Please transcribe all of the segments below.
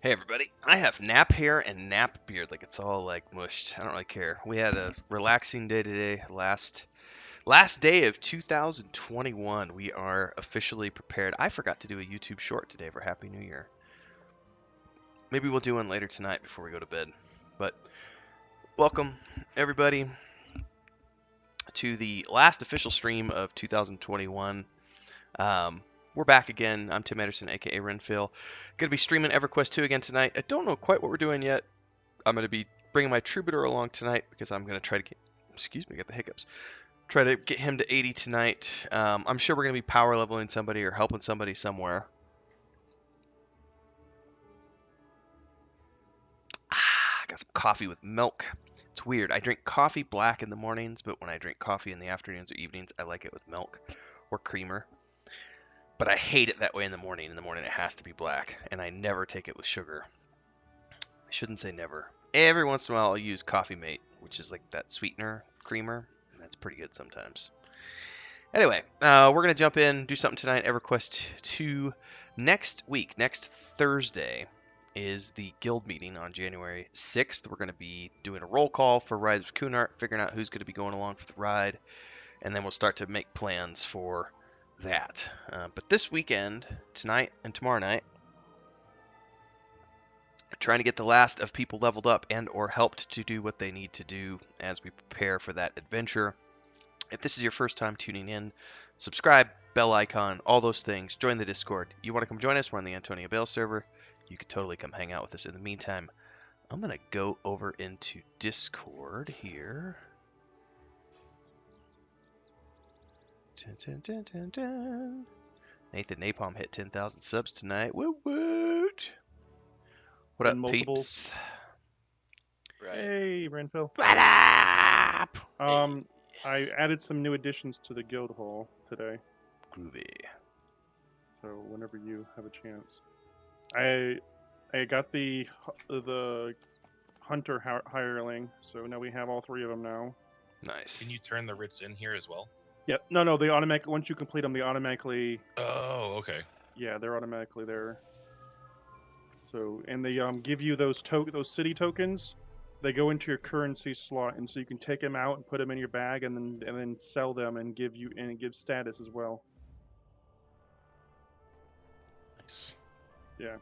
Hey everybody, I have nap hair and nap beard, like it's all like mushed. I don't really care. We had a relaxing day today, last day of 2021. We are officially prepared. I forgot to do a YouTube short today for Happy New Year. Maybe we'll do one later tonight before we go to bed. But welcome everybody to the last official stream of 2021. We're back again. I'm Tim Anderson, aka Renfill. Gonna be streaming EverQuest 2 again tonight. I don't know quite what we're doing yet. I'm going to be bringing my Troubadour along tonight because I'm going to try to get, excuse me, got the hiccups. Try to get him to 80 tonight. I'm sure we're going to be power leveling somebody or helping somebody somewhere. Got some coffee with milk. It's weird. I drink coffee black in the mornings, but when I drink coffee in the afternoons or evenings, I like it with milk or creamer. But I hate it that way in the morning. In the morning, it has to be black, and I never take it with sugar. I shouldn't say never. Every once in a while, I'll use Coffee Mate, which is like that sweetener creamer. That's pretty good sometimes. Anyway, we're going to jump in, do something tonight, EverQuest 2. Next week, next Thursday, is the guild meeting on January 6th. We're going to be doing a roll call for Rise of Kunart, figuring out who's going to be going along for the ride, and then we'll start to make plans for that. But this weekend, tonight and tomorrow night, we're trying to get the last of people leveled up and or helped to do what they need to do as we prepare for that adventure. If this is your first time tuning in, subscribe, bell icon, all those things. Join the Discord. You want to come join us? We're on the Antonia Bayle server. You could totally come hang out with us. In the meantime, I'm going to go over into Discord here. Dun, dun, dun, dun, dun. Nathan Napalm hit 10,000 subs tonight. Woot woot! What And up, multiples. peeps? Right. Hey, Renfill. What up? I added some new additions to the guild hall today, Groovy. so whenever you have a chance, I got the hunter hireling, so now we have all three of them now. Nice. Can you turn the writs in here as well? Yep. No, they automatically, once you complete them, they automatically. Oh, okay. Yeah, they're automatically there. So, and they give you those city tokens. They go into your currency slot, and so you can take them out and put them in your bag, and then sell them and it gives status as well. Nice. Yeah.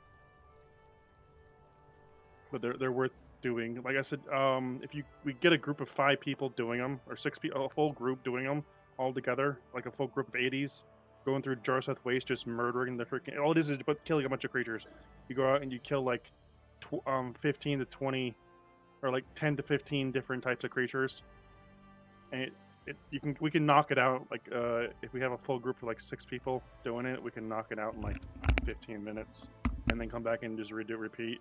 But they're worth doing. Like I said, if we get a group of 5 people doing them, or 6 people, a full group doing them all together, like a full group of 80s, going through Jarseth Waste, just murdering the freaking. All it is killing a bunch of creatures. You go out and you kill like 15 to 20, or like 10 to 15 different types of creatures, and we can knock it out. Like if we have a full group of like 6 people doing it, we can knock it out in like 15 minutes, and then come back and just repeat.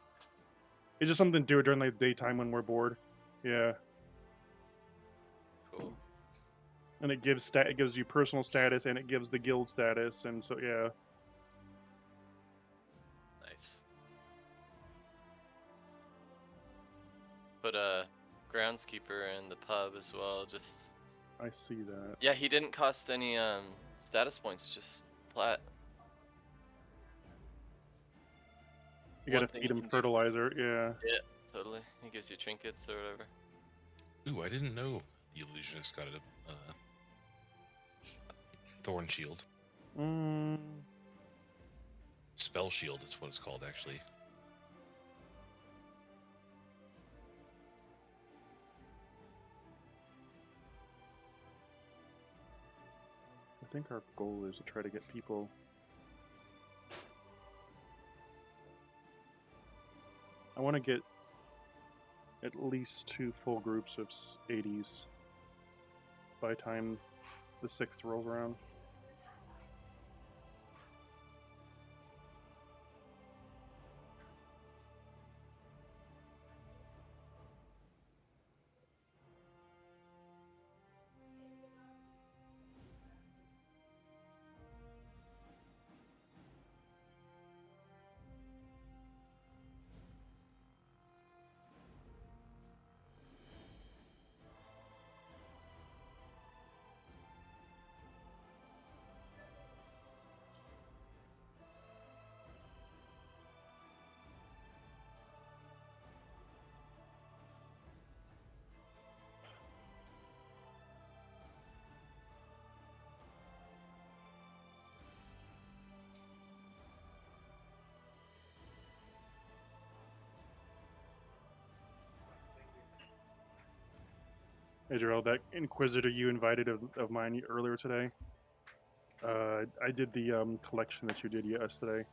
It's just something to do during the daytime when we're bored. Yeah. Cool. And it gives you personal status, and it gives the guild status, and so yeah. Nice. Put a groundskeeper in the pub as well. Just. I see that. Yeah, he didn't cost any status points. Just plat. You gotta One thing feed you him can do. fertilizer. Yeah. Yeah, totally. He gives you trinkets or whatever. Ooh, I didn't know the illusionist got a thorn shield. Spell shield is what it's called, actually. I think our goal is to try to get people. I want to get at least 2 full groups of 80s by the time the 6th rolls around. Hey, Gerald, that Inquisitor you invited of mine earlier today. I did the collection that you did yesterday.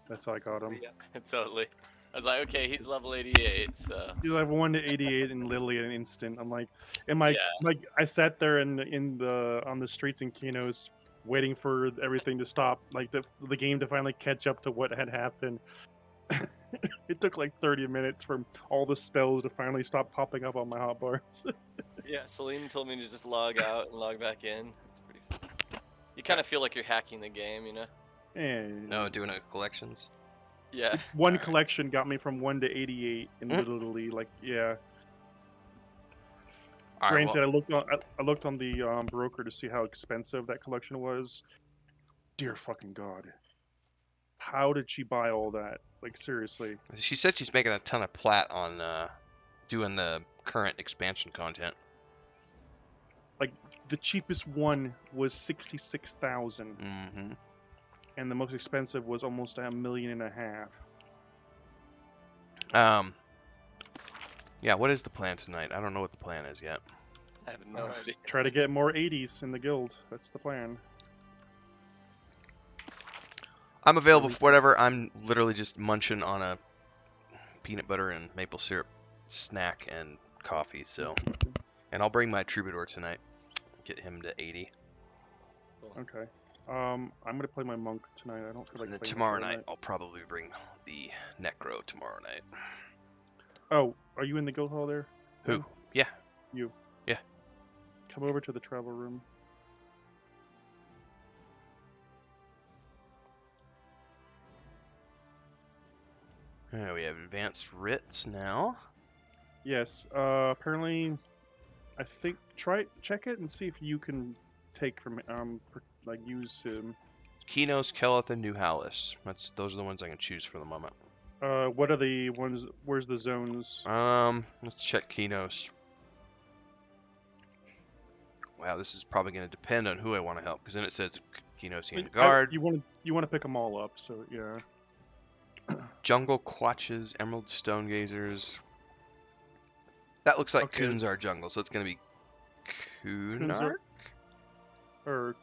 That's how I got him. Yeah, totally. I was like, okay, he's level 88, so He's like 1 to 88 in literally an instant. I'm like, yeah. like I sat there in the on the streets in Kinos waiting for everything to stop, like the game to finally catch up to what had happened. It took like 30 minutes for all the spells to finally stop popping up on my hotbars. Yeah, Salim told me to just log out and log back in. It's pretty fun. You kind of feel like you're hacking the game, you know? And No, doing a collections. Yeah. one Alright. collection got me from 1 to 88 in literally like yeah. All right. Granted, Well, I looked on the broker to see how expensive that collection was. Dear fucking god, how did she buy all that? Like seriously. she said she's making a ton of plat on doing the current expansion content. Like the cheapest one was 66,000, Mm-hmm. and the most expensive was almost $1.5 million. Yeah. What is the plan tonight? I don't know what the plan is yet. I have no idea. Try to get more 80s in the guild. That's the plan. I'm available for whatever. I'm literally just munching on a peanut butter and maple syrup snack and coffee. So, and I'll bring my troubadour tonight. Get him to 80. Okay. I'm gonna play my monk tonight. I don't feel like And then playing tomorrow my night, I'll probably bring the necro tomorrow night. Oh, are you in the guild hall there? Who? Yeah. You. Yeah. Come over to the travel room. We have advanced writs now. Yes. Apparently, I think check it and see if you can take from like use him. Kinos, Keleth, and New Hallis. Those are the ones I can choose for the moment. What are the ones? Where's the zones? Let's check Kinos. Wow, this is probably going to depend on who I want to help, because then it says Kinosian Guard, You want to pick them all up, so yeah. Jungle Quatches, Emerald Stone Gazers. That looks like Okay. Kunzar Jungle, so it's going to be Kunark? Or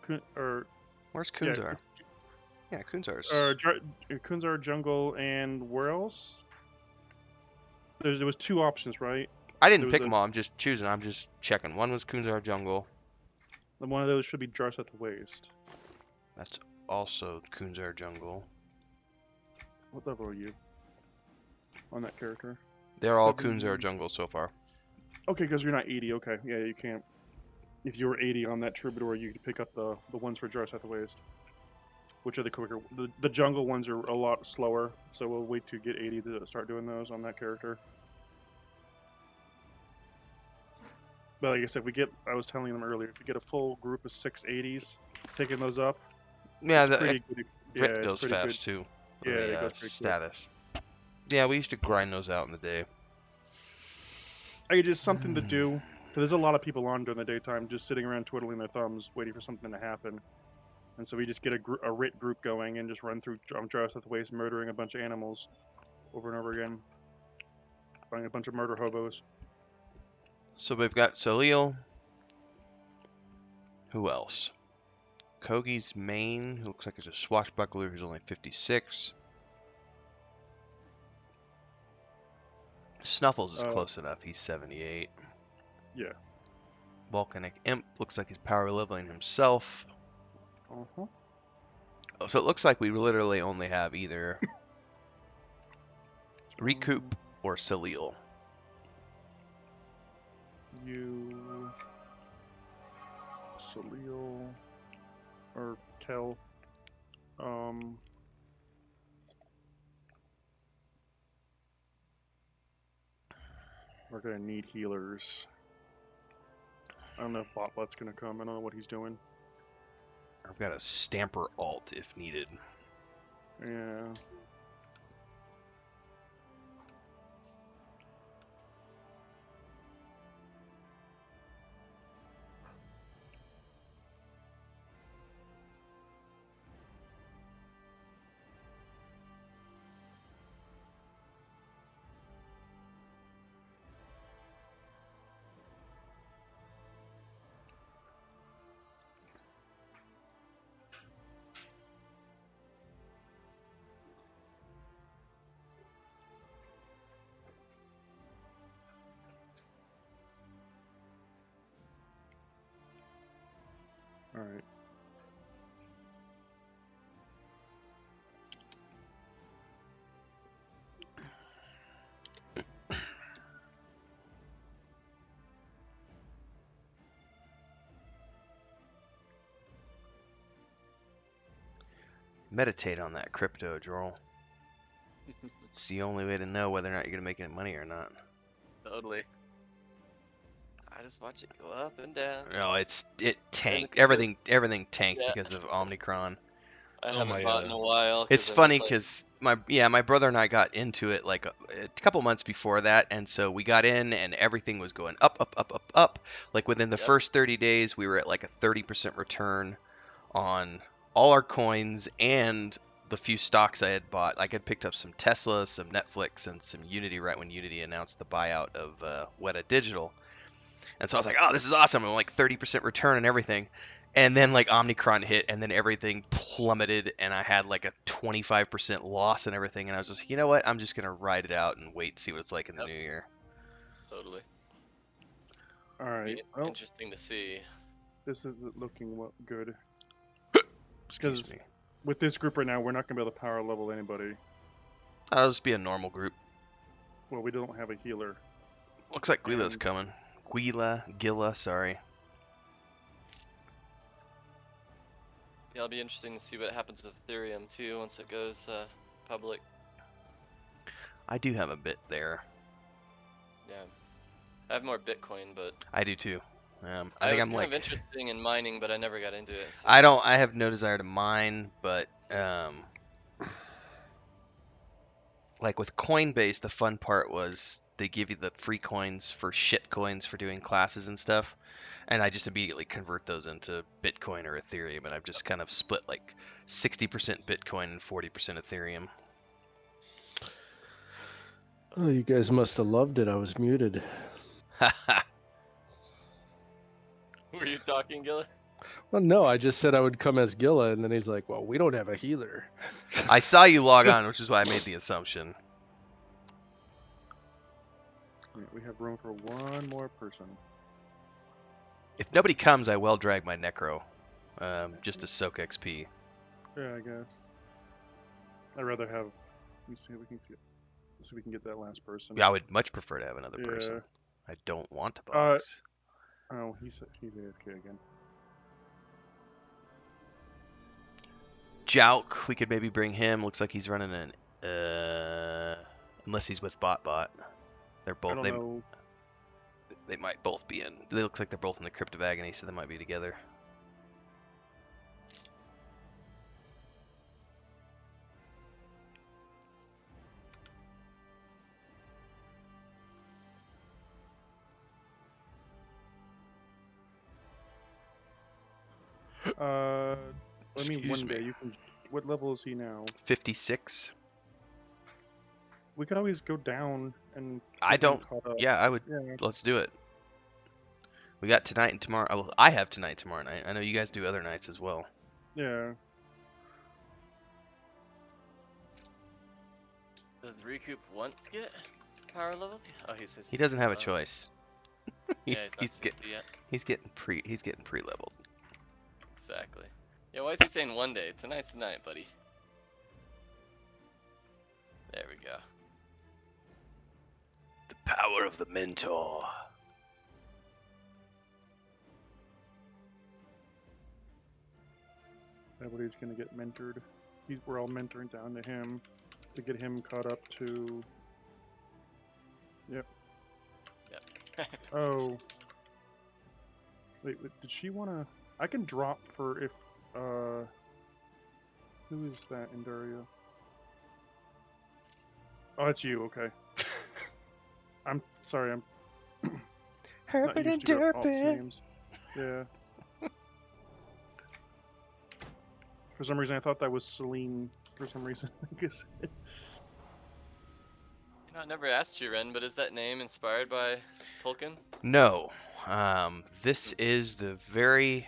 Where's Kunzar? Yeah, Kunzar's. Kunzar Jungle, and where else? There was 2 options, right? I didn't there pick was them all, I'm just choosing, I'm just checking. One was Kunzar Jungle. And one of those should be Jars at the Waste. That's also Kunzar Jungle. What level are you on that character? They're all 70. Kunzar Jungle so far. Okay, because you're not 80. Okay, yeah, you can't. If you were 80 on that Troubadour, you could pick up the ones for Jars at the Waste, which are the quicker. The jungle ones are a lot slower, so we'll wait to get 80 to start doing those on that character. But like I said, I was telling them earlier, if you get a full group of 680s, picking those up, Yeah, it's the pretty good. Yeah, Rit it's goes pretty fast good. too. Yeah, The, it goes pretty quick. status. Yeah, we used to grind those out in the day. Like, just something to do. Because there's a lot of people on during the daytime just sitting around twiddling their thumbs, waiting for something to happen. And so we just get a Rit group going and just run through Jars at the Waste, murdering a bunch of animals over and over again. Finding a bunch of murder hobos. So we've got Salil. Who else? Kogi's main, who looks like he's a swashbuckler who's only 56. Snuffles is close enough. He's 78. Yeah. Volcanic Imp looks like he's power leveling himself. Uh-huh. Oh, so it looks like we literally only have either Recoup or Salil. Salil, or Kel. We're gonna need healers. I don't know if Botbot's gonna come. I don't know what he's doing. I've got a Stamper alt if needed. Yeah. right. Meditate on that crypto, Joel. It's the only way to know whether or not you're gonna make any money or not. Totally. I just watch it go up and down. No, it tanked. because- Everything tanked Yeah. because of Omicron. I Oh, haven't my, bought in a while. It's 'cause I'm funny just because my brother and I got into it like a couple months before that, and so we got in and everything was going up, up, up, up, up. Like within the Yep. first 30 days, we were at like a 30% return on all our coins and the few stocks I had bought. Like I picked up some Tesla, some Netflix, and some Unity right when Unity announced the buyout of Weta Digital. And so I was like, oh, this is awesome. I'm like 30% return and everything. And then like Omicron hit and then everything plummeted and I had like a 25% loss and everything. And I was just, you know what? I'm just going to ride it out and wait and see what it's like in the Yep. new year. totally. All right. Be Well, interesting to see. this isn't looking good. Excuse 'Cause- me. With this group right now, we're not gonna be able to power level anybody. I'll just be a normal group. Well, we don't have a healer. Looks like Guila's And- coming. Gila, sorry. Yeah, it'll be interesting to see what happens with Ethereum too once it goes public. I do have a bit there. Yeah. I have more Bitcoin, but I do too. I I think was I'm kind like of interested in mining, but I never got into it. So. I have no desire to mine, but like with Coinbase, the fun part was they give you the free coins for shit coins for doing classes and stuff, and I just immediately convert those into Bitcoin or Ethereum, and I've just kind of split like 60% Bitcoin and 40% Ethereum. Oh, you guys must have loved it. I was muted. Were you talking, Gilla? Well, no, I just said I would come as Gilla, and then he's like, well, we don't have a healer. I saw you log on, which is why I made the assumption. Yeah, we have room for one more person. If nobody comes, I will drag my Necro, just to soak XP. Yeah, I guess. I'd rather have. Let me see if we can get that last person. Yeah, I would much prefer to have another Yeah. person. I don't want to box. Oh, he's AFK again. Jouk, we could maybe bring him. Looks like he's running an unless he's with Bot. They're I both don't know. they might both be in. They look like they're both in the Crypto Agony, so they might be together. I mean, Excuse one day me. you can. What level is he now? 56. We could always go down and. I get him don't. caught up. Yeah, I would. Yeah. Let's do it. We got tonight and tomorrow. Oh, I have tonight and tomorrow night. I know you guys do other nights as well. Yeah. Does Recoup want to get power level? Oh, he says He doesn't have a low. choice. Yeah, he's, he's not he's 60 getting yet. he's getting pre-leveled. Exactly. Yeah, why is he saying one day? Tonight's the night, buddy. There we go. The power of the mentor. Everybody's gonna get mentored. We're all mentoring down to him to get him caught up to. Yep. Yep. Oh. Wait, did she wanna? I can drop for if. Who is that in Daria? Oh, it's you. Okay. I'm sorry. I'm not Herbert and used to your alts Derpin. names. Yeah. For some reason, I thought that was Celine. For some reason, because You know, I never asked you, Ren, but is that name inspired by Tolkien? No. This is the very.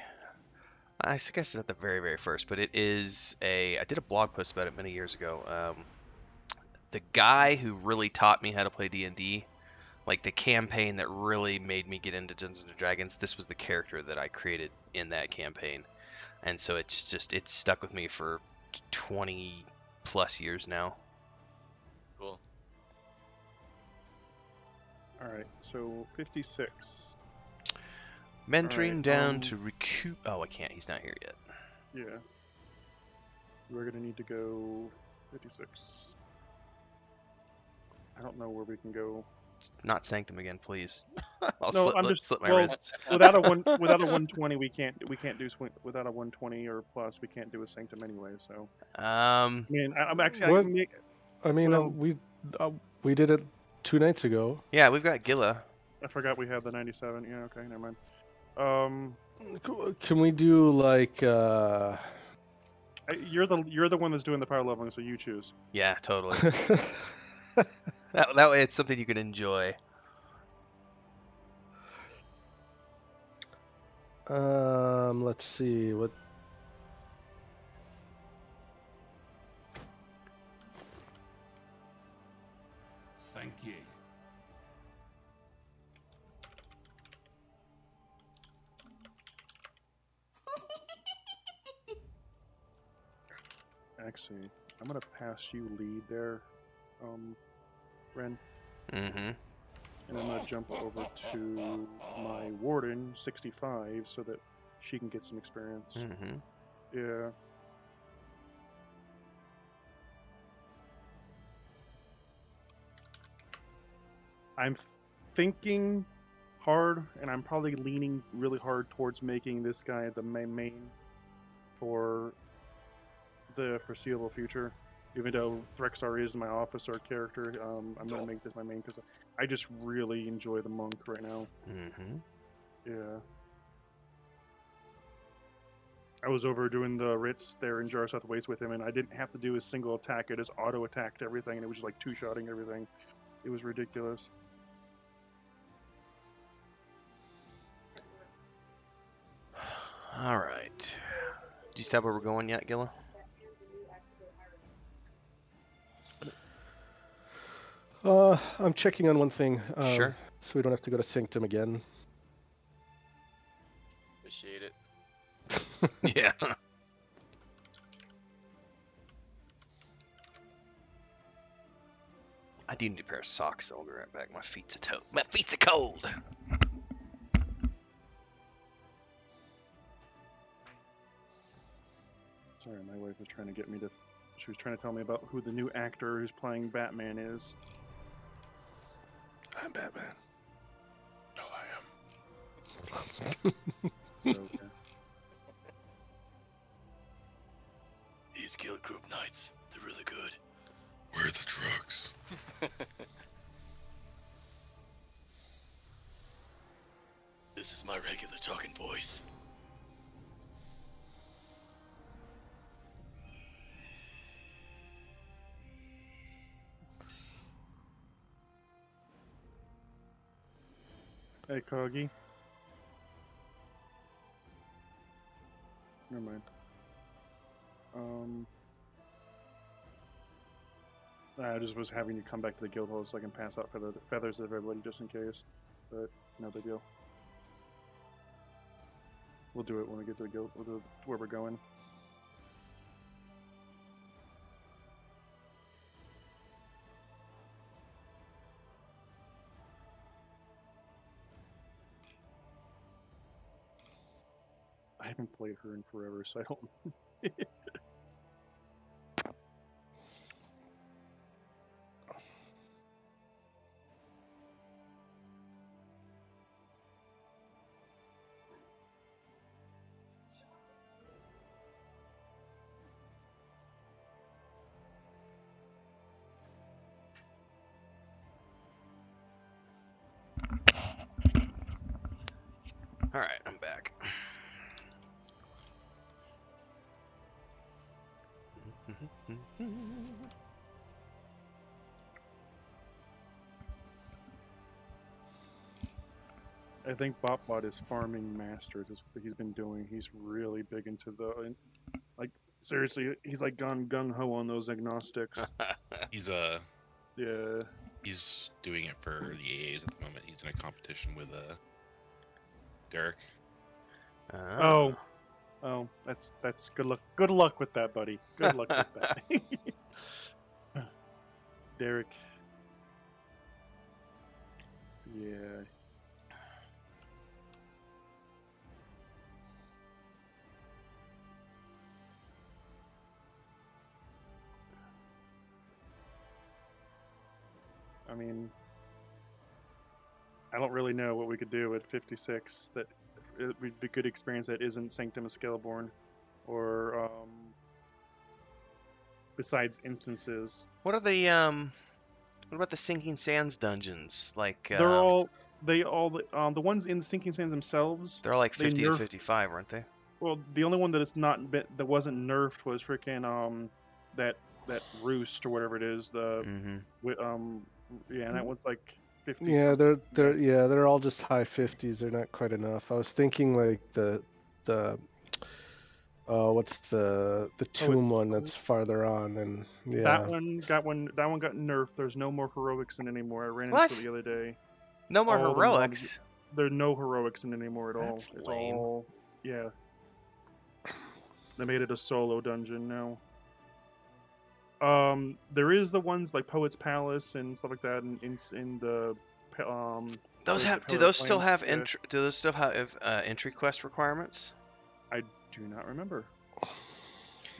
I guess it's not the very first, but it is a. I did a blog post about it many years ago. The guy who really taught me how to play D&D, like the campaign that really made me get into Dungeons and Dragons. This was the character that I created in that campaign, and so it's stuck with me for 20 plus years now. Cool. All right, so 56. Mentoring Alright, down to recoup. Oh, I can't. He's not here yet. Yeah. We're gonna need to go 56. I don't know where we can go. Not Sanctum again, please. I'll No, slip, I'm let- just slip my well, wrists. without a 120 we can't do without a 120 or plus we can't do a sanctum anyway. So I mean I'm actually What? I I mean, well- we did it 2 nights ago. Yeah, we've got Gilla. I forgot we have the 97. Yeah, okay, never mind. Can we do like You're the one that's doing the power leveling, so you choose. Yeah, totally. That way it's something you can enjoy. let's see what. Thank ye. Actually, I'm gonna pass you lead there, Ren, Mm-hmm. and I'm gonna jump over to my warden 65 so that she can get some experience. Mm-hmm. Yeah. I'm thinking hard, and I'm probably leaning really hard towards making this guy the main for the foreseeable future. Even though Threxar is my officer character, I'm gonna make this my main because I just really enjoy the monk right now. Mm-hmm. Yeah. I was over doing the Ritz there in Jar South Waste with him, and I didn't have to do a single attack. It just auto-attacked everything, and it was just like two-shotting everything. It was ridiculous. All right. Do you stop where we're going yet, Gilla? I'm checking on one thing. Sure. So we don't have to go to Sanctum again. Appreciate it. Yeah. I do need a pair of socks. I'll be right back. My feet's a cold. Sorry, my wife was trying to get me to. She was trying to tell me about who the new actor who's playing Batman is. I'm Batman. No, I am. So, yeah. These guild group nights, they're really good. Where are the drugs? This is my regular talking voice. Hey, Coggy. Never mind. I just was having you come back to the guild hall so I can pass out feathers to everybody just in case. But no big deal. We'll do it when we get to the guild. We'll do it where we're going. I haven't played her in forever, so I don't. All right, I'm back. I think BotBot is farming masters. Is what he's been doing. He's really big into like seriously. He's like gone gung ho on those agnostics. He's Yeah. he's doing it for the AAs at the moment. He's in a competition with Derek. Oh, Oh, that's good luck. Good luck with that, buddy. Good luck with that. Derek. Yeah. I mean, I don't really know what we could do at 56 that it would be good experience that isn't Sanctum of Scaleborn, or besides instances. What are the what about the Sinking Sands dungeons? Like They're all the ones in the Sinking Sands themselves. they're like they 50 to nerfed- 55, aren't they? Well, the only one that it's not that wasn't nerfed was freaking that roost or whatever it is. The Mm-hmm. yeah, and that one's like 50. Yeah, something. they're all just high 50s. They're not quite enough. I was thinking like the what's the tomb one that's farther on, and yeah. That one got nerfed. There's no more heroics in anymore. I ran What? into it the other day. No more All the heroics. There's no heroics in it anymore at all. That's It's lame. all yeah. They made it a solo dungeon now. There is the ones like Poet's Palace and stuff like that in the Those the have do Power those still Plains, have yeah. do those still have entry quest requirements? I do not remember.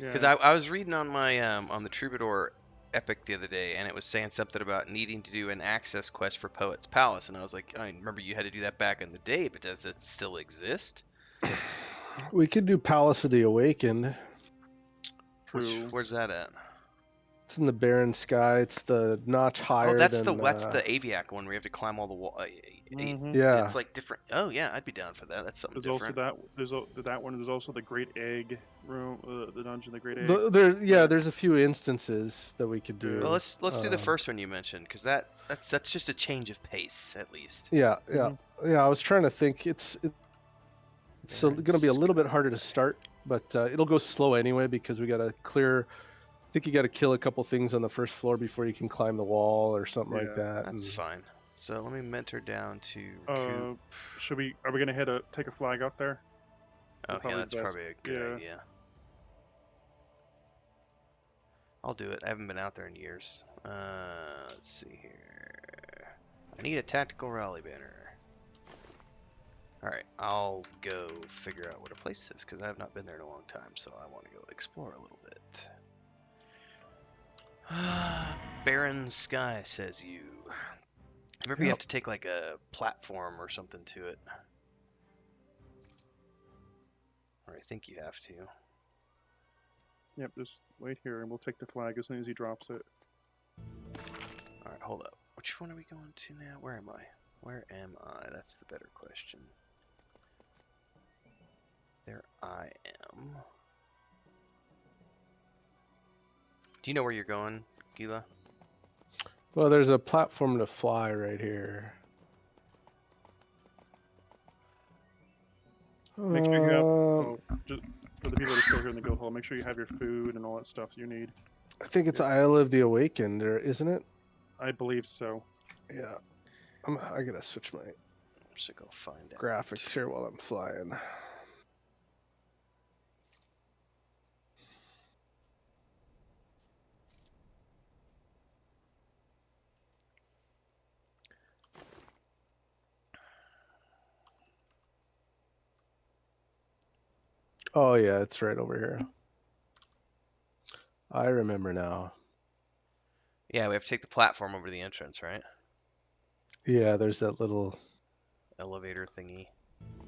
Yeah. Because I was reading on my on the Troubadour Epic the other day, and it was saying something about needing to do an access quest for Poet's Palace, and I was like, I remember you had to do that back in the day, but does it still exist? We could do Palace of the Awakened. True. Where's that at? It's in the Barren Sky. It's the notch higher. Oh, that's than, that's the Aviac one where you have to climb all the wall. Mhm. Yeah. It's like different. Oh yeah, I'd be down for that. That's something There's different. also that one. There's also the Great Egg room, the dungeon, the Great Egg. There's a few instances that we could do. Well, let's do the um, first one you mentioned, because that's just a change of pace at least. Yeah, Mhm. I was trying to think. It's Barren going to be a little bit harder to start, but it'll go slow anyway because we got to clear. I think you got to kill a couple things on the first floor before you can climb the wall or something like Yeah, that. That's fine. So let me mentor down to. Are we gonna take a flag out there? Oh yeah, probably that's best. probably a good Yeah. idea. I'll do it. I haven't been out there in years. Let's see here. I need a tactical rally banner. Alright, I'll go figure out what a place is, because I have not been there in a long time, so I want to go explore a little bit. Barren Sky, says you. Remember you have to take like a platform or something to it. Or I think you have to. Yep. Just wait here, and we'll take the flag as soon as he drops it. Alright, hold up. Which one are we going to now? Where am I? Where am I? That's the better question. There I am. Do you know where you're going, Gila? Well, there's a platform to fly right here. Make sure you have just for the people that are still here in the guild hall. Make sure you have your food and all that stuff you need. I think it's Isle of the Awakened, or isn't it? I believe so. Yeah. I gotta switch my I'm just gonna go find out. graphics here while I'm flying. Oh yeah, it's right over here. I remember now. Yeah, we have to take the platform over to the entrance, right? Yeah, there's that little. Elevator thingy.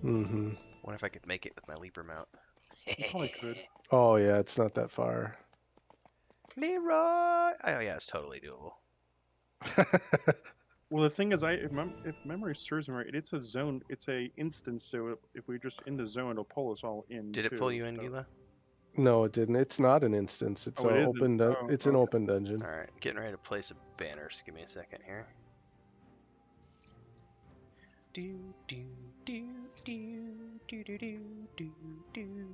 Mm-hmm. Wonder if I could make it with my Leaper mount. You probably could. Oh yeah, it's not that far. Leroy! Oh yeah, it's totally doable. Well, the thing is, if memory serves me right, it's a zone. It's a instance. So if we're just in the zone, it'll pull us all in. Did it too, pull you in, so- Gila? No, it didn't. It's not an instance. It's Oh, an it isn't? open. Oh, It's an okay. open dungeon. Alright, getting ready to place a banner. Just give me a second here. Do do do do do do do do do.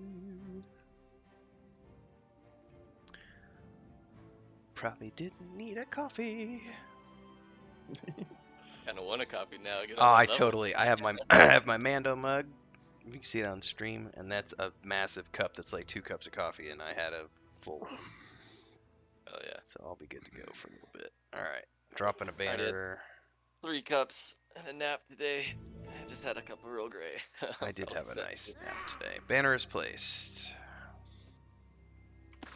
Probably didn't need a coffee. Kind of want a copy now. Get Oh, on I that level. totally. I have my I have my Mando mug. You can see it on stream, and that's a massive cup that's like 2 cups of coffee, and I had a full one. Oh yeah. So I'll be good to go for a little bit. All right, dropping a did. banner. 3 cups and a nap today. I just had a cup of Earl Grey. I did have a Upset. nice nap today. Banner is placed.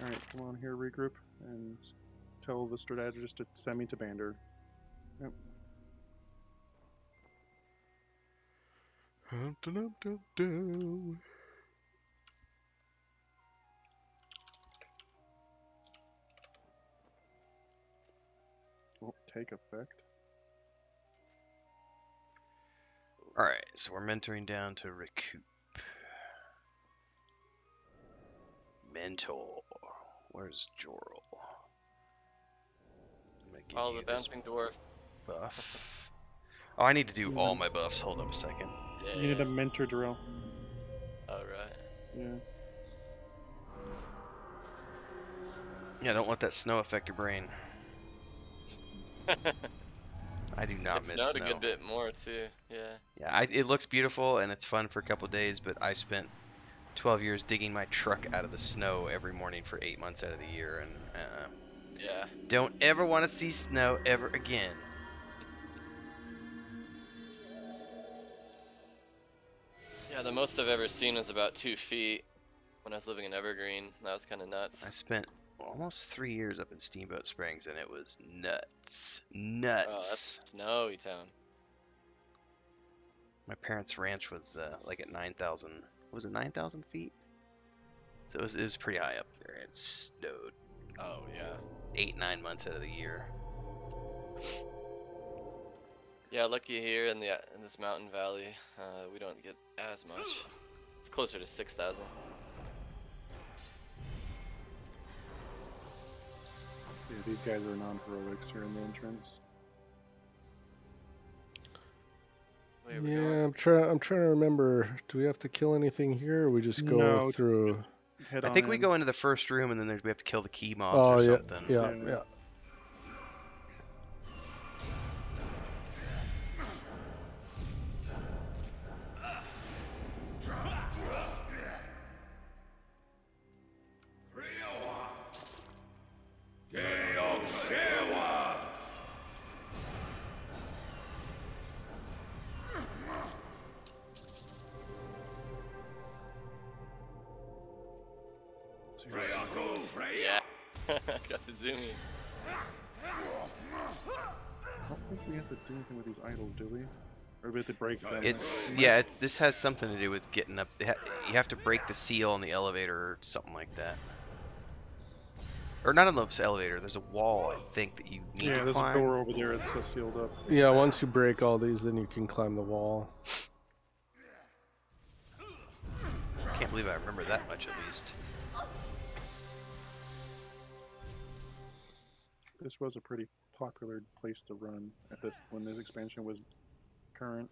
All right, come on here, regroup, and tell the strategist to send me to Bander. Yep. Oh, take effect. All right, so we're mentoring down to recoup. Mentor. Where's Jorl? I'm gonna give Follow you the this bouncing dwarf. buff. Oh, I need to do all my buffs. Hold up a second. Yeah. You need a mentor drill. All right. Yeah. Yeah, don't let that snow affect your brain. I do not It miss snowed snow. a good bit more too. Yeah. Yeah, it looks beautiful and it's fun for a couple days, but I spent 12 years digging my truck out of the snow every morning for 8 months out of the year, and Yeah. don't ever want to see snow ever again. Yeah. The most I've ever seen was about 2 feet when I was living in Evergreen. That was kind of nuts. I spent almost 3 years up in Steamboat Springs, and it was nuts. Oh, Nuts. that's snowy town. My parents' ranch was like at 9,000. Was it 9,000 feet? So it was pretty high up there. It snowed Oh yeah. 8-9 months out of the year. Yeah, lucky here in this mountain valley, we don't get as much. It's closer to 6,000. Yeah, these guys are non-heroics here in the entrance. Where we Yeah, going? I'm trying to remember. Do we have to kill anything here, or we just go No, through? Head I on think we in. go into the first room, and then we have to kill the key mobs Oh or yeah, something. yeah, Yeah. yeah. Yeah. Got the zoomies. I don't think we have to do anything with these idols, do we? Or we have to break them? This has something to do with getting up. You have to break the seal on the elevator or something like that. Or not on the elevator. There's a wall, I think, that you need Yeah, to there's climb. a door over there. It's sealed up. Yeah, once you break all these, then you can climb the wall. I can't believe I remember that much, at least. This was a pretty popular place to run at this when this expansion was current.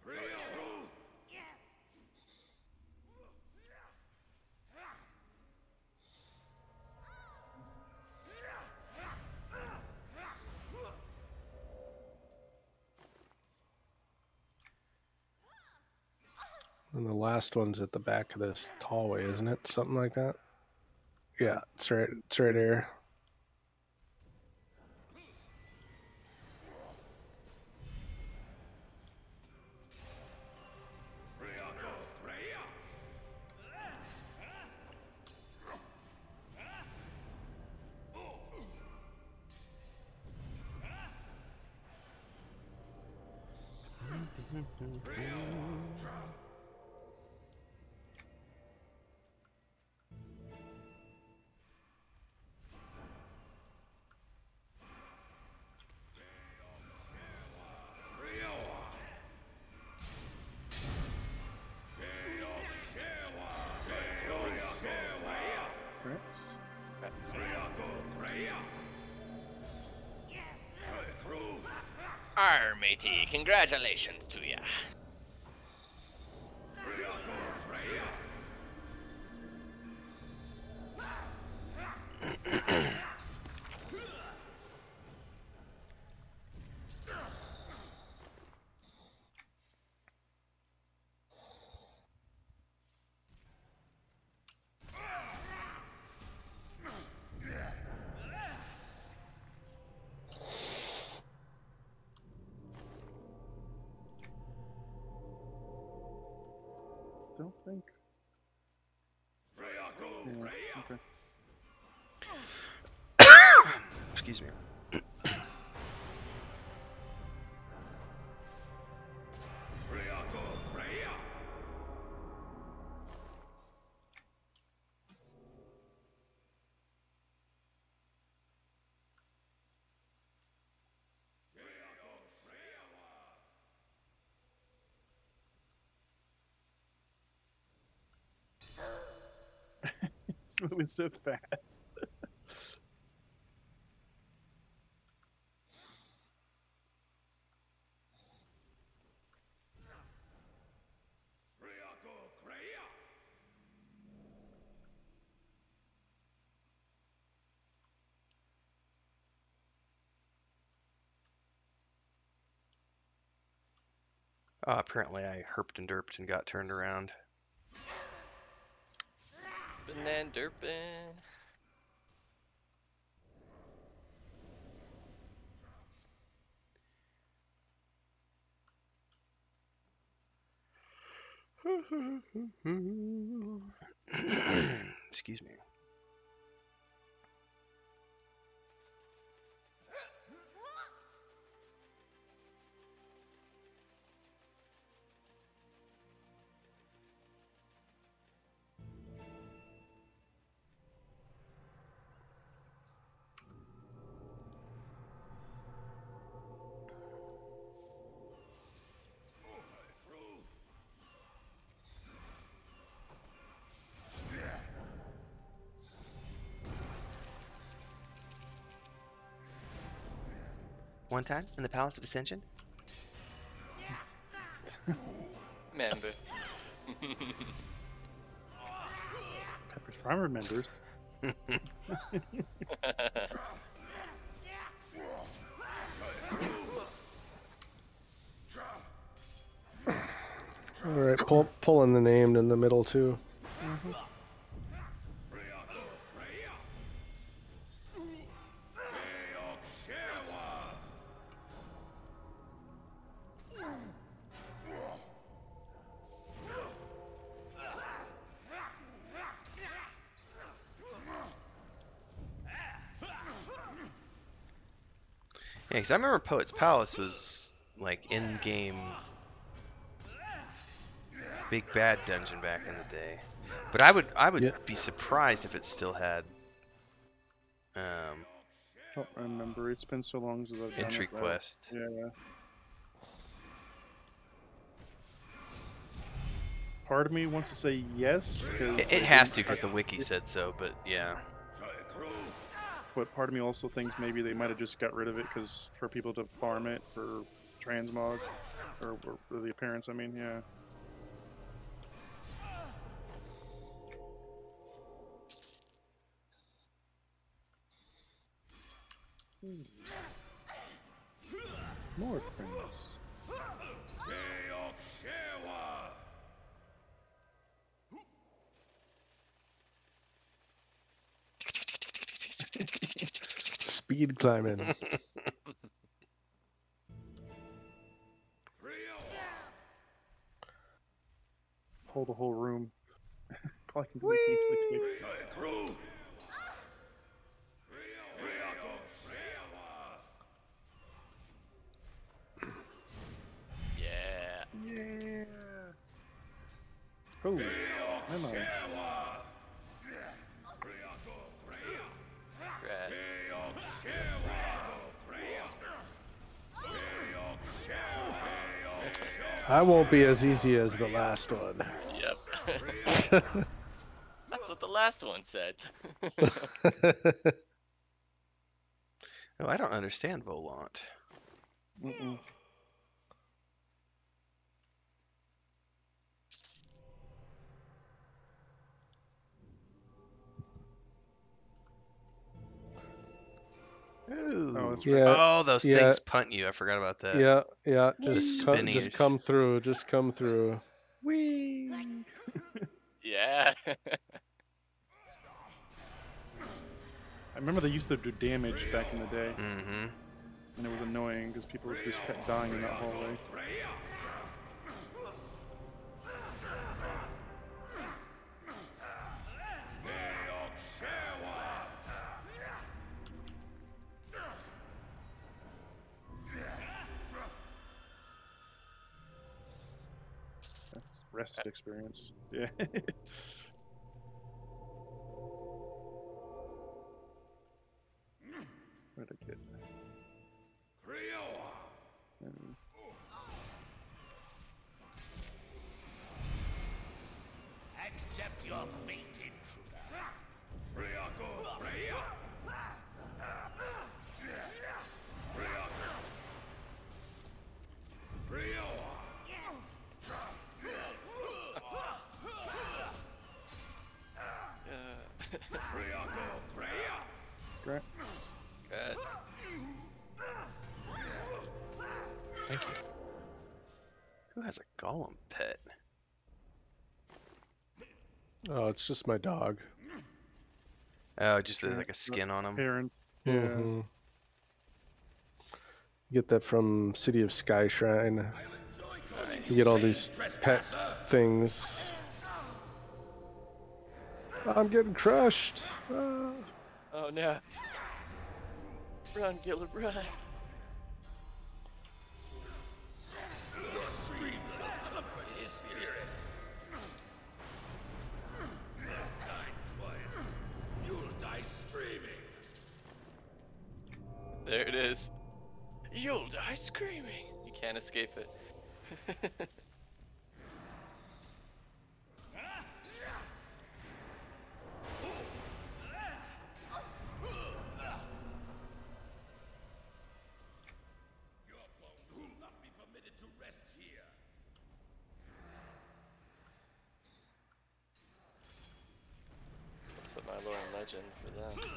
And the last one's at the back of this hallway, isn't it? Something like that. Yeah, it's right there. Correct? Arr, matey, congratulations to ya. don't think. Yeah, okay. Excuse me. It's moving so fast. Apparently I herped and derped and got turned around. Banan derpin. Excuse me. One time in the Palace of Ascension? Member. Pepper's Farm remembers. All right, pulling the named in the middle too. Yeah, because I remember Poet's Palace was like in-game big bad dungeon back in the day. But I would Yeah. be surprised if it still had Don't remember. It's been so long since I've done entry it. Though. quest. Yeah. Part of me wants to say yes. It has to because the wiki said so, but yeah. But part of me also thinks maybe they might have just got rid of it because for people to farm it for transmog or the appearance. I mean, yeah. More things. Speed climbing. Hold the whole room. Probably can really easily take. Yeah. Yeah. Oh, am I? Congrats. I won't be as easy as the last one. Yep. That's what the last one said. Oh, I don't understand Volant. Mm-mm. Ooh. Oh, that's Yeah. right. Oh, those Yeah. things punt you. I forgot about that. Yeah. The Just spinnies. come through. Just come through. Whee! Yeah. I remember they used to do damage back in the day, Mm-hmm. and it was annoying because people just kept dying in that hallway. rested experience. Yeah. Where'd I get? Accept your fate, intruder. Congrats. Congrats. Thank you. Who has a golem pet? Oh, it's just my dog. Oh, just like a skin on him. Parents. Yeah. Mhm. Get that from City of Sky Shrine. You get all these pet things. I'm getting crushed. Ah. Oh no. Run, Gilbert, run. There it is. You'll die screaming. You can't escape it. What's up, my lore and legend for them?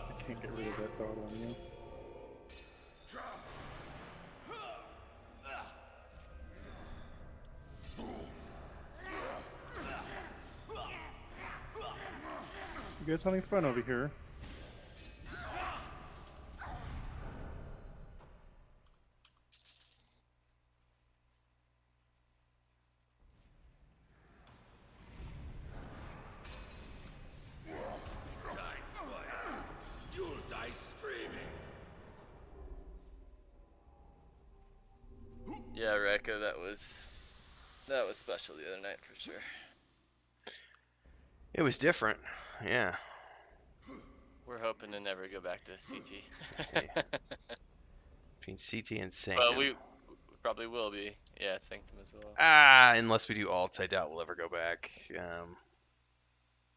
I can't get rid of that dot on you. You guys having fun over here? Yeah, Rekka, that was special the other night for sure. It was different. Yeah. We're hoping to never go back to CT. Okay. Between CT and Sanctum. Well, we probably will be. Yeah, Sanctum as well. Unless we do alts, I doubt we'll ever go back.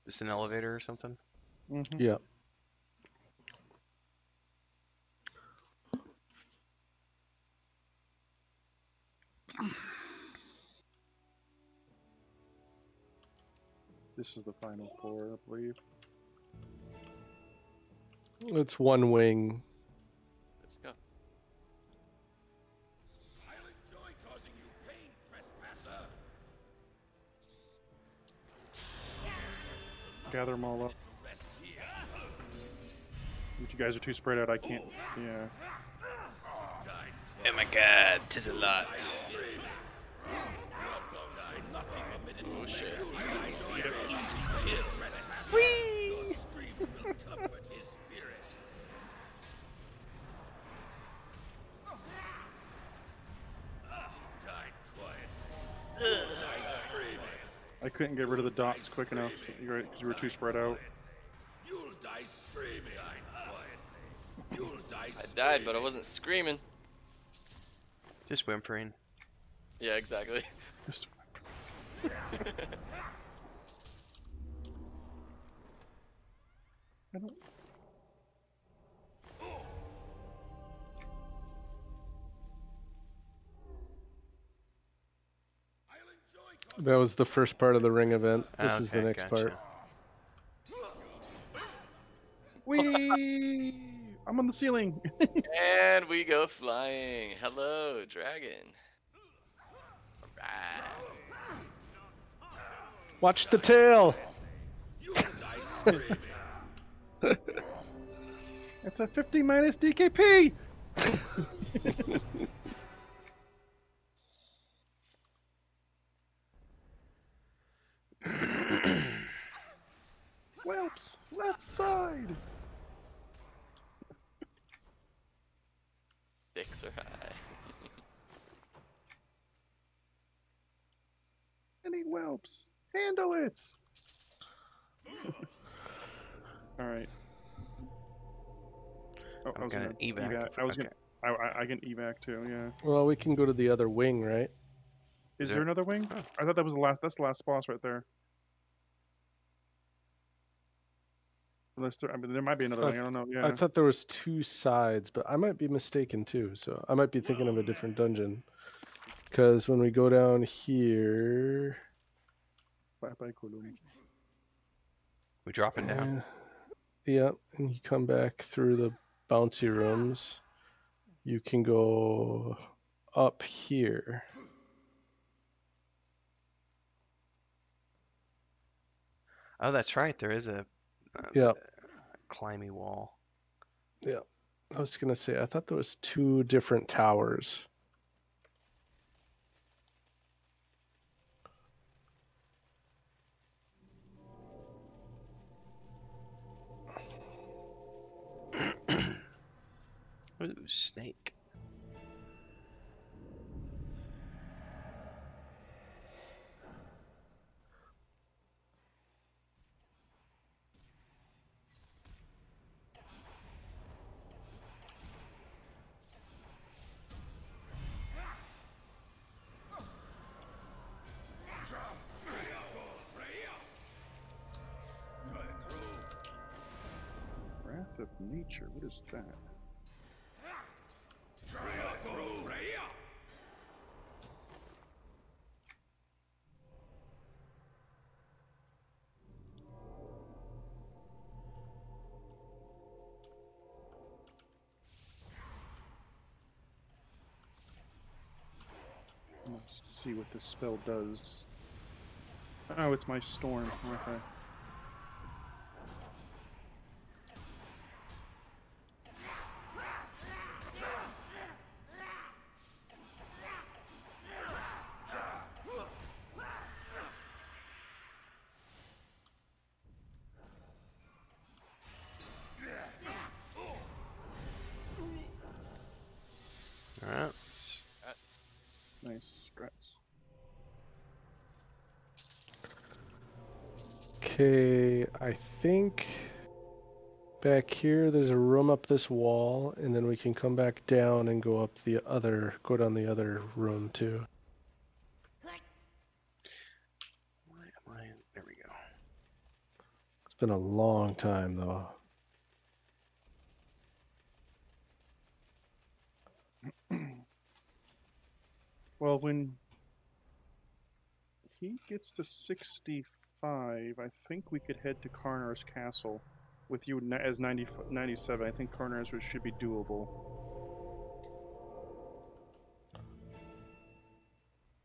Just an elevator or something? Mm-hmm. Yeah. This is the final four, I believe. It's one wing. Let's go. Gather them all up. But you guys are too spread out, I can't. Yeah. Oh my god, 'tis a lot. Oh shit. Whee! I couldn't get rid of the dots quick enough because you were too spread out. I died, but I wasn't screaming. Just whimpering. Yeah, exactly. Just- I don't- That was the first part of the ring event. This is the Okay, next gotcha. part. Whee! I'm on the ceiling. And we go flying. Hello, dragon. Alright. Watch the tail. It's a 50 minus DKP. Whelps, left side. Sticks are high. Any whelps, handle it. All right. Oh, I I'm was gonna gonna evac. I was Okay. gonna. I can evac too. Yeah. Well, we can go to the other wing, right? Is there- there another wing? Oh. I thought that was the last. That's the last boss right there. Unless there, I mean, there might be another Uh, wing. I don't know. I Yeah. thought there was 2 sides, but I might be mistaken too. So I might be thinking of a different dungeon. Because when we go down here, Bye bye, Kulum. We dropping down. yeah, and you come back through the bouncy rooms, you can go up here. Oh, that's right. There is a Yeah, climby wall. yeah. I was gonna say I thought there was 2 different towers. Ooh, snake. Wrath of Nature. What is that? Let's see what this spell does. Oh, it's my storm. Okay. All right. That's Nice. Strats. Okay, I think back here there's a room up this wall, and then we can come back down and go down the other room too. Why am I? There we go. It's been a long time though. Well, when he gets to 65, I think we could head to Karnar's castle with you as 97. I think Karnar's should be doable.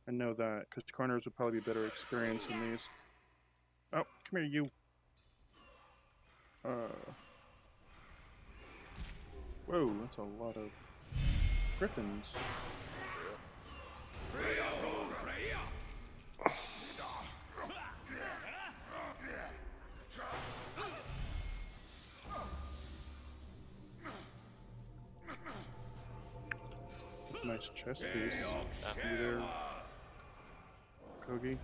I know that, because Karnar's would probably be better experience in these. Oh, come here, you. Whoa, that's a lot of griffins. That's a nice chest piece. You there, Kogi?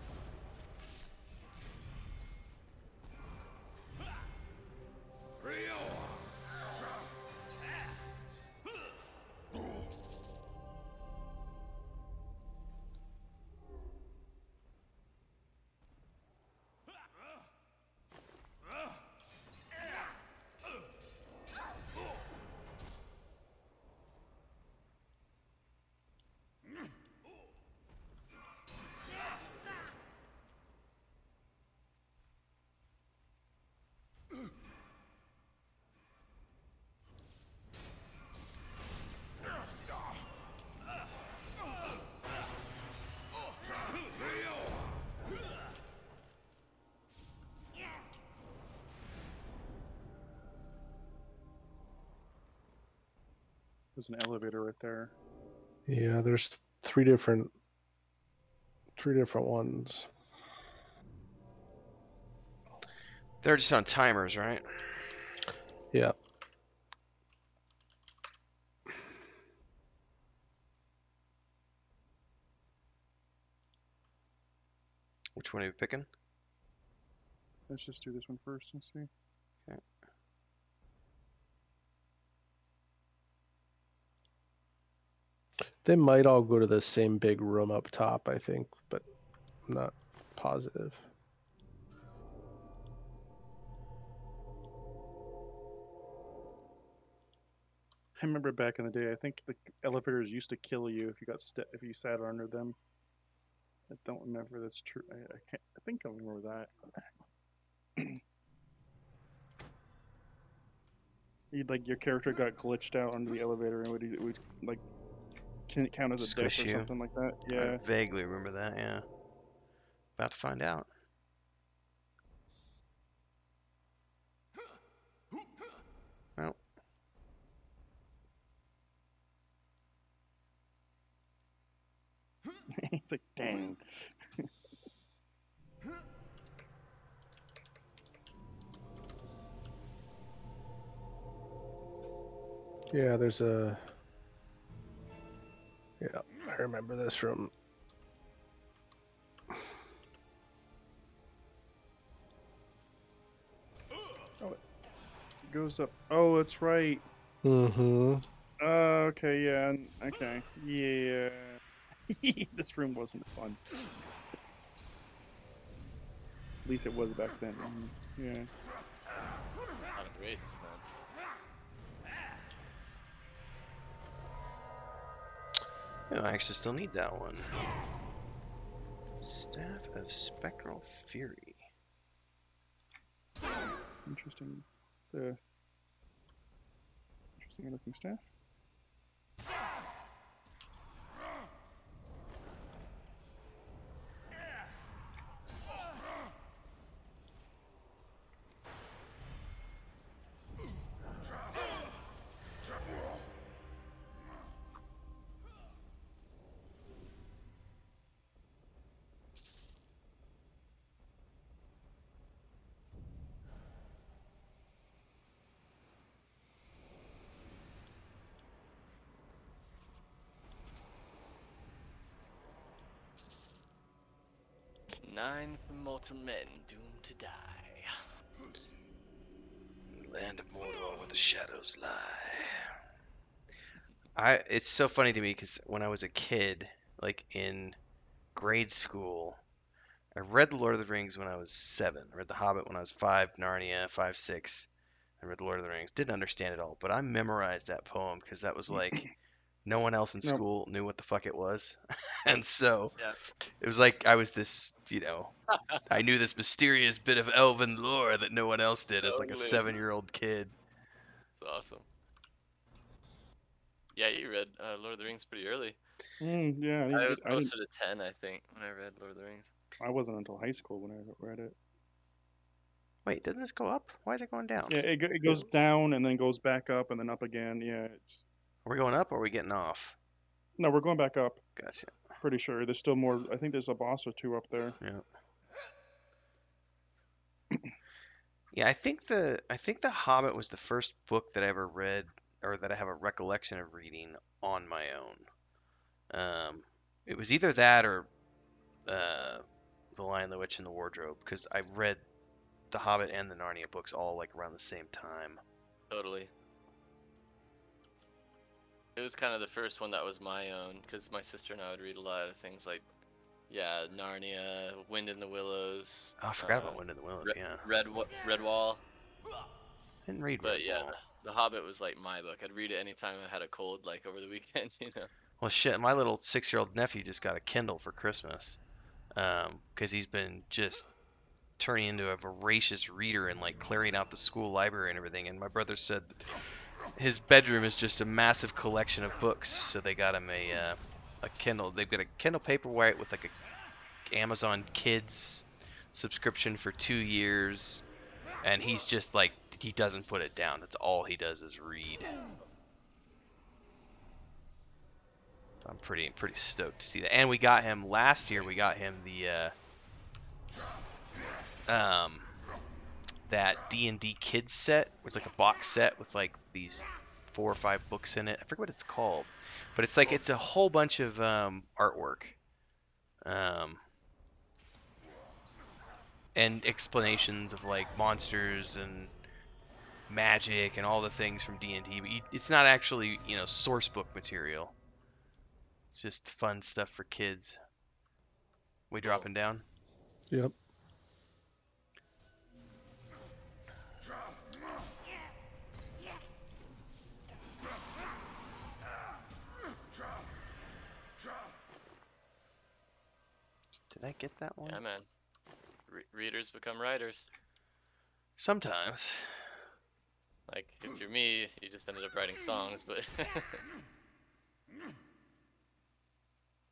There's an elevator right there. Yeah, there's three different ones. They're just on timers, right? Yeah. Which one are you picking? Let's just do this one first and see. Okay. They might all go to the same big room up top, I think, but I'm not positive. I remember back in the day, I think the elevators used to kill you if you got if you sat under them. I don't remember that's true. I can't. I think I remember that. You'd like your character got glitched out under the elevator and it would like count as a death Squish or you. something like that. Yeah. I vaguely remember that, yeah. About to find out. Well, It's like dang. Yeah, there's a... Yeah, I remember this room. Oh, it goes up. Oh, that's right. Mm-hmm. Okay, yeah, okay, yeah. This room wasn't fun. At least it was back then. Yeah. Not a great, man. no, I actually still need that one. Staff of Spectral Fury. Interesting. Interesting looking staff. Nine mortal men doomed to die. Land of Mordor where the shadows lie. It's so funny to me because when I was a kid, like in grade school, I read The Lord of the Rings when I was 7. I read The Hobbit when I was 5, Narnia, 5, 6. I read The Lord of the Rings. Didn't understand it all, but I memorized that poem because that was like no one else in No. school knew what the fuck it was. And so Yeah. it was like I was this, I knew this mysterious bit of elven lore that no one else did as like a Totally. 7-year-old kid. It's awesome. Yeah, you read Lord of the Rings pretty early. Yeah, I was closer to 10, I think, when I read Lord of the Rings. I wasn't until high school when I read it. Wait, doesn't this go up? Why is it going down? Yeah, it goes down and then goes back up and then up again. Yeah, it's Are we going up or are we getting off? no, we're going back up. Gotcha. Pretty sure there's still more. I think there's a boss or two up there. Yeah. Yeah, I think the Hobbit was the first book that I ever read or that I have a recollection of reading on my own. It was either that or The Lion, the Witch, and the Wardrobe because I read the Hobbit and the Narnia books all like around the same time. Totally. It was kind of the first one that was my own, because my sister and I would read a lot of things like, yeah, Narnia, Wind in the Willows. Oh, I forgot about Wind in the Willows. Yeah. Redwall. Didn't read But yeah, Redwall. The Hobbit was like my book. I'd read it anytime I had a cold, like over the weekend, Well, shit, my little 6-year-old nephew just got a Kindle for Christmas, because he's been just turning into a voracious reader and like clearing out the school library and everything. And my brother said that his bedroom is just a massive collection of books, so they got him a Kindle. They've got a Kindle Paperwhite with like a Amazon Kids subscription for 2 years, and he's just like he doesn't put it down. That's all he does is read. I'm pretty stoked to see that. And we got him last year. We got him the that D&D kids set, which is like a box set with like these 4 or 5 books in it. I forget what it's called, but it's like it's a whole bunch of artwork, and explanations of like monsters and magic and all the things from D&D. But it's not actually source book material. It's just fun stuff for kids. We dropping down? Yep. Did I get that one? Yeah, man. Readers become writers. Sometimes. Like, if you're me, you just ended up writing songs, but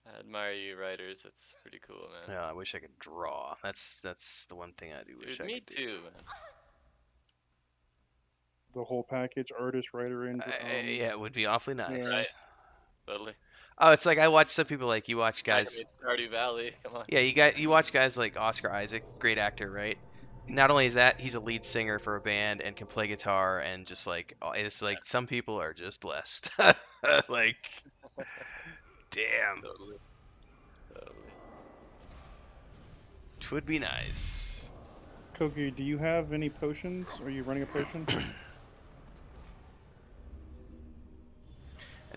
I admire you writers. That's pretty cool, man. Yeah, I wish I could draw. That's the one thing I do wish Dude, I me could do. too, man. The whole package, artist, writer, and Yeah, it would be awfully nice. yeah. Right. Totally. Oh, it's like I watch some people like you watch guys. Stardew Valley. Come on. Yeah, you watch guys like Oscar Isaac, great actor, right? Not only is that, he's a lead singer for a band and can play guitar, and just like it's like some people are just blessed. Like, damn, Totally. Totally. would be nice. Kogi, do you have any potions? Are you running a potion?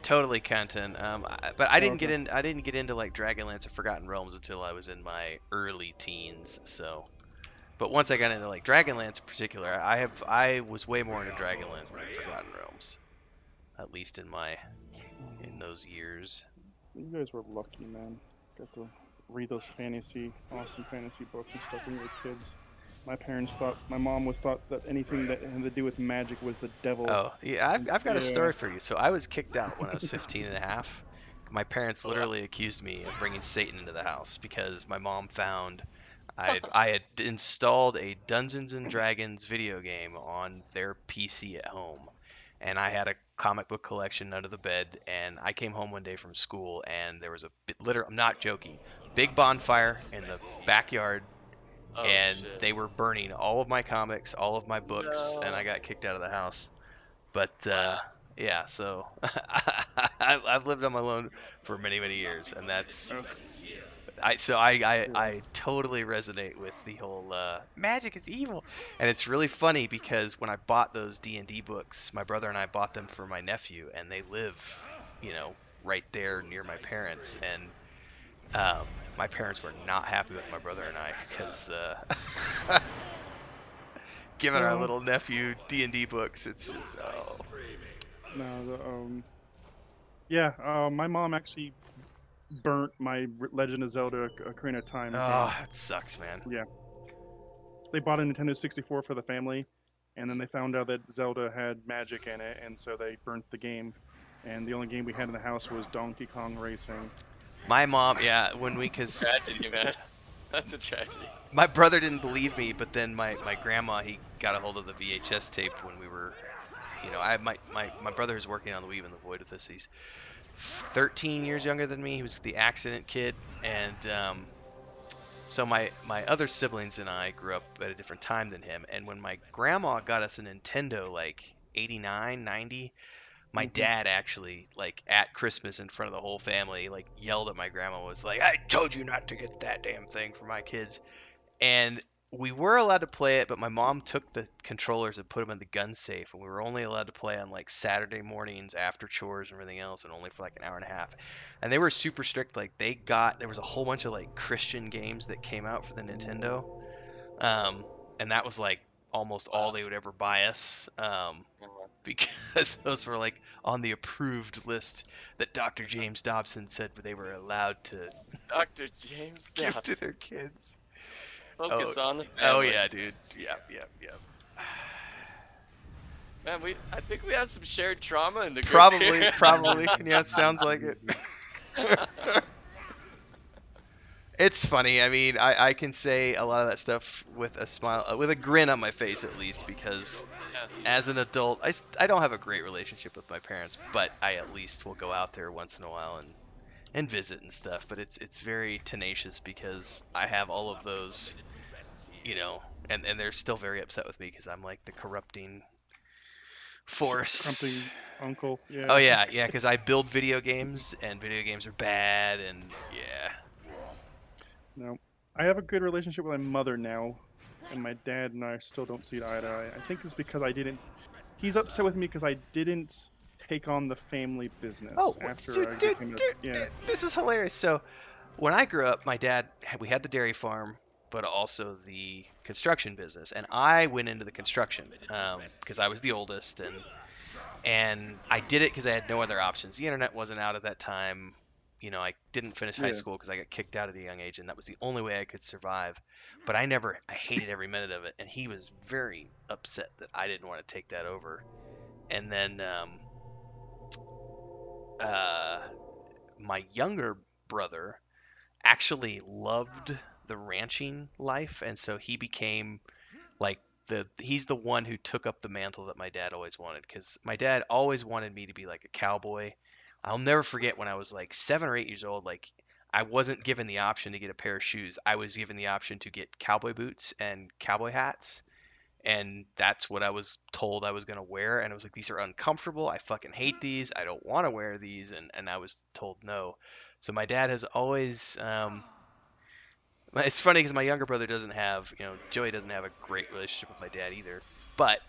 Totally, Kenton. But I didn't get in. I didn't get into like Dragonlance or Forgotten Realms until I was in my early teens. So, but once I got into like Dragonlance in particular, I was way more into Dragonlance than Forgotten Realms, at least in those years. You guys were lucky, man. Got to read those awesome fantasy books and stuff when you were kids. My mom thought that anything that had to do with magic was the devil. Oh, yeah, I've got a story for you. So I was kicked out when I was 15 and a half. My parents literally accused me of bringing Satan into the house because my mom found I had installed a Dungeons and Dragons video game on their PC at home, and I had a comic book collection under the bed, and I came home one day from school, and there was I'm not joking, big bonfire in the backyard. Oh, And shit. they were burning all of my comics, all of my books, and I got kicked out of the house. But yeah, so I've lived on my own for many, many years, and that's I totally resonate with the whole magic is evil. And it's really funny because when I bought those D&D books, my brother and I bought them for my nephew, and they live, right there near my parents, and my parents were not happy with my brother and I because giving our little nephew D&D books, it's just No, my mom actually burnt my Legend of Zelda: Ocarina of Time game. That sucks, man. Yeah. They bought a Nintendo 64 for the family, and then they found out that Zelda had magic in it, and so they burnt the game. And the only game we had in the house was Donkey Kong Racing. My mom, yeah, Tragedy, man. That's a tragedy. My brother didn't believe me, but then my grandma, he got a hold of the VHS tape when we were, my brother is working on the Weave in the Void with us. He's 13 years younger than me. He was the accident kid, and so my other siblings and I grew up at a different time than him. And when my grandma got us a Nintendo, like 89, 90, my dad actually, like, at Christmas in front of the whole family, like, yelled at my grandma, was like, I told you not to get that damn thing for my kids. And we were allowed to play it, but my mom took the controllers and put them in the gun safe, and we were only allowed to play on, like, Saturday mornings after chores and everything else, and only for, like, an hour and a half. And they were super strict. Like, there was a whole bunch of, like, Christian games that came out for the Nintendo. And that was, like, almost all they would ever buy us. Because those were like on the approved list that Dr. James Dobson said they were allowed to Dr. James give Dobson. to their kids. Focus on the family. Oh yeah, dude. Yep. Man, I think we have some shared trauma in the group Probably. here. Yeah, it sounds like it. It's funny. I mean, I can say a lot of that stuff with a smile, with a grin on my face at least, because as an adult, I don't have a great relationship with my parents, but I at least will go out there once in a while and and visit and stuff, but it's very tenacious because I have all of those, you know, and they're still very upset with me because I'm like the corrupting force. Crumpy uncle. Yeah. Oh yeah, yeah, because I build video games and video games are bad, and yeah. No, I have a good relationship with my mother now, and my dad and I still don't see eye to eye. I think it's because I didn't. He's upset with me because I didn't take on the family business Oh, after I dude, became a dude, this is hilarious. So, when I grew up, my dad, we had the dairy farm, but also the construction business, and I went into the construction because I was the oldest, and I did it because I had no other options. The internet wasn't out at that time. You know, I didn't finish high Yeah. school because I got kicked out at a young age, and that was the only way I could survive. But I hated every minute of it, and he was very upset that I didn't want to take that over. And then uh, my younger brother actually loved the ranching life, and so he became like he's the one who took up the mantle that my dad always wanted, because my dad always wanted me to be like a cowboy. I'll never forget when I was like 7 or 8 years old, like I wasn't given the option to get a pair of shoes. I was given the option to get cowboy boots and cowboy hats, and that's what I was told I was going to wear. And I was like, these are uncomfortable, I fucking hate these, I don't want to wear these. And I was told no. So my dad has always it's funny because my younger brother doesn't have, Joey doesn't have a great relationship with my dad either, but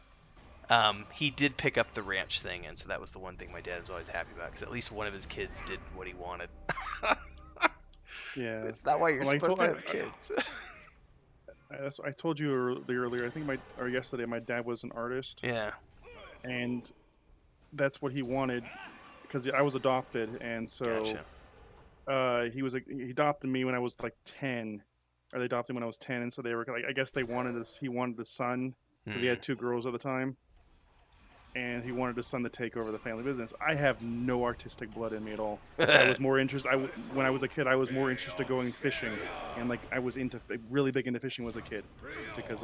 he did pick up the ranch thing, and so that was the one thing my dad was always happy about, because at least one of his kids did what he wanted. Yeah. It's not why you're Well, I supposed told- to have kids. I told you earlier. I think or yesterday, my dad was an artist, Yeah. and that's what he wanted because I was adopted, and so Gotcha. he adopted me when I was like 10, or they adopted me when I was 10, and so they were like, I guess they wanted this. He wanted a son because he had 2 girls at the time, and he wanted his son to take over the family business. I have no artistic blood in me at all. I was more interested. When I was a kid, I was more interested going fishing, and like I was really big into fishing as a kid because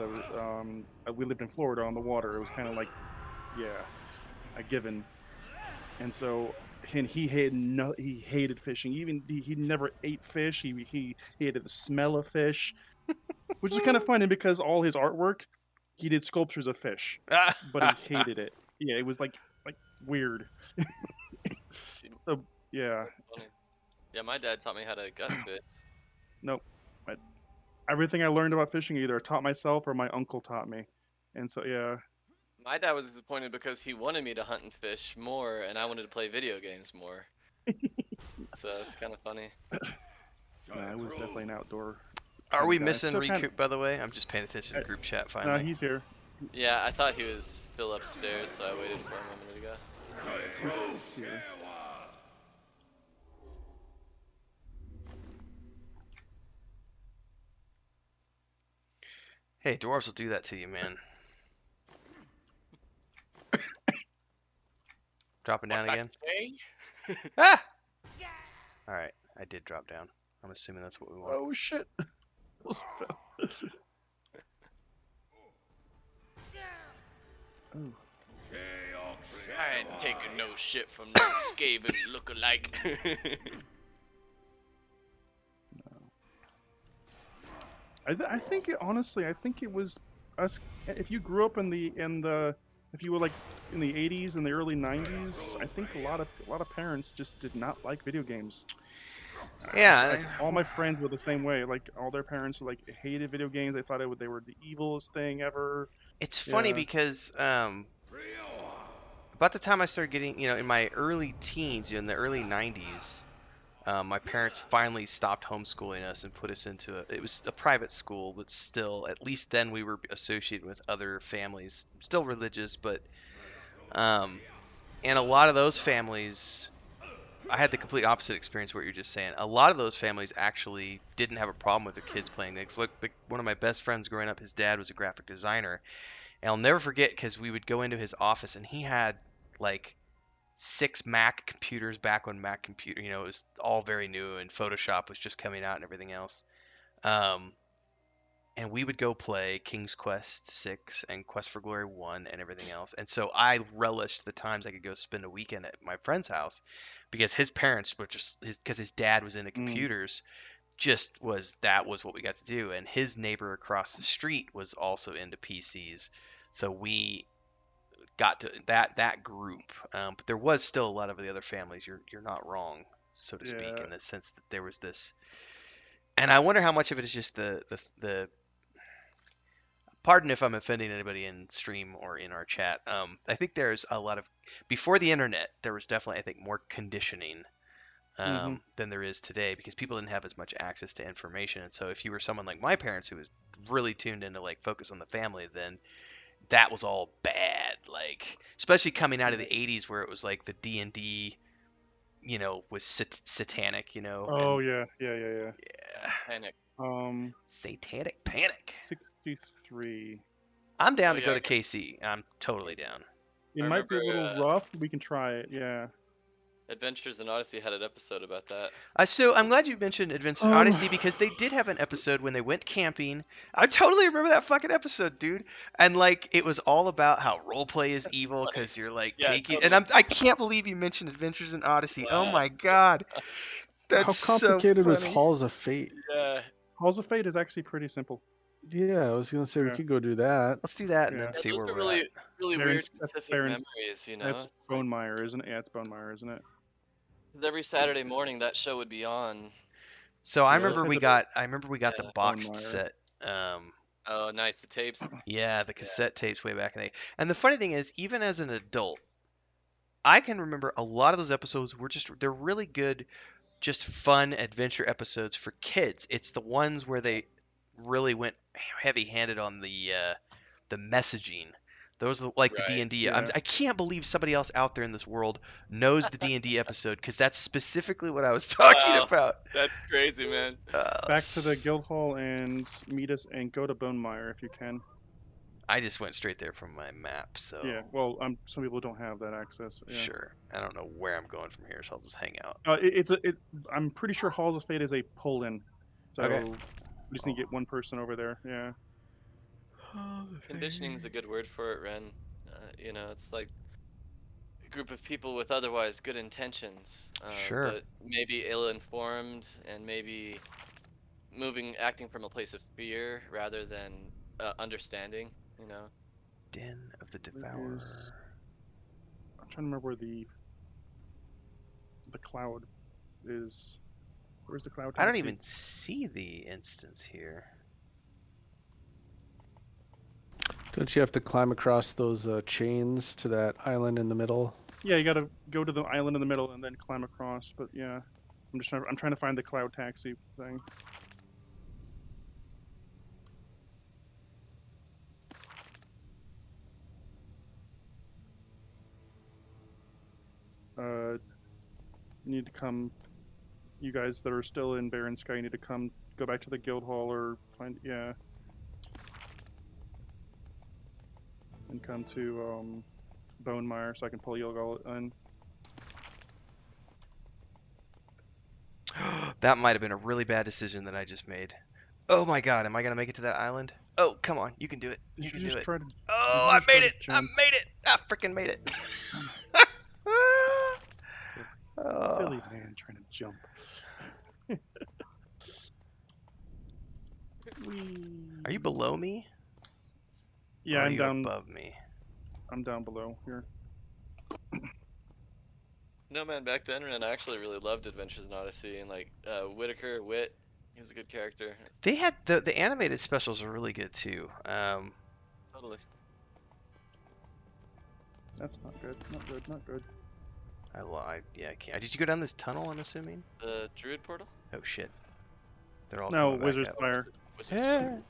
we lived in Florida on the water. It was kind of like, yeah, a given. And so, and he hated fishing. Even he never ate fish. He hated the smell of fish, which is kind of funny because all his artwork, he did sculptures of fish, but he hated it. Yeah, it was like weird. See, So yeah, funny. Yeah, my dad taught me how to gut fish. nope. Everything I learned about fishing either I taught myself or my uncle taught me, and so yeah. My dad was disappointed because he wanted me to hunt and fish more, and I wanted to play video games more. So it's kind of funny. I was definitely an outdoor. Are we guy. missing Still Recoup, kinda- by the way? I'm just paying attention to group chat No, finally. he's here. Yeah, I thought he was still upstairs, so I waited for him a minute ago. He's here. Hey, dwarves will do that to you, man. Dropping down What again? say? Ah! Alright, I did drop down. I'm assuming that's what we want. Oh shit. Oh. I ain't taking no shit from no Skaven lookalike. I think honestly, I think it was us. If you grew up if you were like in the 80s and the early 90s, I think a lot of parents just did not like video games. Yeah. Like, all my friends were the same way. Like all their parents were like hated video games. They thought they were the evilest thing ever. It's funny Yeah. because about the time I started getting, in my early teens, in the early 90s, my parents finally stopped homeschooling us and put us into it was a private school, but still, at least then we were associated with other families, still religious, but and a lot of those families, I had the complete opposite experience of what you're just saying. A lot of those families actually didn't have a problem with their kids playing things. Like one of my best friends growing up, his dad was a graphic designer, and I'll never forget because we would go into his office and he had like 6 Mac computers back when Mac computer, it was all very new and Photoshop was just coming out and everything else. and we would go play King's Quest 6 and Quest for Glory 1 and everything else. And so I relished the times I could go spend a weekend at my friend's house because his parents were just because his dad was into computers, that was what we got to do. And his neighbor across the street was also into PCs, so we got to that group. But there was still a lot of the other families. You're not wrong, so to speak, Yeah. in the sense that there was this. And I wonder how much of it is just the pardon if I'm offending anybody in stream or in our chat. I think there's a lot of before the internet, there was definitely I think more conditioning than there is today because people didn't have as much access to information. And so if you were someone like my parents who was really tuned into like focus on the family, then that was all bad. Like especially coming out of the 80s where it was like the D&D, was satanic, Oh and yeah. yeah, Panic. satanic panic. 63. I'm down Oh, to go yeah. to KC. I'm totally down. It I might be a remember, little rough. We can try it. Yeah. Adventures in Odyssey had an episode about that. So I'm glad you mentioned Adventures in Um, Odyssey because they did have an episode when they went camping. I totally remember that fucking episode, dude. And like it was all about how roleplay is evil funny. because you're like Yeah, taking. totally. And I can't believe you mentioned Adventures in Odyssey. Oh Wow. my god, how that's so complicated was funny. Halls of Fate? Yeah. Halls of Fate is actually pretty simple. Yeah, I was gonna say we Yeah. could go do that. Let's do that and Yeah. then Yeah, see those where are we're really, at. really Baron- weird that's specific Baron- memories, you know? That's It's like- Bonemeyer, isn't it? Yeah, it's Bonemeyer, isn't it? 'cause every Saturday morning that show would be on. So I Yeah, remember let's we head got the Yeah. boxed Bonemeyer. set. Oh, nice. The tapes. Yeah, the cassette tapes way back in the day. And the funny thing is, even as an adult, I can remember a lot of those episodes they're really good, just fun adventure episodes for kids. It's the ones where they really went heavy-handed on the messaging. Those are like the Right. D&D. Yeah. I can't believe somebody else out there in this world knows the D&D episode because that's specifically what I was talking Wow. about. That's crazy, man. Back to the guild hall and meet us and go to Bonemeyer if you can. I just went straight there from my map, so Yeah. Well, some people don't have that access. Yeah. sure. I don't know where I'm going from here, so I'll just hang out. I'm pretty sure Halls of Fate is a pull-in. So Okay. we just need to get one person over there. Yeah. Conditioning is a good word for it, Ren. It's like a group of people with otherwise good intentions, Sure. but maybe ill-informed and maybe acting from a place of fear rather than understanding. Den of the Devourer. Is- I'm trying to remember where the cloud is. Where's the cloud? I don't taxi? even see the instance here. Don't you have to climb across those chains to that island in the middle? Yeah, you gotta go to the island in the middle and then climb across. But yeah, I'm trying to find the cloud taxi thing. You need to come. You guys that are still in Barren Sky, you need to go back to the guild hall or find and come to Bonemeyer so I can pull you all in. That might have been a really bad decision that I just made. Oh my god, am I gonna make it to that island? Oh, come on, you can do it. You can do it. Try to, Oh, you I just made try it! to I jump? made it! I freaking made it! Oh. silly man trying to jump. Are you below me? Yeah, or are I'm you down. above me? I'm down below here. No, man, back then, Ren, I actually really loved Adventures in Odyssey, and like Whitaker, Wit, he was a good character. They had the animated specials are really good too. Totally. That's not good. Not good. Not good. I can't. Did you go down this tunnel? I'm assuming. The Druid Portal? Oh shit. They're all No, coming back Wizard's up. Fire. Wizard's Yeah. Fire.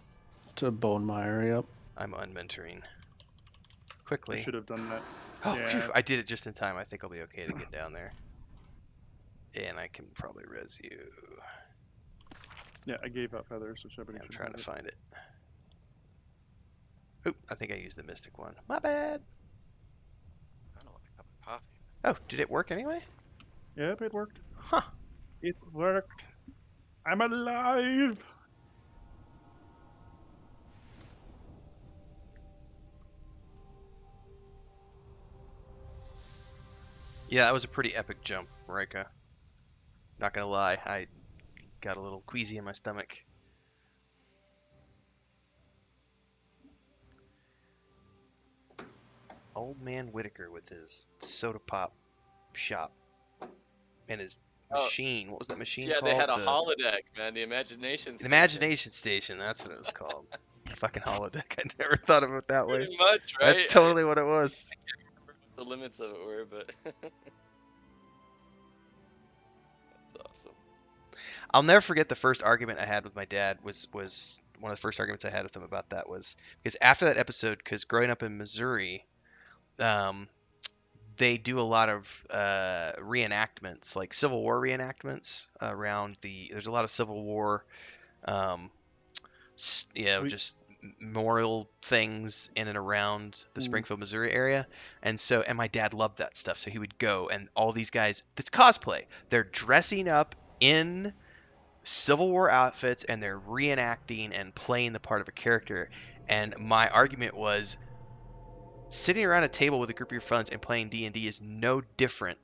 To Bonemeyer, yep. I'm unmentoring. I Quickly. should have done that. Oh, Yeah. phew, I did it just in time. I think I'll be okay to get down there. And I can probably res you. Yeah, I gave up feathers, so somebody I'm should trying have to it. find it. Oop, I think I used the mystic one. My bad. I don't want a cup of coffee. Oh, did it work anyway? Yep, it worked. Huh. It worked. I'm alive. Yeah, that was a pretty epic jump, Rika. Not gonna lie, I got a little queasy in my stomach. Old man Whitaker with his soda pop shop and his Oh, machine. What was that machine yeah, called? they had a holodeck, man. The Imagination The Station. Imagination Station. That's what it was called. Fucking holodeck. I never thought of it that way. Pretty much, right? That's totally what it was. I can't remember what the limits of it were, but that's awesome. I'll never forget the first argument I had with my dad was one of the first arguments I had with him about that was because after that episode, because growing up in Missouri, they do a lot of reenactments, like Civil War reenactments around there's a lot of Civil War, just memorial things in and around the Springfield, Missouri area. And my dad loved that stuff. So he would go, and all these guys, it's cosplay. They're dressing up in Civil War outfits and they're reenacting and playing the part of a character. And my argument was sitting around a table with a group of your friends and playing D&D is no different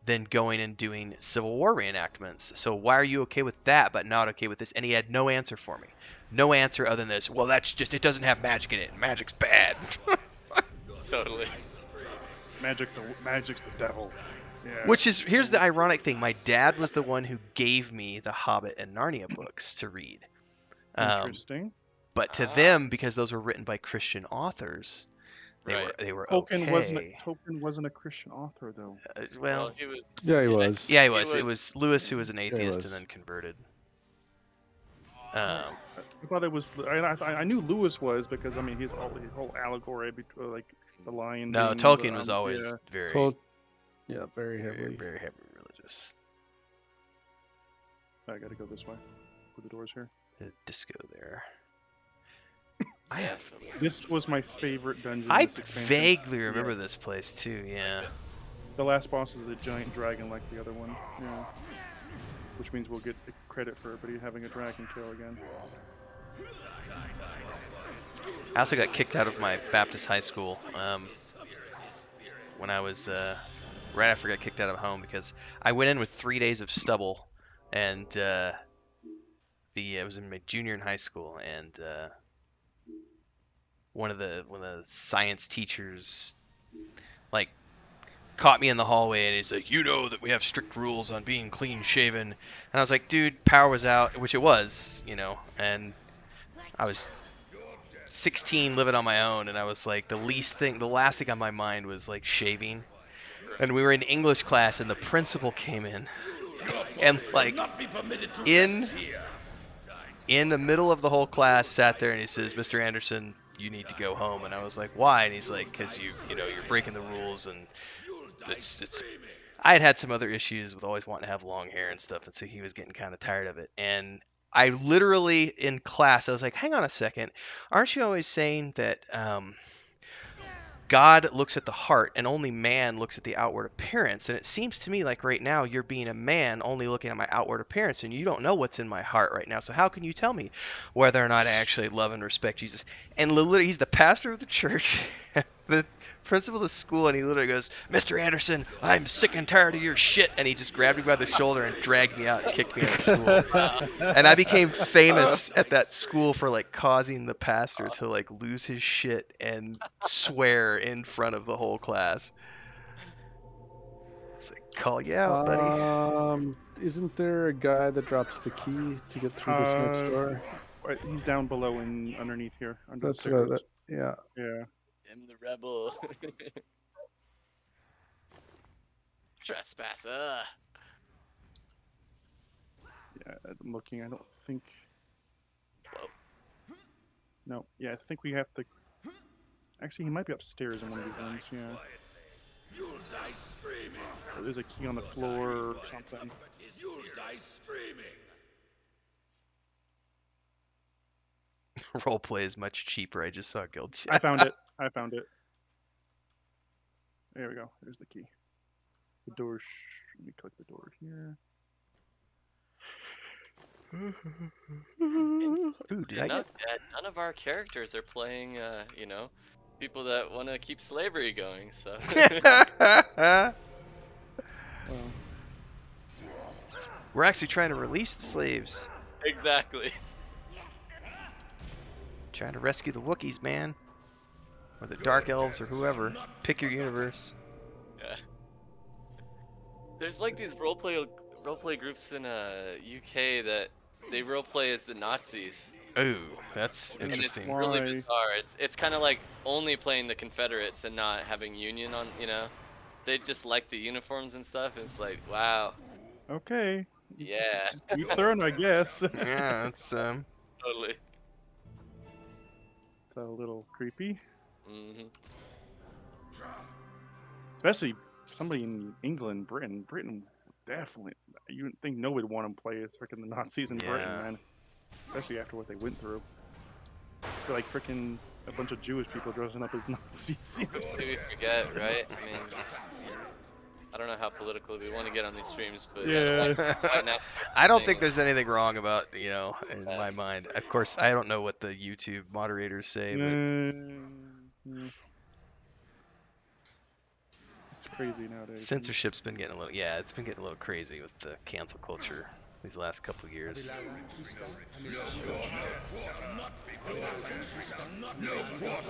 than going and doing Civil War reenactments. So why are you okay with that but not okay with this? And he had no answer for me. No answer other than this. Well, that's just, it doesn't have magic in it. Magic's bad. Totally. Magic's the devil. Yeah. Which is, here's the ironic thing. My dad was the one who gave me the Hobbit and Narnia books to read. Interesting. But to them, because those were written by Christian authors, they were Tolkien okay. Tolkien wasn't a Christian author though. Well, he was. Yeah, he was. Yeah, he was. It was Lewis who was an atheist was. and then converted. I thought it was. I knew Lewis was because I mean his whole allegory between like the lion. No, being Tolkien the, was always yeah. very, very heavily. very heavily religious. I gotta go this way. Put the doors here. Disco there. This was my favorite dungeon. I in this expansion. vaguely remember this place too. Yeah. The last boss is a giant dragon like the other one. Yeah. Which means we'll get credit for everybody having a dragon kill again. I also got kicked out of my Baptist high school when I was right after I got kicked out of home because I went in with 3 days of stubble, and it was in my junior in high school, and one of the science teachers like caught me in the hallway and he's like, you know that we have strict rules on being clean shaven. And I was like, dude, power was out, which it was, and I was 16 living on my own, and I was like, the last thing on my mind was like shaving. And we were in English class and the principal came in and like in the middle of the whole class sat there and he says, Mr. Anderson, you need to go home. And I was like, why? And he's like, because you're breaking the rules, and it's I had some other issues with always wanting to have long hair and stuff, and so he was getting kind of tired of it. And I literally in class I was like, hang on a second, aren't you always saying that God looks at the heart and only man looks at the outward appearance? And it seems to me like right now you're being a man only looking at my outward appearance, and you don't know what's in my heart right now. So how can you tell me whether or not I actually love and respect Jesus? And literally, he's the pastor of the church, the principal of the school, and he literally goes, Mr. Anderson, I'm sick and tired of your shit. And he just grabbed me by the shoulder and dragged me out and kicked me out of school. And I became famous at that school for like causing the pastor to like lose his shit and swear in front of the whole class. It's like, call you out, buddy. Isn't there a guy that drops the key to get through this next door? He's down below and underneath here. Under That's the what stairs. yeah. Yeah. I'm the rebel. Trespasser. Yeah, I'm looking. I don't think. Whoa. No. Yeah, I think we have to. Actually, he might be upstairs in one of these rooms. Yeah. You'll die screaming. Or there's a key on the floor or something. You'll die screaming. Roleplay is much cheaper. I just saw guild chat. I found it. I found it. There we go. There's the key. The door. Let me click the door here. Ooh, did I get? None of our characters are playing, people that want to keep slavery going. So Well, We're actually trying to release the slaves. Exactly. Trying to rescue the Wookiees, man. Or the Dark Elves or whoever. Pick your universe. Yeah. There's like these roleplay groups in UK that they roleplay as the Nazis, Ooh, that's And and it's interesting. really Why? bizarre. It's kind of like only playing the Confederates and not having Union on. They just like the uniforms and stuff. And it's like, wow, okay. yeah, Each their own, I guess. Yeah, it's totally. It's a little creepy. Hmm. Especially somebody in England, Britain definitely. You would think nobody would want to play as freaking the Nazis in Britain, Yeah. man. Especially after what they went through. They're like freaking a bunch of Jewish people dressing up as Nazis. Do we forget, right? I mean, I don't know how political we want to get on these streams, but Yeah. why not? I don't think there's anything wrong about, in my mind. Of course, I don't know what the YouTube moderators say, but Yeah. It's crazy nowadays. censorship's been getting it's been getting a little crazy with the cancel culture these last couple of years.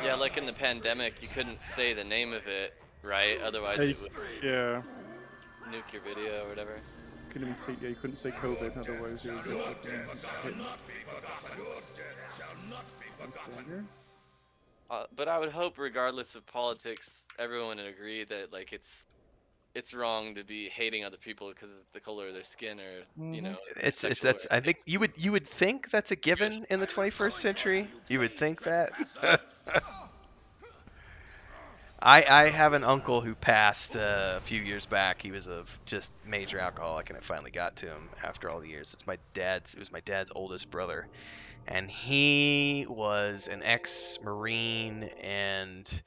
Yeah, like in the pandemic, you couldn't say the name of it, right? Otherwise, Yeah, it would Yeah. nuke your video or whatever. Couldn't even say. Yeah, you couldn't say COVID. Otherwise, you would get hit. Stand here. But I would hope, regardless of politics, everyone would agree that like it's wrong to be hating other people because of the color of their skin or their It's sexual that's I orientation. think you would think that's a given in the 21st century. You would think that. I have an uncle who passed a few years back. He was a just major alcoholic, and it finally got to him after all the years. It was my dad's oldest brother, and he was an ex-Marine and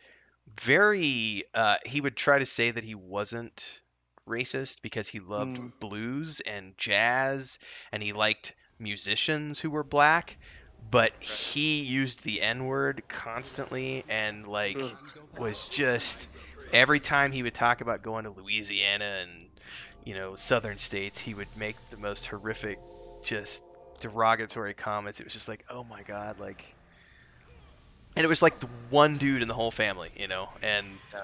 very. He would try to say that he wasn't racist because he loved Mm. blues and jazz, and he liked musicians who were black. But he used the N-word constantly, and like Ugh. was just every time he would talk about going to Louisiana and southern states, he would make the most horrific, just derogatory comments. It was just like, oh my god, like, and it was like the one dude in the whole family, and Yeah.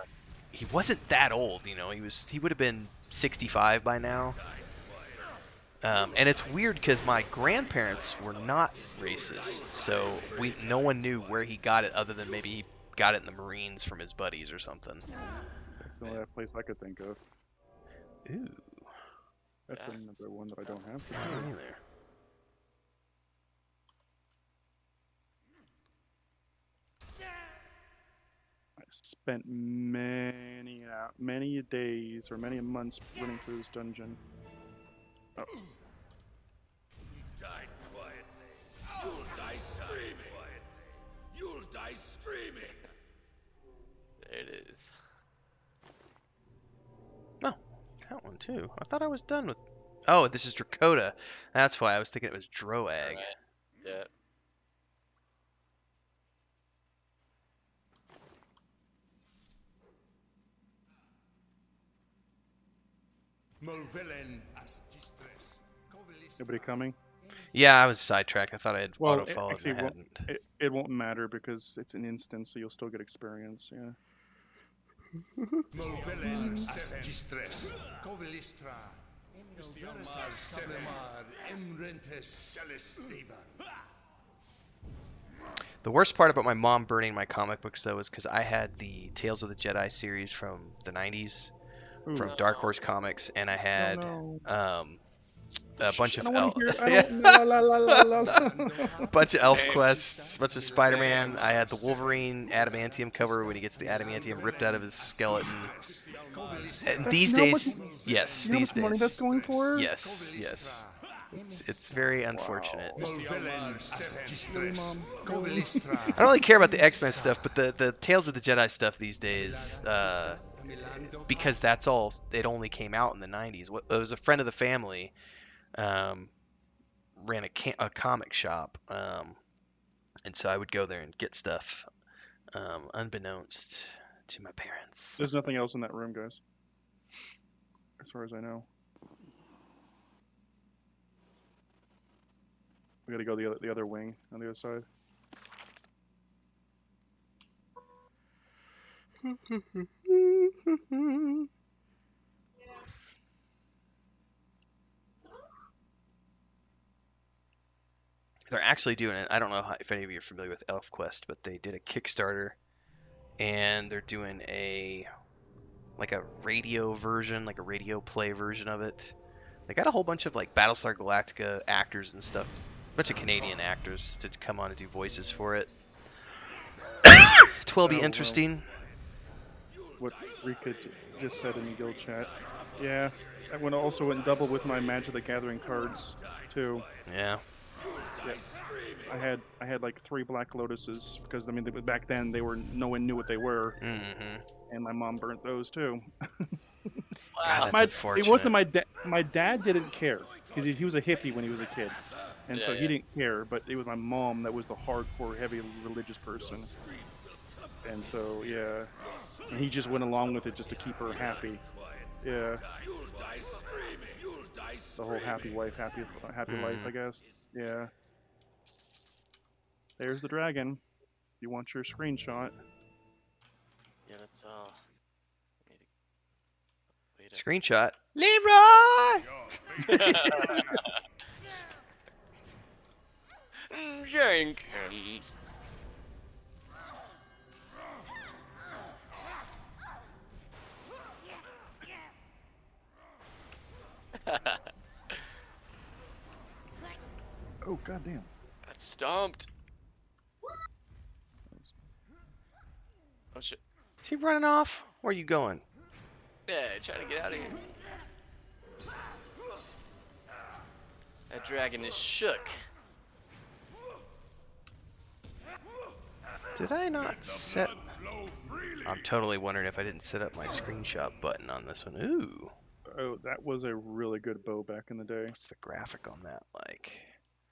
he wasn't that old, he would have been 65 by now. And it's weird because my grandparents were not racist, so no one knew where he got it other than maybe he got it in the Marines from his buddies or something. That's the only place I could think of. Ooh, That's Yeah. another one that I don't have. hey there. I spent many days or many months running through this dungeon. Oh, Died quietly. You'll die screaming. You'll die screaming. There it is. Oh, that one too. I thought I was done with. Oh, this is Dracota. That's why I was thinking it was Droag. Right. Yeah. nobody coming? Yeah, I was sidetracked. I thought I had Well, auto followed actually, and I it won't, hadn't. it won't matter because it's an instance, so you'll still get experience. Yeah. The worst part about my mom burning my comic books, though, is because I had the Tales of the Jedi series from the 90s Ooh. from Dark Horse Comics, and I had no. A bunch I of don't want elf, to hear. I don't. La, la, la, la, la. a bunch of elf Same. quests, a bunch of Spider-Man. I had the Wolverine adamantium cover when he gets the adamantium ripped out of his skeleton. And these You know how much- days, yes, You know how these much money that's days, going for? yes. It's very unfortunate. Really, Mom? I don't really care about the X-Men stuff, but the Tales of the Jedi stuff these days, because that's all. It only came out in the 90s. It was a friend of the family. Ran a comic shop, and so I would go there and get stuff, unbeknownst to my parents. There's nothing else in that room, guys. as far as I know. We gotta go the other wing on the other side. They're actually doing it. I don't know if any of you are familiar with EverQuest, but they did a Kickstarter, and they're doing a radio version, like a radio play version of it. They got a whole bunch of like Battlestar Galactica actors and stuff, a bunch of Canadian actors to come on and do voices for it. It will be interesting. What Rika just said in the guild chat. Yeah, I also went double with my Magic the Gathering cards too. Yeah. Yeah. I had like 3 Black Lotuses because I mean back then no one knew what they were, and my mom burnt those too. God, that's unfortunate. It wasn't my dad. My dad didn't care because he was a hippie when he was a kid, and so he didn't care. But it was my mom that was the hardcore, heavy religious person, and so yeah, and he just went along with it just to keep her happy. Yeah. The whole happy wife, happy life, I guess. Yeah. There's the dragon. You want your screenshot? Yeah, that's all. Screenshot. Leroy! Jenkins. Oh, goddamn. Got stomped. Oh shit. Is he running off? Where are you going? Yeah, trying to get out of here. That dragon is shook. Did I not set... I'm totally wondering if I didn't set up my screenshot button on this one. Ooh. Oh, that was a really good bow back in the day. What's the graphic on that like?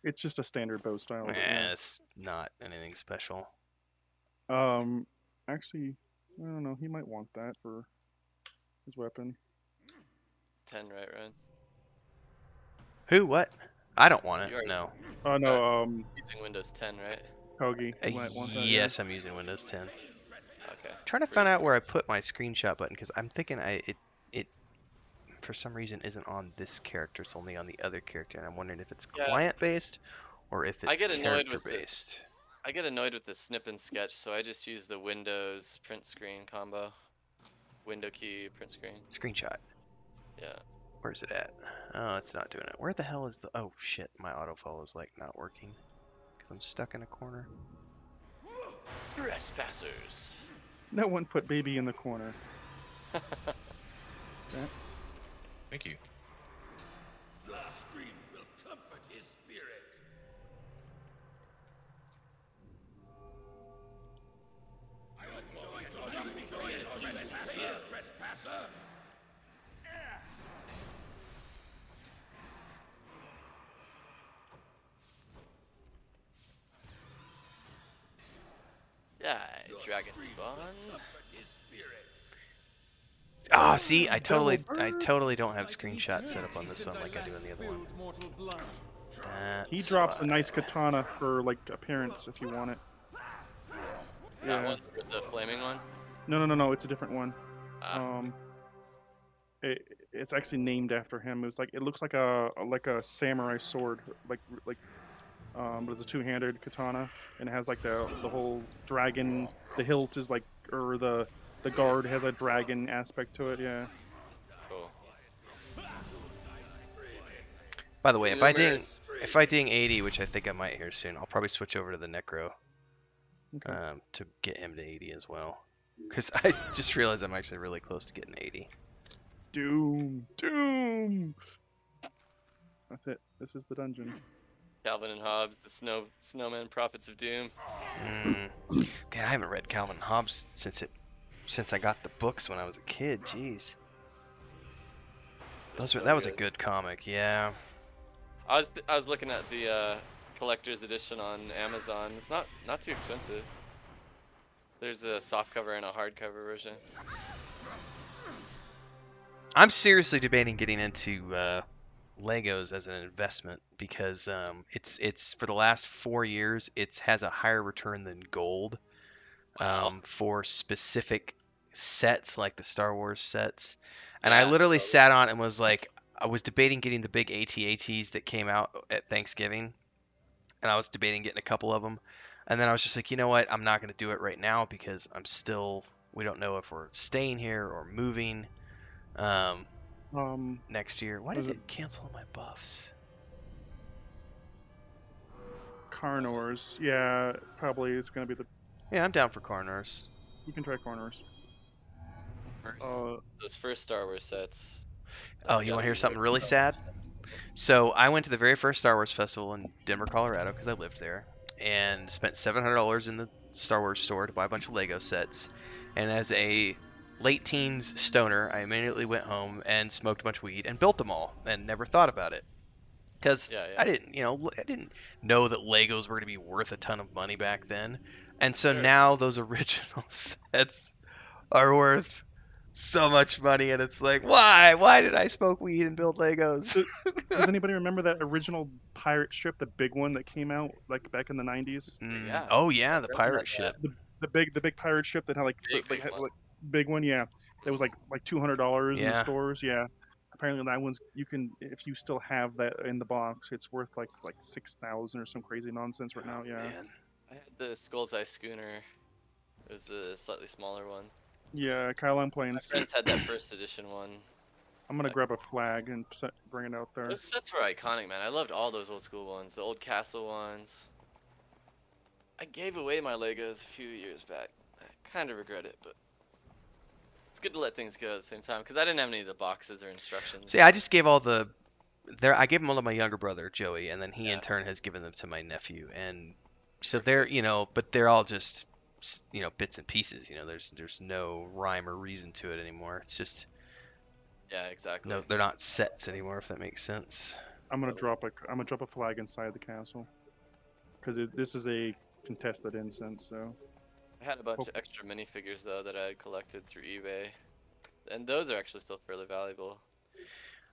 It's just a standard bow style. It's not anything special. Actually, I don't know. He might want that for his weapon. 10, right, Ryan? Who? What? I don't want it. No. Oh no. Using Windows 10, right? Kogi, you might want that. Yes, I'm using Windows 10. Okay. I'm trying to find out where I put my screenshot button because I'm thinking it for some reason isn't on this character. It's only on the other character, and I'm wondering if it's client based or if it's character based. I get annoyed with the snip and sketch, so I just use the Windows print screen combo. Window key, print screen. Screenshot. Yeah. Where's it at? Oh, it's not doing it. Where the hell is the... Oh, shit. My autofollow is, like, not working. Because I'm stuck in a corner. Trespassers. No one put baby in the corner. That's... Thank you. The scream will comfort his spirit. Trespasser. Yeah, dragon spawn. Oh, see, I totally don't have screenshots set up on this one like I do on the other one. He drops a nice katana for like appearance if you want it. That one, the flaming one. No, it's a different one. Ah. It's actually named after him. It looks like a samurai sword, but it's a two-handed katana, and it has like the whole dragon. The hilt is like, or the guard has a dragon aspect to it. Yeah. Cool. By the way, if I ding 80, which I think I might here soon, I'll probably switch over to the Necro to get him to 80 as well. Because I just realized I'm actually really close to getting 80. Doom. That's it. This is the dungeon. Calvin and Hobbes, the snowman prophets of doom. Okay, I haven't read Calvin and Hobbes since I got the books when I was a kid. Jeez. That was a good comic, yeah. I was looking at the collector's edition on Amazon. It's not too expensive. There's a softcover and a hardcover version. I'm seriously debating getting into Legos as an investment because it's for the last 4 years it has a higher return than gold Wow. for specific sets like the Star Wars sets. And I Yeah. literally totally. sat on and was like, I was debating getting the big AT-ATs that came out at Thanksgiving, and I was debating getting a couple of them. And then I was just like, you know what? I'm not going to do it right now because we don't know if we're staying here or moving next year. Why Was did it it cancel my buffs? Carnors? Yeah, probably it's gonna be the. Yeah, I'm down for Carnors. You can try Carnors. Those first Star Wars sets. Oh, have you want gotta to hear be something worth really it. sad? So I went to the very first Star Wars festival in Denver, Colorado, because I lived there, and spent $700 in the Star Wars store to buy a bunch of Lego sets. And as a late teens stoner, I immediately went home and smoked a bunch of weed and built them all, and never thought about it. Because Yeah, I yeah. didn't know that Legos were going to be worth a ton of money back then. And so Sure. now those original sets are worth so much money, and it's like, why? Why did I smoke weed and build Legos? Does anybody remember that original pirate ship, the big one that came out like back in the 90s? Yeah. Oh yeah, My the friends had pirate ship. The big pirate ship that had like Big one. big one, yeah. That was like $200 in the Yeah. stores, yeah. Apparently that one's you can if you still have that in the box, it's worth like 6,000 or some crazy nonsense right now, yeah. Man. I had the Skull's Eye Schooner. It was the slightly smaller one. Yeah, Kyle, I'm playing. My friends had that first edition one. I'm gonna grab a flag and bring it out there. Those sets were iconic, man. I loved all those old school ones, the old castle ones. I gave away my Legos a few years back. I kind of regret it, but it's good to let things go at the same time because I didn't have any of the boxes or instructions. See, I just gave all the I gave them all to my younger brother Joey, and then he in Yeah. turn has given them to my nephew, and so they're but they're all just bits and pieces. There's no rhyme or reason to it anymore. It's just Yeah, exactly. no, they're not sets anymore, if that makes sense. I'm gonna drop a flag inside the castle because this is a contested instance. So I had a bunch of extra minifigures though that I had collected through eBay, and those are actually still fairly valuable.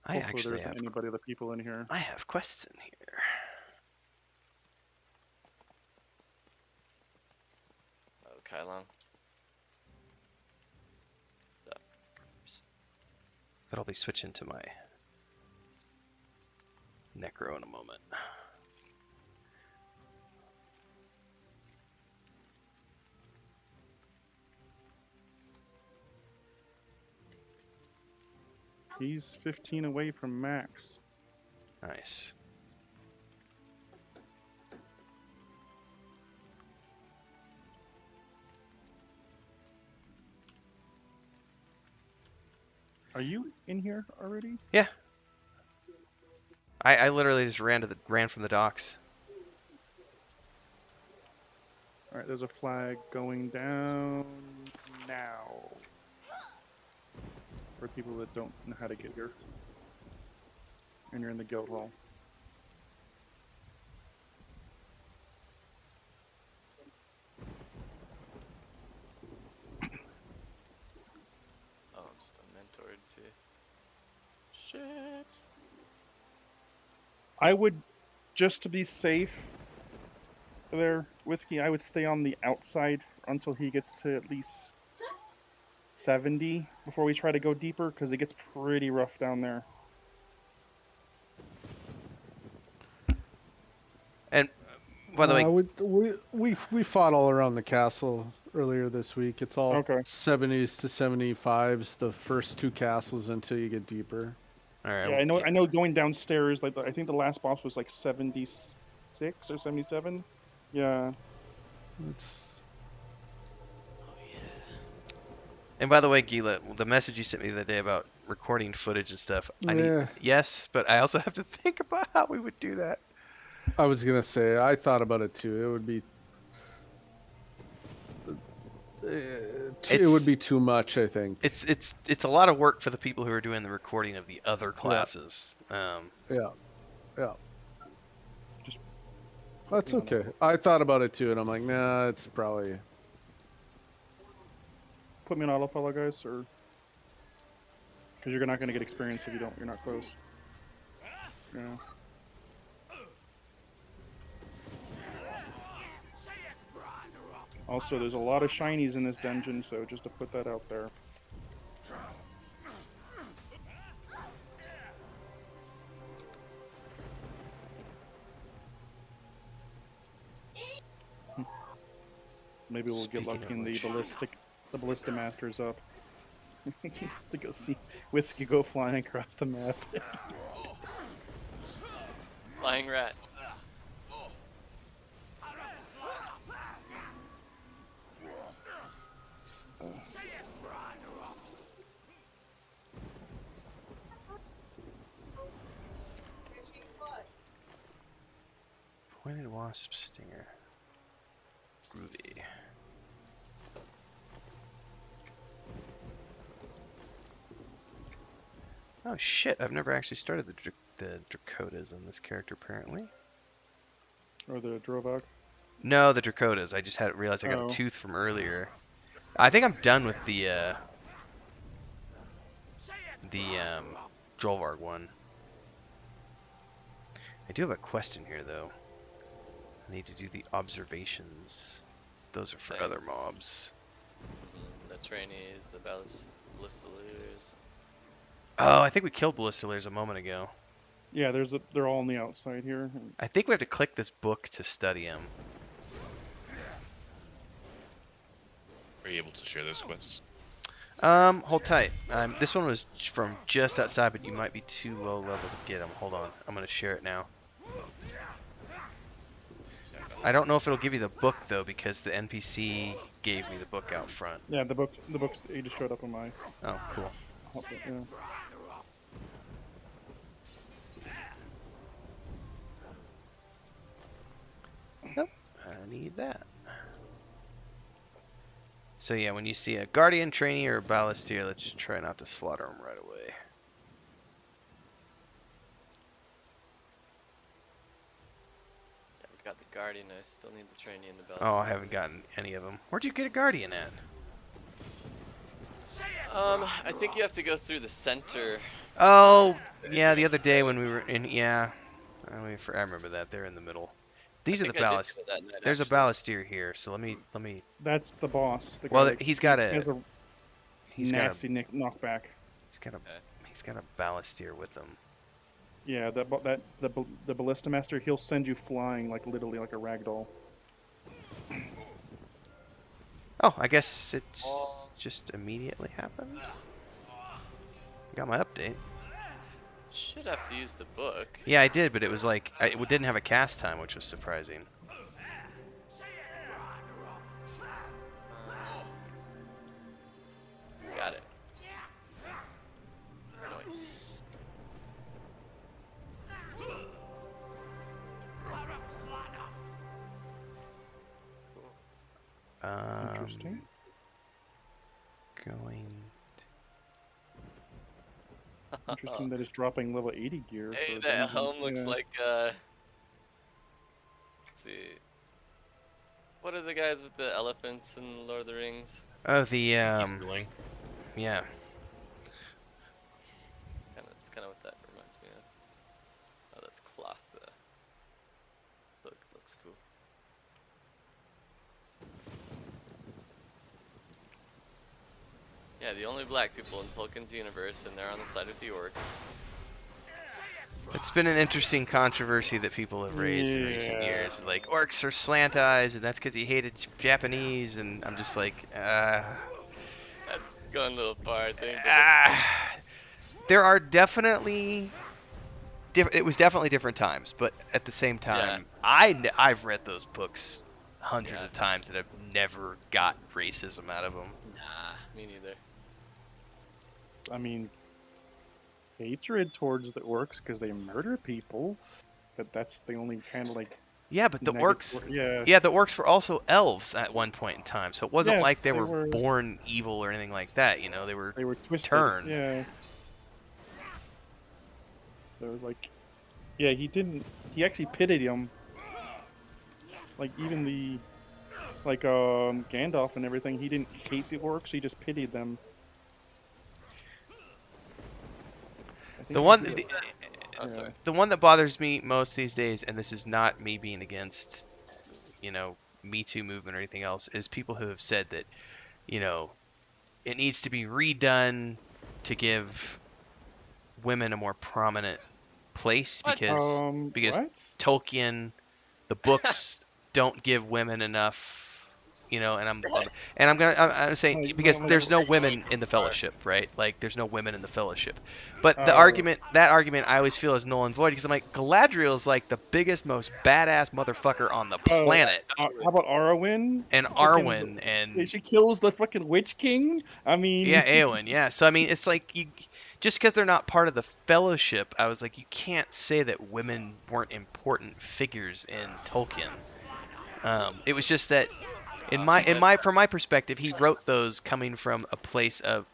I hopefully actually there isn't have anybody other people in here. I have quests in here. Oh, Kylon. But I'll be switching to my Necro in a moment. He's 15 away from max. Nice. Are you in here already? Yeah. I literally just ran from the docks. All right, there's a flag going down now. For people that don't know how to get here. And you're in the guild hall. Oh, I'm still mentored too. Shit. I would, just to be safe there, Whiskey, I would stay on the outside until he gets to at least 70 before we try to go deeper, because it gets pretty rough down there. And by the way, we fought all around the castle earlier this week. It's all Okay. 70s to 75s, the first two castles until you get deeper. all right. Yeah, I know. Going downstairs, like I think the last boss was like 76 or 77. Yeah. It's And by the way, Gila, the message you sent me the other day about recording footage and stuff, yes, but I also have to think about how we would do that. I was gonna say, I thought about it too. It would be it would be too much, I think. It's a lot of work for the people who are doing the recording of the other classes. Yeah. Just That's okay. I thought about it too, and I'm like, nah, it's probably. put me on autofollow, guys, or Because you're not going to get experience if you're not close. Yeah. Also, there's a lot of shinies in this dungeon, so just to put that out there. Maybe we'll get lucky and the ballista master's up. To go see Whiskey go flying across the map. Flying rat. Pointed wasp stinger. Groovy. Oh shit! I've never actually started the Dracotas on this character apparently. Or the Drovok. No, the Dracotas. I just had realized I got Oh. a tooth from earlier. I think I'm done with the Drolvarg one. I do have a quest in here though. I need to do the observations. Those are for Same. other mobs. The trainees, the ballisters. Oh, I think we killed Ballistilators a moment ago. Yeah, they're all on the outside here. I think we have to click this book to study them. Are you able to share those quests? Hold tight. This one was from just outside, but you might be too low level to get them. Hold on. I'm going to share it now. I don't know if it'll give you the book, though, because the NPC gave me the book out front. Yeah, the books they just showed up on my. Oh, cool. Yeah. Nope. I need that. So yeah, when you see a Guardian, Trainee, or a Ballastier, let's just try not to slaughter them right away. Yeah, we got the guardian. I still need the trainee and the Oh, I ballaster. haven't gotten any of them. Where'd you get a Guardian at? I think you have to go through the center. Oh, yeah, the other day when we were in, yeah. I remember that. They're in the middle. These are the I think I did ballast. kill that knight, There's a actually. Ballastier here, so let me. That's the boss. The Well, guy that- he's got he has a. a He's got a. nasty knockback. Okay. He's got a Ballastier with him. Yeah, the ballista master, he'll send you flying like literally like a ragdoll. Oh, I guess it's just immediately happened. Got my update. Should have to use the book. Yeah, I did, but it was like it didn't have a cast time, which was surprising. Got it. Nice. Interesting. Going. Interesting that it's dropping level 80 gear. Hey, for a that dungeon. helm looks Yeah. like let's see. What are the guys with the elephants in Lord of the Rings? Oh, the Easterling. yeah. That's kind of what that reminds me of. Oh, that's cloth. So it looks cool. Yeah, the only black people in Tolkien's universe, and they're on the side of the orcs. It's been an interesting controversy that people have raised in recent Yeah. years. Like orcs are slant eyes, and that's because he hated Japanese, and I'm just like, That's going a little far, I think. But it's- there are definitely. It was definitely different times, but at the same time, I've read those books hundreds Yeah. of times and I've never got racism out of them. Nah, me neither. I mean, hatred towards the orcs because they murder people, but that's the only kind of like. Yeah, but the negative orcs. Yeah. Yeah, the orcs were also elves at one point in time, so it wasn't Yes, like they they were were- born evil or anything like that. You know, they were. They were twisted. Turned. Yeah. So it was like, yeah, he didn't. He actually pitied him. Like even Gandalf and everything. He didn't hate the orcs. He just pitied them. think The you one, can the, Oh, yeah. sorry. the one that bothers me most these days, and this is not me being against, Me Too movement or anything else, is people who have said that, it needs to be redone to give women a more prominent place What? because What? Tolkien, the books don't give women enough, and I'm saying because there's no women in the Fellowship, right? Like there's no women in the Fellowship. But that argument I always feel is null and void because I'm like Galadriel is like the biggest, most badass motherfucker on the planet, How about Arwen? and Fucking- Arwen and She kills the fucking Witch King. I mean, yeah, Eowyn, yeah. So I mean, it's like just because they're not part of the Fellowship, I was like, you can't say that women weren't important figures in Tolkien. It was just that from my perspective, he wrote those coming from a place of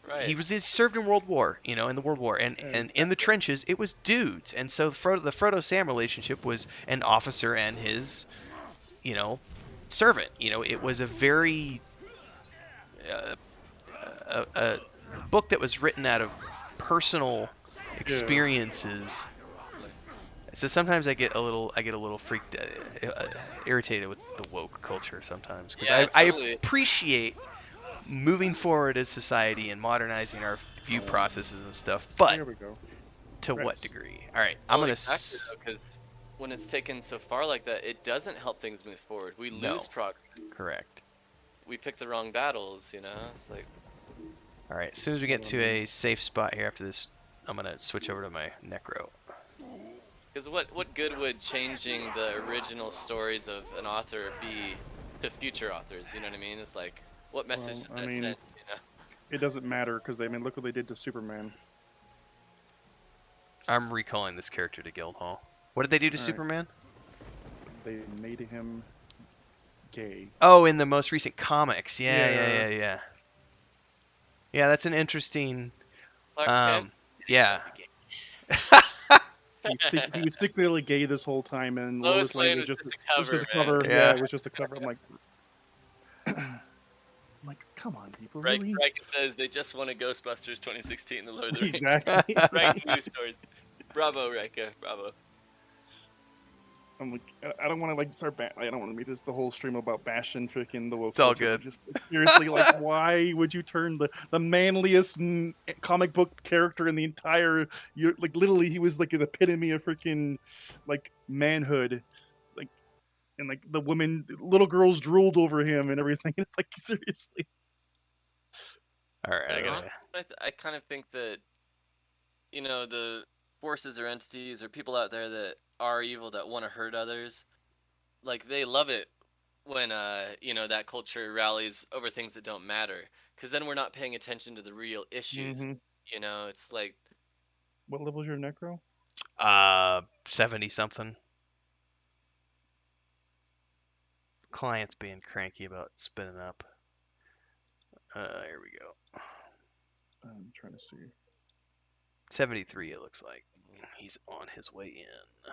Right. he served in World War, in the World War, and in the trenches it was dudes, and so the Frodo Sam relationship was an officer and his servant. It was a very a book that was written out of personal experiences. So sometimes I get a little freaked, irritated with the woke culture sometimes because Yeah, I totally. appreciate moving forward as society and modernizing our view processes and stuff, but There we go. to what Right. degree? All right, I'm gonna. Exactly, because when it's taken so far like that, it doesn't help things move forward. We No. lose progress. Correct. We pick the wrong battles. It's like All right, as soon as we get to a safe spot here after this, I'm gonna switch over to my necro. because what good would changing the original stories of an author be to future authors? You know what I mean? It's like what message does that send? It doesn't matter because look what they did to Superman. I'm recalling this character to Guildhall. What did they do to All right. Superman? They made him gay. Oh, in the most recent comics. Yeah. Yeah. Yeah, that's an interesting. Clark Kent? Yeah. He was secretly gay this whole time, and Lois Lane was was just just a was just a cover, cover. man. Yeah, Yeah. it was just a cover. I'm like, come on, people, Right, really? Riken says they just won a Ghostbusters 2016 The Lord of the Rings. Exactly. Right, news stories. Bravo, Rika. Bravo. I'm like, I don't want to start. I don't want to make this the whole stream about bashing freaking the woke. It's all culture, good. but just seriously, why would you turn the manliest comic book character in the entire? Literally, he was like an epitome of freaking manhood, and the women, little girls drooled over him and everything. It's like seriously. All right. I kind of think that the forces or entities or people out there that are evil that want to hurt others, like they love it when that culture rallies over things that don't matter, because then we're not paying attention to the real issues. It's like, What level's your necro? 70 something. Client's being cranky about spinning up. Here we go. I'm trying to see. 73 it looks like. He's on his way in.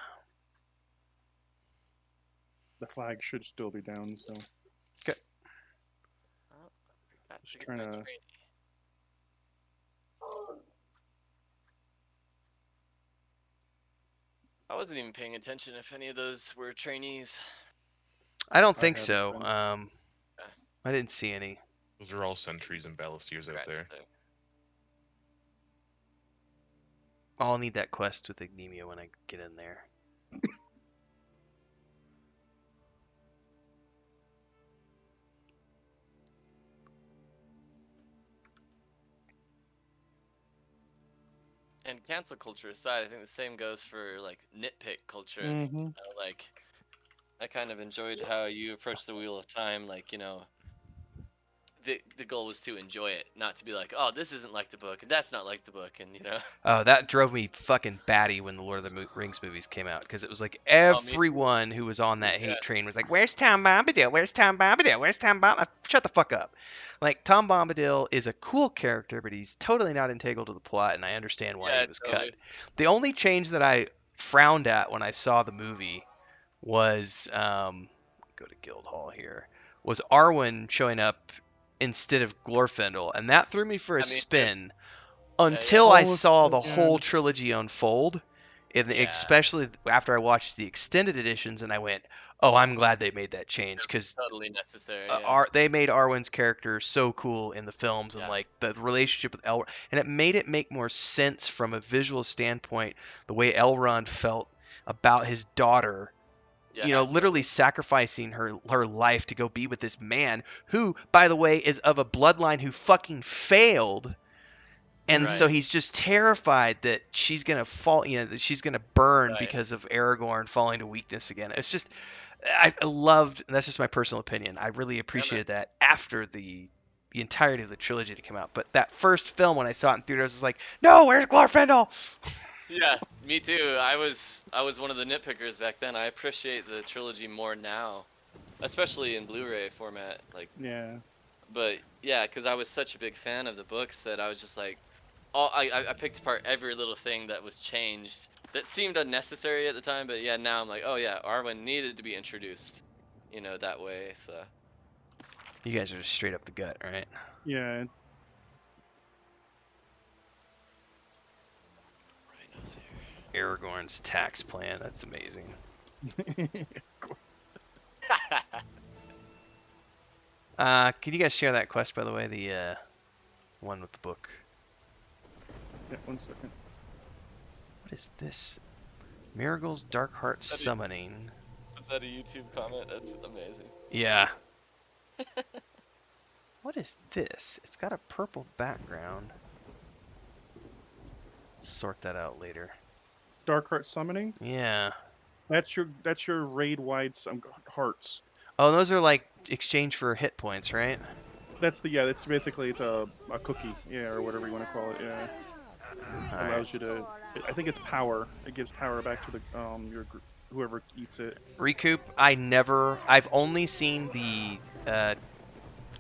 The flag should still be down, so Okay. oh, I forgot Just get trying my to- training. I wasn't even paying attention if any of those were trainees. I don't I think haven't so. been. I didn't see any. Those are all sentries and ballastiers out there. I'll need that quest with Ignemia when I get in there. And cancel culture aside, I think the same goes for nitpick culture. Mhm. I kind of enjoyed how you approached the Wheel of Time. The goal was to enjoy it, not to be like, oh, this isn't like the book, and that's not like the book, and Oh, that drove me fucking batty when the Lord of the Rings movies came out, because it was like Oh, me too. everyone who was on that hate Yeah. train was like, "Where's Tom Bombadil? Where's Tom Bombadil? Where's Tom Bombadil?" Shut the fuck up. Like Tom Bombadil is a cool character, but he's totally not integral to the plot, and I understand why Yeah, he was totally. cut. The only change that I frowned at when I saw the movie was go to Guildhall here, was Arwen showing up instead of Glorfindel, and that threw me for a I mean, spin. until I Almost, saw the yeah. whole trilogy unfold, and Yeah. especially after I watched the extended editions, and I went, "Oh, I'm glad they made that change because Totally necessary. Yeah. they made Arwen's character so cool in the films, and Yeah. like the relationship with Elrond, and it made it make more sense from a visual standpoint, the way Elrond felt about his daughter. Yeah. Literally sacrificing her life to go be with this man who, by the way, is of a bloodline who fucking failed. And so Right. he's just terrified that she's gonna fall, that she's gonna burn Right. because of Aragorn falling to weakness again. It's just, I loved, and that's just my personal opinion. I really appreciated that after the entirety of the trilogy to come out. But that first film, when I saw it in theaters, I was like, no, where's Glorfindel? Yeah, me too. I was one of the nitpickers back then. I appreciate the trilogy more now, especially in Blu-ray format. Like, Yeah. but yeah, because I was such a big fan of the books that I was just like, I picked apart every little thing that was changed that seemed unnecessary at the time. But yeah, now I'm like, oh yeah, Arwen needed to be introduced, that way. So You guys are just straight up the gut, right? Yeah. Rhino's here. Aragorn's tax plan. That's amazing. Can you guys share that quest, by the way? The one with the book. Yeah, 1 second. What is this? Miragul's Darkheart Is- summoning. Is that a YouTube comment? That's amazing. Yeah. What is this? It's got a purple background. Sort that out later. Darkheart summoning. Yeah. That's your raid wide hearts. Oh, those are like exchange for hit points, right? That's basically it's a cookie, yeah, or whatever you want to call it, yeah. All right. Allows you to. I think it's power. It gives power back to the whoever eats it. Recoup. I've only seen the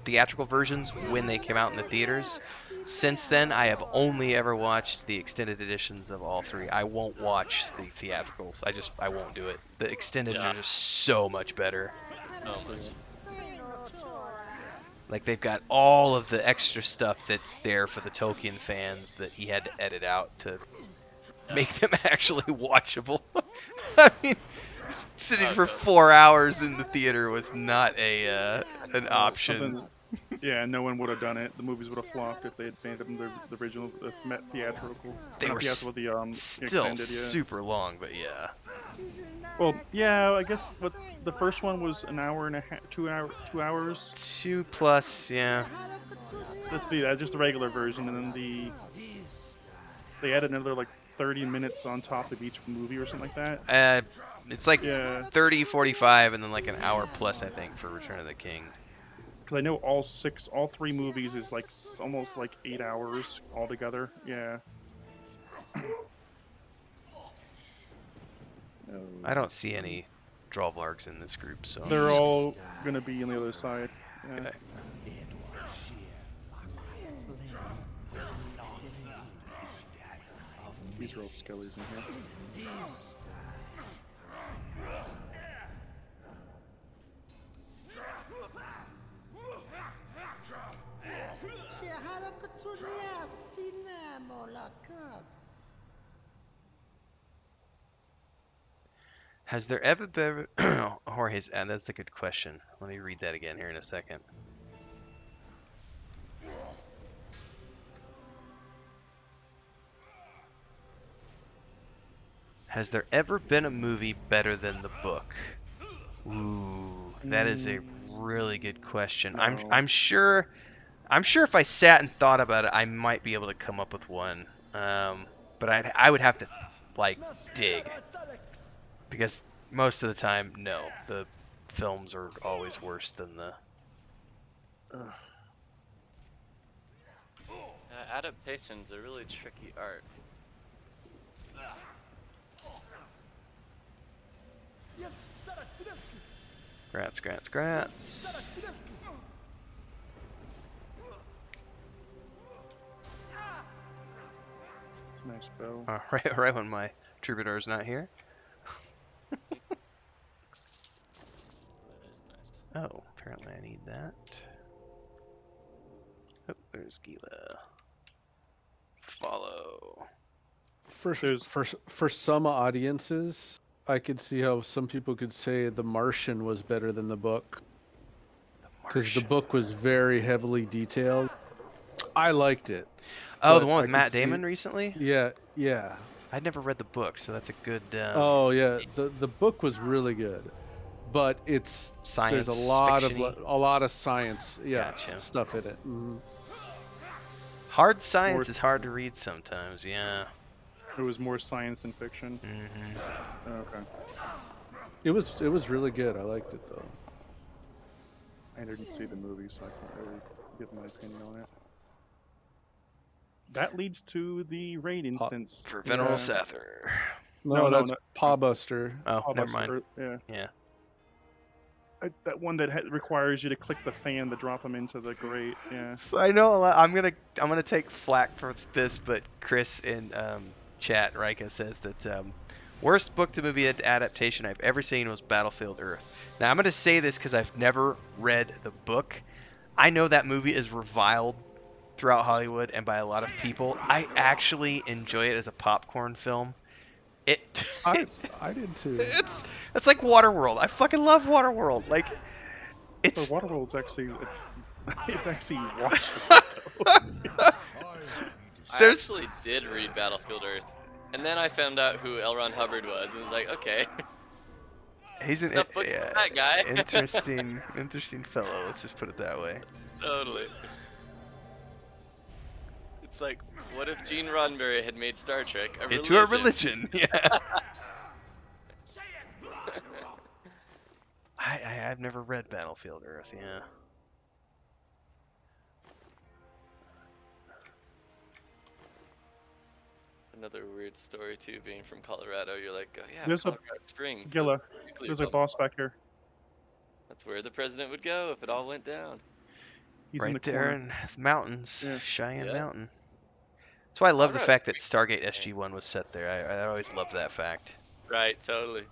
theatrical versions when they came out in the theaters. Since then, I have only ever watched the extended editions of all three. I won't watch the theatricals. I won't do it. The extended are just so much better. Oh my. Like, they've got all of the extra stuff that's there for the Tolkien fans that he had to edit out to make them actually watchable. I mean, sitting for 4 hours in the theater was not an option. Something- Yeah, no one would have done it. The movies would have flopped if they had made them the original theatrical. They not were theatrical, the Still extended, yeah. super long, but yeah. Well, yeah, I guess the first one was an hour and a half, 2 hours. 2+, yeah. Just the regular version, and then they added another like 30 minutes on top of each movie or something like that. It's like Yeah. 30, 45, and then like an hour plus, I think, for Return of the King. Because I know all 3 movies is like almost like 8 hours altogether. Yeah. I don't see any Drawvlargs in this group, so They're all gonna be on the other side. Yeah. okay. These are all skellies in here. Has there ever been Jorge's, and that's a good question. Let me read that again here in a second. Has there ever been a movie better than the book? Ooh, that is a really good question. No. I'm sure if I sat and thought about it, I might be able to come up with one. But I would have to like dig, because most of the time, no, the films are always worse than the. Adaptation's a really tricky art. Grats. Nice bow. Right when my troubadour's not here. That is nice. Oh, apparently I need that. Oh, there's Gila. Follow. There's- For some audiences, I could see how some people could say The Martian was better than the book, because the book was very heavily detailed. I liked it. Oh, the but one I with could Matt see- Damon recently? Yeah, yeah. I'd never read the book, so that's a good Oh yeah, the book was really good, but there's science a lot fiction-y. of science, Gotcha. stuff in it. Mhm. Hard science Or- is hard to read sometimes, yeah. It was more science than fiction. Mm-hmm. Okay. It was really good. I liked it though. I didn't see the movie, so I can't really give my opinion on it. That leads to the raid instance. For Veneral Yeah. Sather. No, no, that's no. Pawbuster. Oh, Paw never Buster, mind. Yeah. Yeah. That one that requires you to click the fan to drop them into the grate. Yeah. So I know a lot. I'm gonna take flack for this, but Chris in chat, Rika says that worst book to movie adaptation I've ever seen was Battlefield Earth. Now I'm gonna say this because I've never read the book. I know that movie is reviled throughout Hollywood and by a lot of people. I actually enjoy it as a popcorn film. I did too. It's like Waterworld. I fucking love Waterworld. Like So it's Waterworld's actually it's actually watchable. I There's- actually did read Battlefield Earth, and then I found out who L. Ron Hubbard was, and was like, okay, he's an enough books for that guy. interesting fellow. Let's just put it that way. Totally. It's like, what if Gene Roddenberry had made Star Trek a Into a religion. Yeah. I've never read Battlefield Earth. Yeah. Another weird story too, being from Colorado. You're like, oh yeah, There's a- Colorado Springs. Gilla, the nuclear there's a bubble. boss back here. That's where the president would go if it all went down. He's in Right the there corner. in the mountains, Yeah. Cheyenne Yeah. Mountain. That's why I love the Colorado's fact that Stargate SG-1 was set there. I always loved that fact. Right, totally.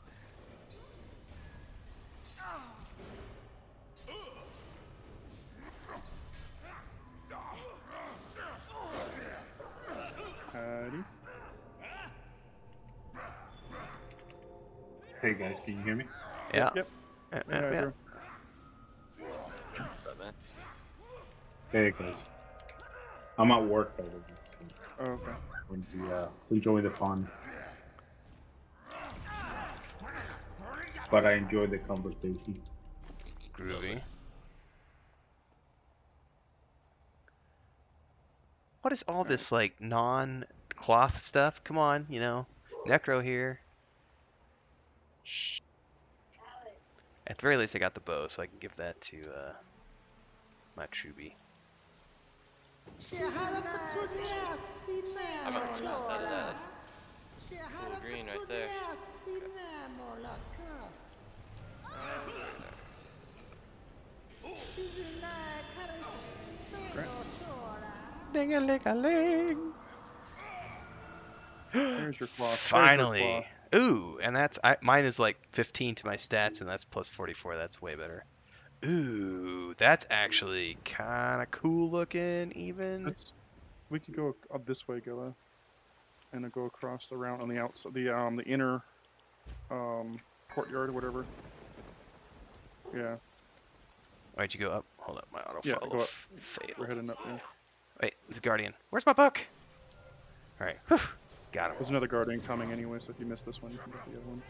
Howdy. Hey guys, can you hear me? Yeah. Yep. Yeah, Yeah, I yeah. do. But man, Hey guys. I'm at work by the way. Oh, okay. Going to enjoy the fun. But I enjoyed the conversation. Groovy. What is all this like non-cloth stuff? Come on, Necro here. Shh. At the very least, I got the bow, so I can give that to my Truby. I'm not too side of that. That's cool green right there. Ding-a-ling-a-ling. There's your cloth. There's your Finally. cloth. Ooh, and mine is like 15 to my stats, and that's plus 44. That's way better. Ooh, that's actually kind of cool looking, even. We could go up this way, Gilla, and then go across around on the outside, the inner courtyard or whatever. Yeah, Why'd you go up? Hold up, my auto Yeah, follow go up. failed. we're heading up there. Wait, it's a guardian. Where's my book? All right, whew, got him. There's another guardian coming anyway, so if you miss this one, you can get the other one.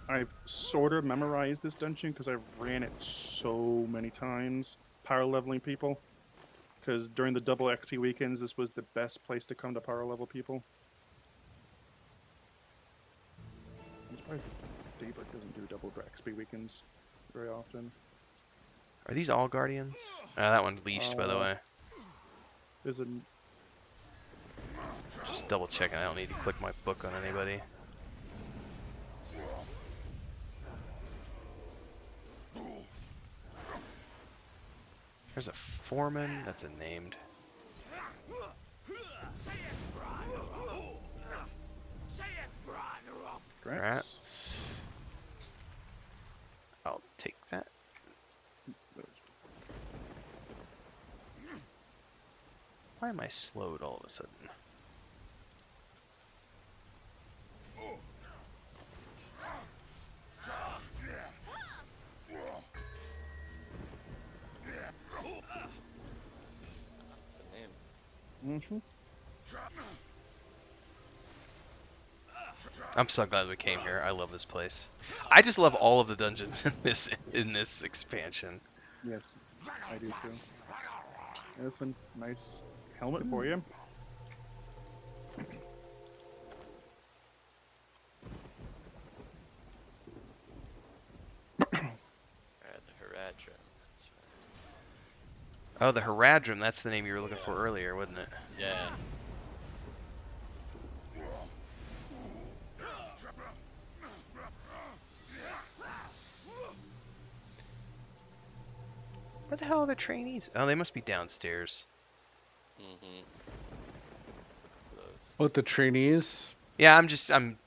I've sort of memorized this dungeon because I've ran it so many times, power leveling people. Because during the double XP weekends, this was the best place to come to power level people. I'm surprised that Daybreak doesn't do double XP weekends very often. Are these all guardians? That one leashed, by the way. There's a Just double checking. I don't need to click my book on anybody. There's a foreman. That's a named. Rats. I'll take that. Why am I slowed all of a sudden? That's a name. Mm-hmm. I'm so glad we came here. I love this place. I just love all of the dungeons in this expansion. Yes, I do too. There's a nice helmet for you. Alright, the Heradrim. That's right. Oh, the Heradrim. That's the name you were looking for earlier, wasn't it? Yeah. Where the hell are the trainees? Oh, they must be downstairs. Mm-hmm. Those. What, the trainees? Yeah, I'm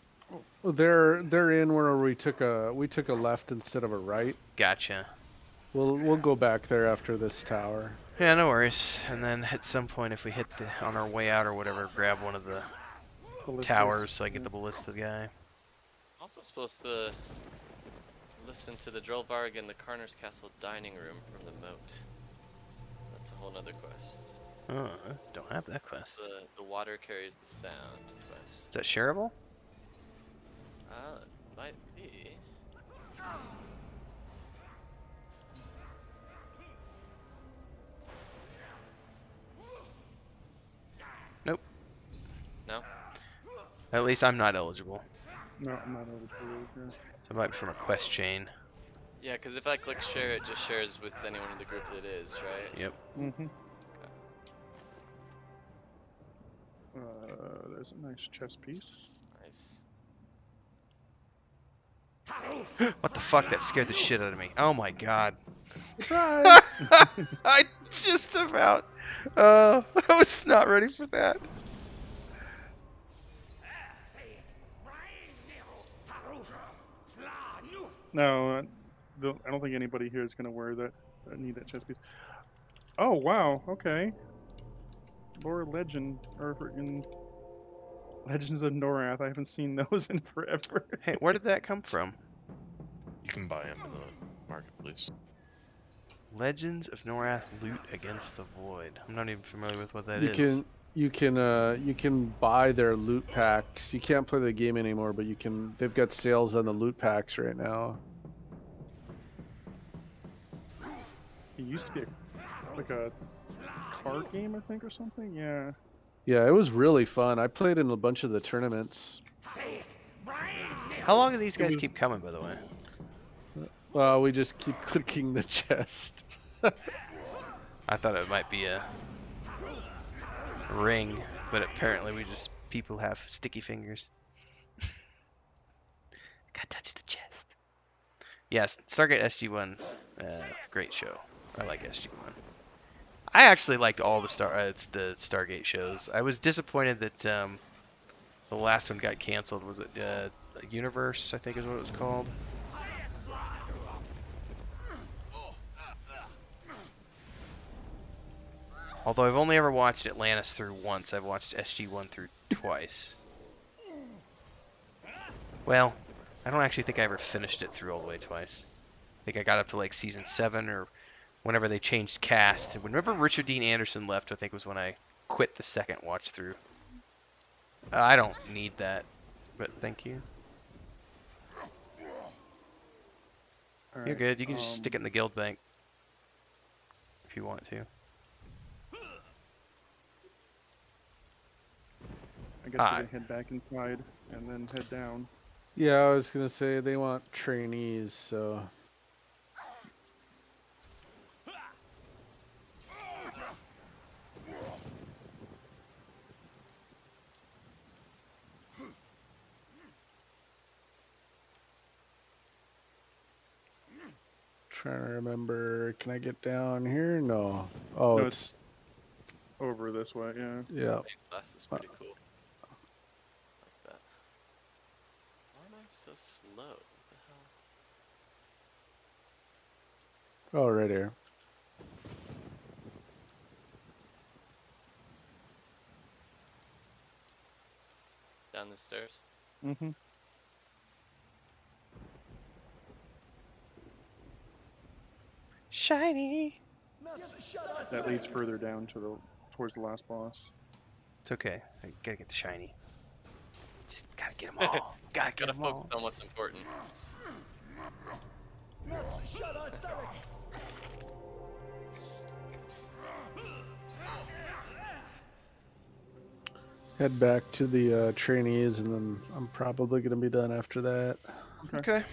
They're in where we took a left instead of a right. gotcha. We'll go back there after this tower. Yeah, no worries. And then at some point, if we hit on our way out or whatever, grab one of the Ballistas. towers so I get the ballista guy. Also supposed to listen to the Drillvarg in the Carner's Castle dining room from the moat. That's a whole nother quest. Oh, don't have that It's quest. the water carries the sound quest. Is that shareable? It might be. Nope. No? At least I'm not eligible. No, I'm not able to here. So it might be from a quest chain. Yeah, because if I click share, it just shares with anyone in the group that it is, right? Yep. Mm-hmm. There's a nice chess piece. Nice. What the fuck? That scared the shit out of me. Oh my god. Surprise! I just about. I was not ready for that. No, I don't think anybody here is gonna wear that. Need that chest piece. Oh wow, okay. Lore Legend, or in Legends of Norath. I haven't seen those in forever. Hey, where did that come from? You can buy them in the marketplace. Legends of Norath Loot Against the Void. I'm not even familiar with what that is. You can buy their loot packs. You can't play the game anymore, but you can. They've got sales on the loot packs right now. It used to be like a card game, I think, or something. Yeah. Yeah, it was really fun. I played in a bunch of the tournaments. How long do these guys was- keep coming, by the way? Well, we just keep clicking the chest. I thought it might be a ring, but apparently people have sticky fingers. Gotta touch the chest. Yes, Stargate SG-1, great show. I like SG-1. I actually liked all the Stargate shows. I was disappointed that the last one got canceled. Was it Universe? I think is what it was called. Although I've only ever watched Atlantis through once. I've watched SG-1 through twice. Well, I don't actually think I ever finished it through all the way twice. I think I got up to like season 7 or whenever they changed cast. Whenever Richard Dean Anderson left, I think was when I quit the second watch through. I don't need that, but thank you. All You're right, good. You can just stick it in the guild bank if you want to. I guess we're gonna head back inside and then head down. Yeah, I was gonna say they want trainees, so. Trying to remember. Can I get down here? No. Oh, No, it's it's over this way. Yeah. yeah. Class is pretty cool. Like that. Why am I so slow? What the hell? Oh, right here. Down the stairs? Mm-hmm. Shiny. That leads further down to the towards the last boss. It's okay. I gotta get the shiny. Just gotta get them all. Gotta get Gotta them focus all. on what's important. Head back to the trainees, and then I'm probably gonna be done after that. Okay.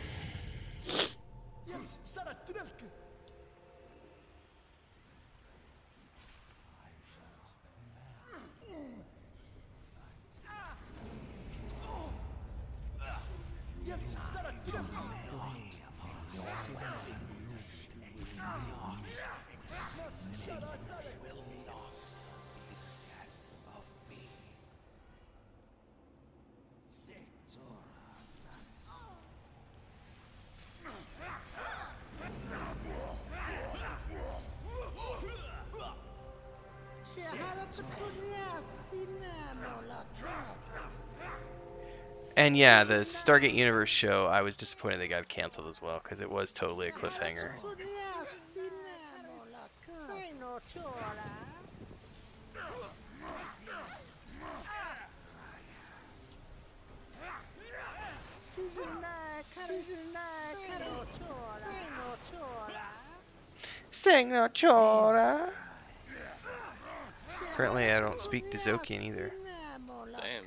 And yeah, the Stargate Universe show, I was disappointed they got canceled as well, because it was totally a cliffhanger. Senora. Apparently I don't speak Dazokian either. Damn.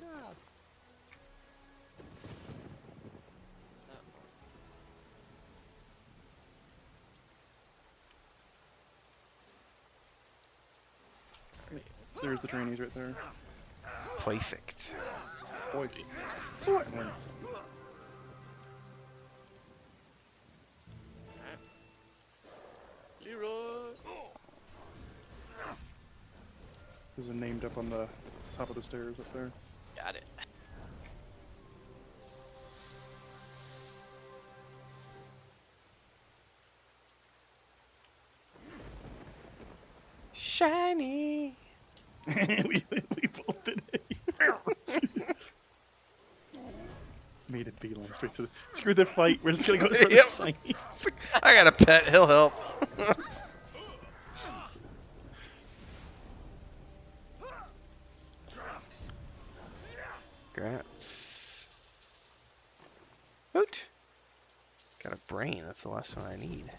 There's the trainees right there. Perfect. Leroy! There's a named up on the top of the stairs up there. Got it. Shiny. we both did it. Made it beeline straight to the. Screw the fight. We're just gonna go for Yep. the shiny. I got a pet. He'll help. Grats. Hoot. Got a brain. That's the last one I need.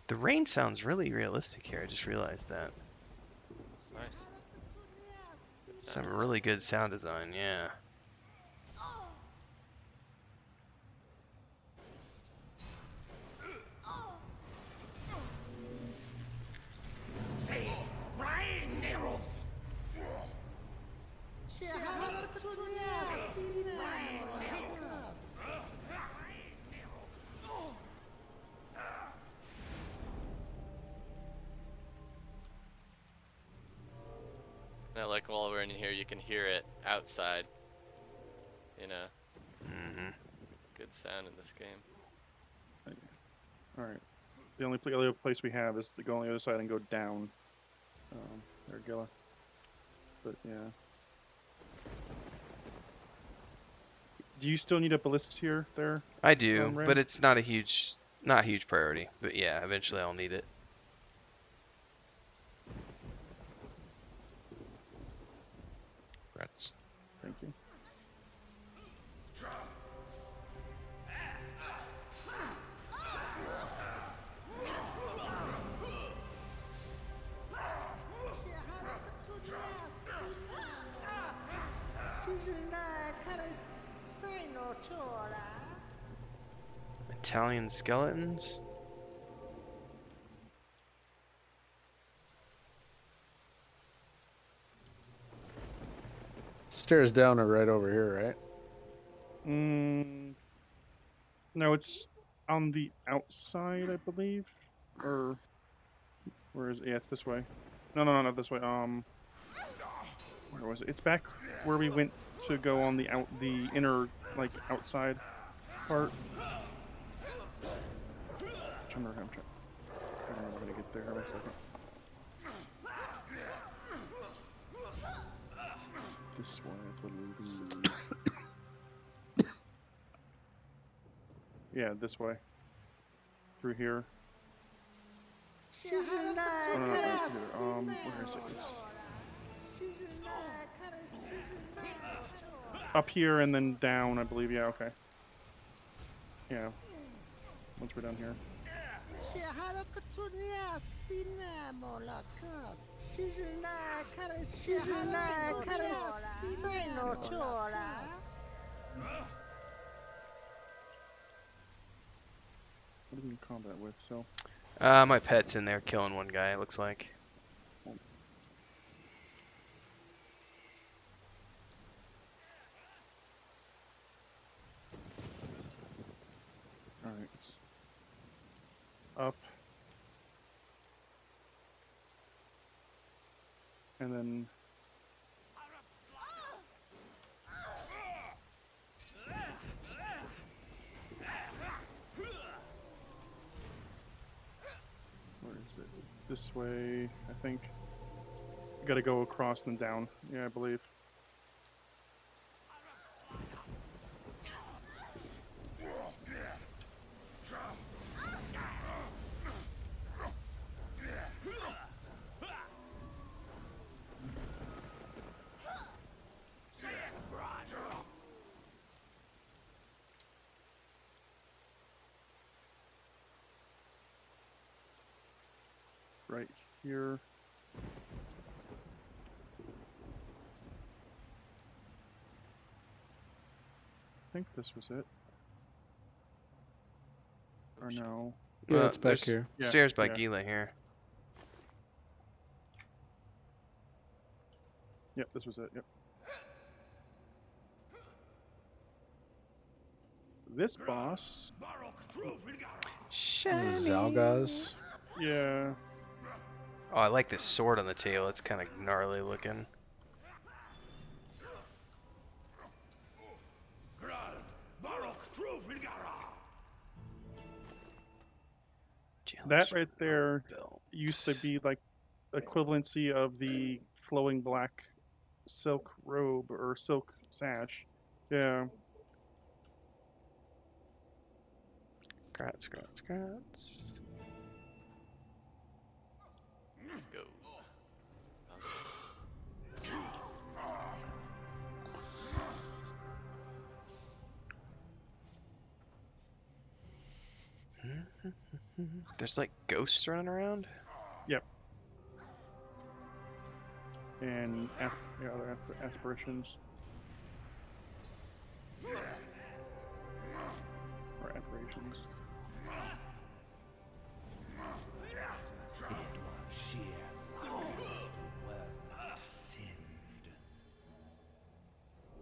The rain sounds really realistic here. I just realized that. Nice. Good It's sound a design. really good sound design, yeah. Now, like while we're in here, you can hear it outside. You know, Mm-hmm. good sound in this game. All right. The only other place we have is to go on the other side and go down. There, Gilla. But yeah. Do you still need a ballista here? There. I do, Ray? but it's not a huge priority. But yeah, eventually I'll need it. Congrats. Thank you. Italian skeletons? Stairs down are right over here, right? No, it's on the outside, I believe. Or where is it? Yeah, it's this way. No, not this way. Where was it? It's back where we went to go on the inner, like, outside part. I don't remember how to get there. Wait a second. This way, I believe. Yeah, this way. Through here. Oh, no, right here. Where is it? It's up here and then down, I believe. Yeah, okay. Yeah. Once we're down here. What are we in combat with? So. My pet's in there killing one guy, it looks like. Alright, it's up. And then where is it? This way, I think. You gotta go across and down. Yeah, I believe. Right here. I think this was it. Or no. Yeah, it's back There's here. Yeah, Stairs by yeah. Gila here. Yep, this was it. Yep. This boss. Zalgaz. Yeah. Oh, I like this sword on the tail. It's kind of gnarly looking. That right there used to be like equivalency of the flowing black silk robe or silk sash. Yeah. Grats. Let's go. There's like ghosts running around. Yep. And other aspirations. Or apparitions.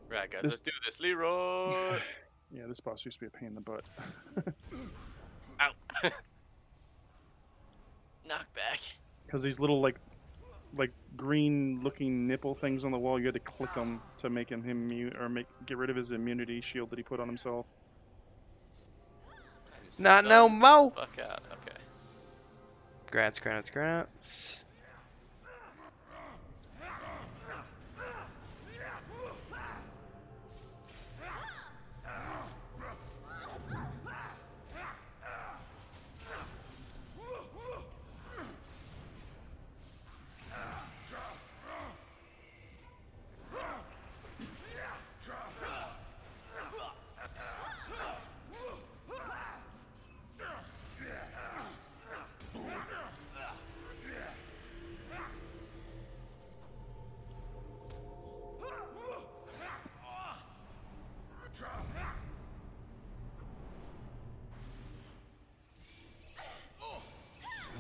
Right, guys, let's do this, Leroy. Yeah, this boss used to be a pain in the butt. Ow. Knock back. Because these little like green-looking nipple things on the wall, you had to click them to make him immune or get rid of his immunity shield that he put on himself. Not no mo. Fuck out. Okay. Grats.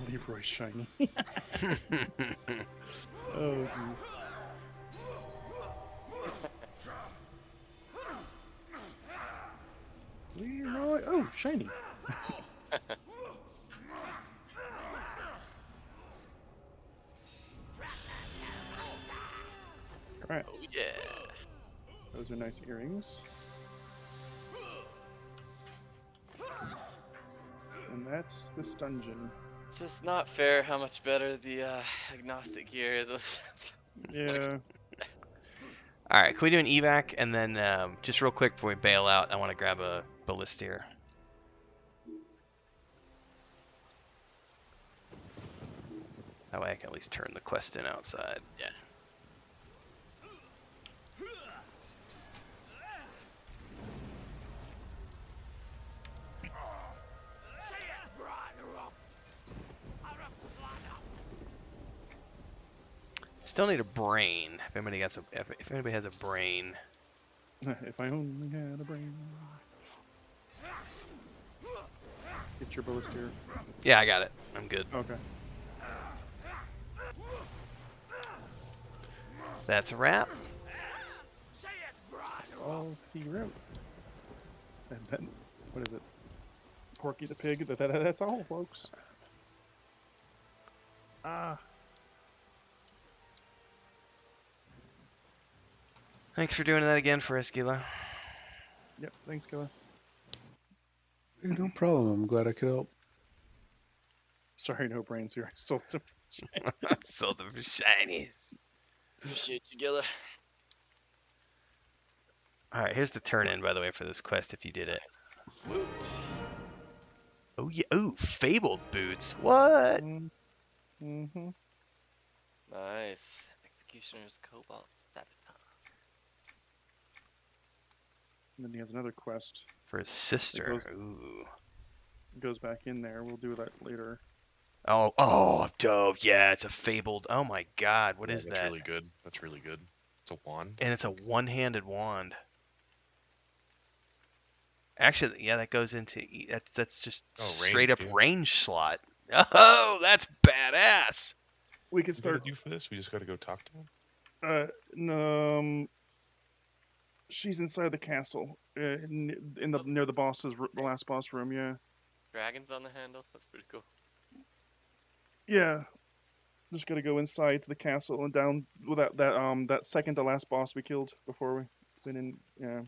Leroy's shiny. Oh, jeez. shiny. Alright. Oh yeah. Those are nice earrings. And that's this dungeon. It's just not fair how much better the agnostic gear is with this. Yeah. All right, can we do an evac and then just real quick before we bail out, I want to grab a ballista here. That way I can at least turn the quest in outside. Yeah. Still need a brain. If anybody got if anybody has a brain. If I only had a brain. Get your ballista here. Yeah, I got it. I'm good. Okay. That's a wrap. All figure out. And then, what is it? Porky the pig. That's all, folks. Ah. Thanks for doing that again for us, Gila. Yep. Thanks, Killer. Hey, no problem. I'm glad I could help. Sorry, no brains here. I sold them. Sold them for shinies. Appreciate you, Gilla. All right, here's the turn in, by the way, for this quest if you did it. Woot. Oh yeah. Ooh, fabled boots. What? Mm-hmm. Nice. Executioner's Cobalt Stabaton. And then he has another quest. For his sister. goes- Ooh. It goes back in there. We'll do that later. Oh, dope. Yeah, it's a fabled. Oh my God, what is That's that? really good. That's really good. It's a wand. And it's a one-handed wand. Actually, yeah, that goes into that's just Oh, range, straight up yeah. range slot. Oh, that's badass. We could What do we start. do for this? We just got to go talk to him. She's inside the castle, in the near the boss's the last boss room. Yeah. Dragons on the handle. That's pretty cool. Yeah. Just gotta go inside to the castle and down with that second to last boss we killed before we went in. Yeah.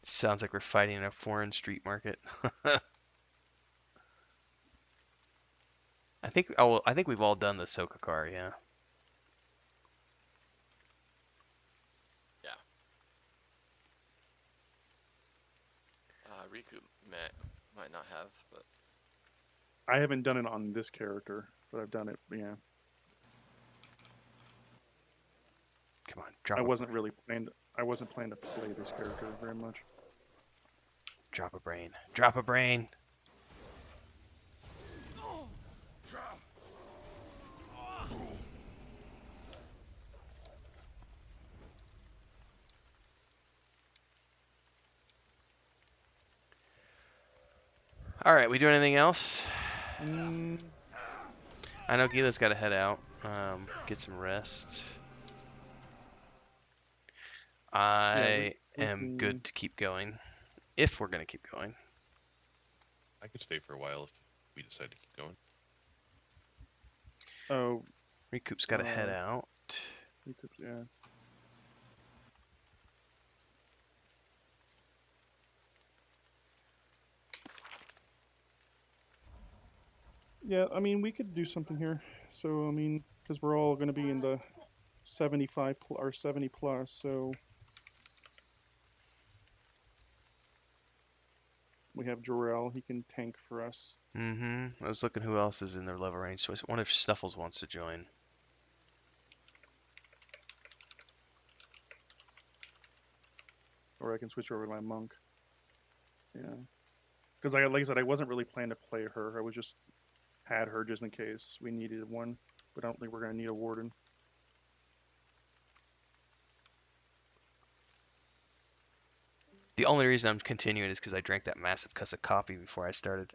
Sounds like we're fighting in a foreign street market. I think we've all done the Sokakar, yeah. Riku might not have, but I haven't done it on this character, but I've done it. Yeah. Come on, drop I a, wasn't planning to play this character very much. drop a brain. Drop a brain. All right, we doing anything else? I know Gila's got to head out, get some rest. I am good to keep going, if we're gonna keep going. I could stay for a while if we decide to keep going. Oh, Recoup's got to head out. yeah. Yeah, I mean, we could do something here. So, I mean, because we're all going to be in the 75 or 70 plus, so we have Jorel. He can tank for us. I was looking who else is in their level range. So I wonder if Snuffles wants to join. Or I can switch over to my monk. Yeah. Because, like I said, I wasn't really planning to play her. I was just had her just in case we needed one. But I don't think we're going to need a warden. The only reason I'm continuing is because I drank that massive cuss of coffee before I started.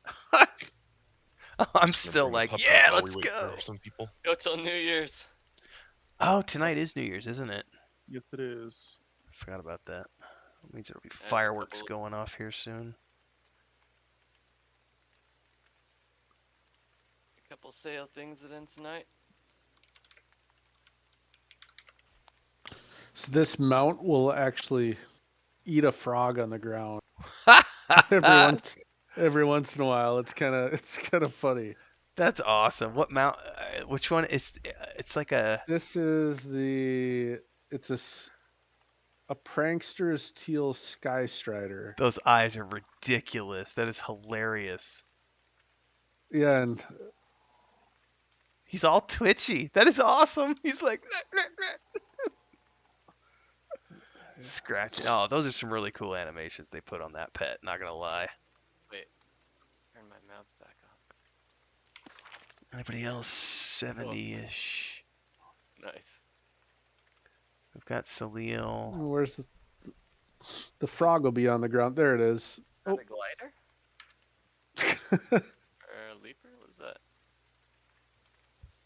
I'm Gonna still bring a like, puppy yeah, while we let's wait go. for some people. Go till New Year's. Oh, tonight is New Year's, isn't it? Yes, it is. Forgot about that. That means there'll be I have a fireworks couple- going off here soon. A couple sale things that end tonight. So this mount will actually eat a frog on the ground every once in a while. It's kind of funny. That's awesome. What mount? Which one is? It's like a. This is a prankster's teal sky strider. Those eyes are ridiculous. That is hilarious. Yeah, and He's all twitchy. That is awesome. He's like scratching. Oh, those are some really cool animations they put on that pet. Not gonna lie. Turn my mouse back on. Anybody else? 70-ish. Nice. We've got Salil. where's the frog will be on the ground. There it is. Is that a glider? Or a leaper? What is that?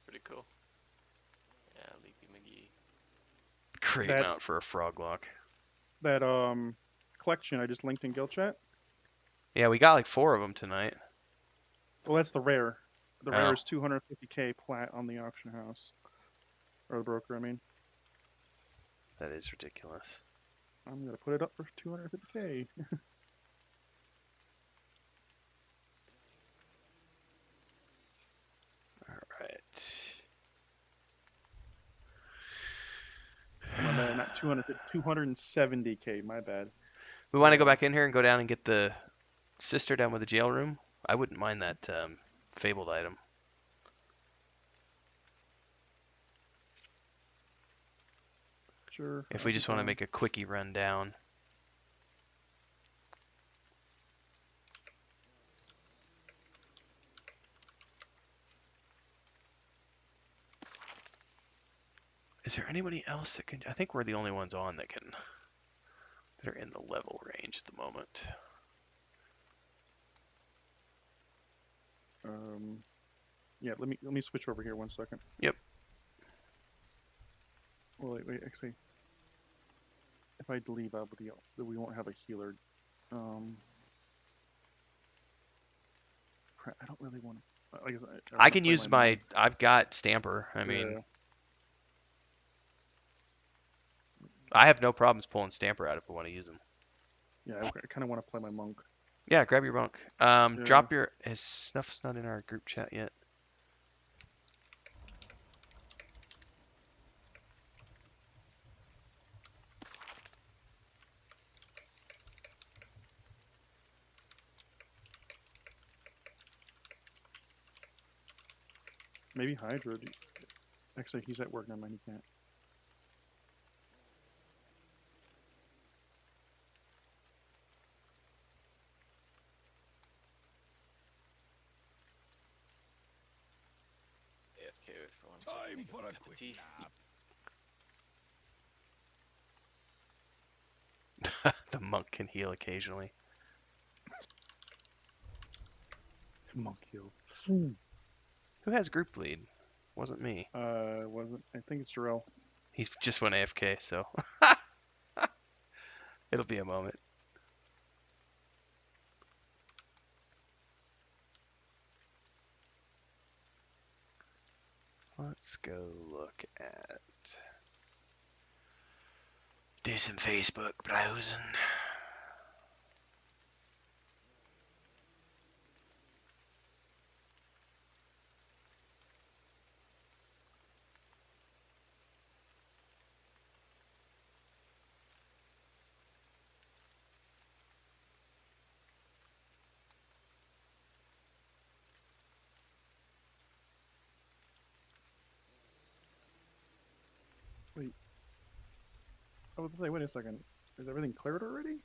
Pretty cool. Yeah, Leapy McGee. Great That's- mount for a frog lock. That collection I just linked in guild chat. Yeah, we got like 4 of them tonight. Well, that's the rare. The Oh. rare is 250k plat on the auction house, or the broker. I mean, That is ridiculous. I'm gonna put it up for 250k. All right. My bad, not 250, 270k. My bad. We want to go back in here and go down and get the sister down with the jail room. I wouldn't mind that fabled item. Sure. If we just want to make a quickie run down. Is there anybody else that can? I think we're the only ones on that can. That are in the level range at the moment. Yeah. Let me switch over here 1 second. Yep. Well, wait. Actually, if I leave out with we won't have a healer. I don't really want to. I guess I wanna can play use my. I've got Stamper. I mean, Yeah. I have no problems pulling Stamper out if we want to use him. Yeah, I kind of want to play my monk. Yeah, grab your monk. Yeah. Drop your. His stuff's not in our group chat yet. Maybe Hydra. Actually, he's at work. Never mind, he can't. AFK for 1 second. Time make for a a cup of quick tea. nap. The monk can heal occasionally. Monk heals. Who has group lead? Wasn't me. Wasn't. I think it's Jarrell. He's just went AFK, so it'll be a moment. Let's go look at. Do some Facebook browsing. I was gonna say, wait a second. Is everything cleared already?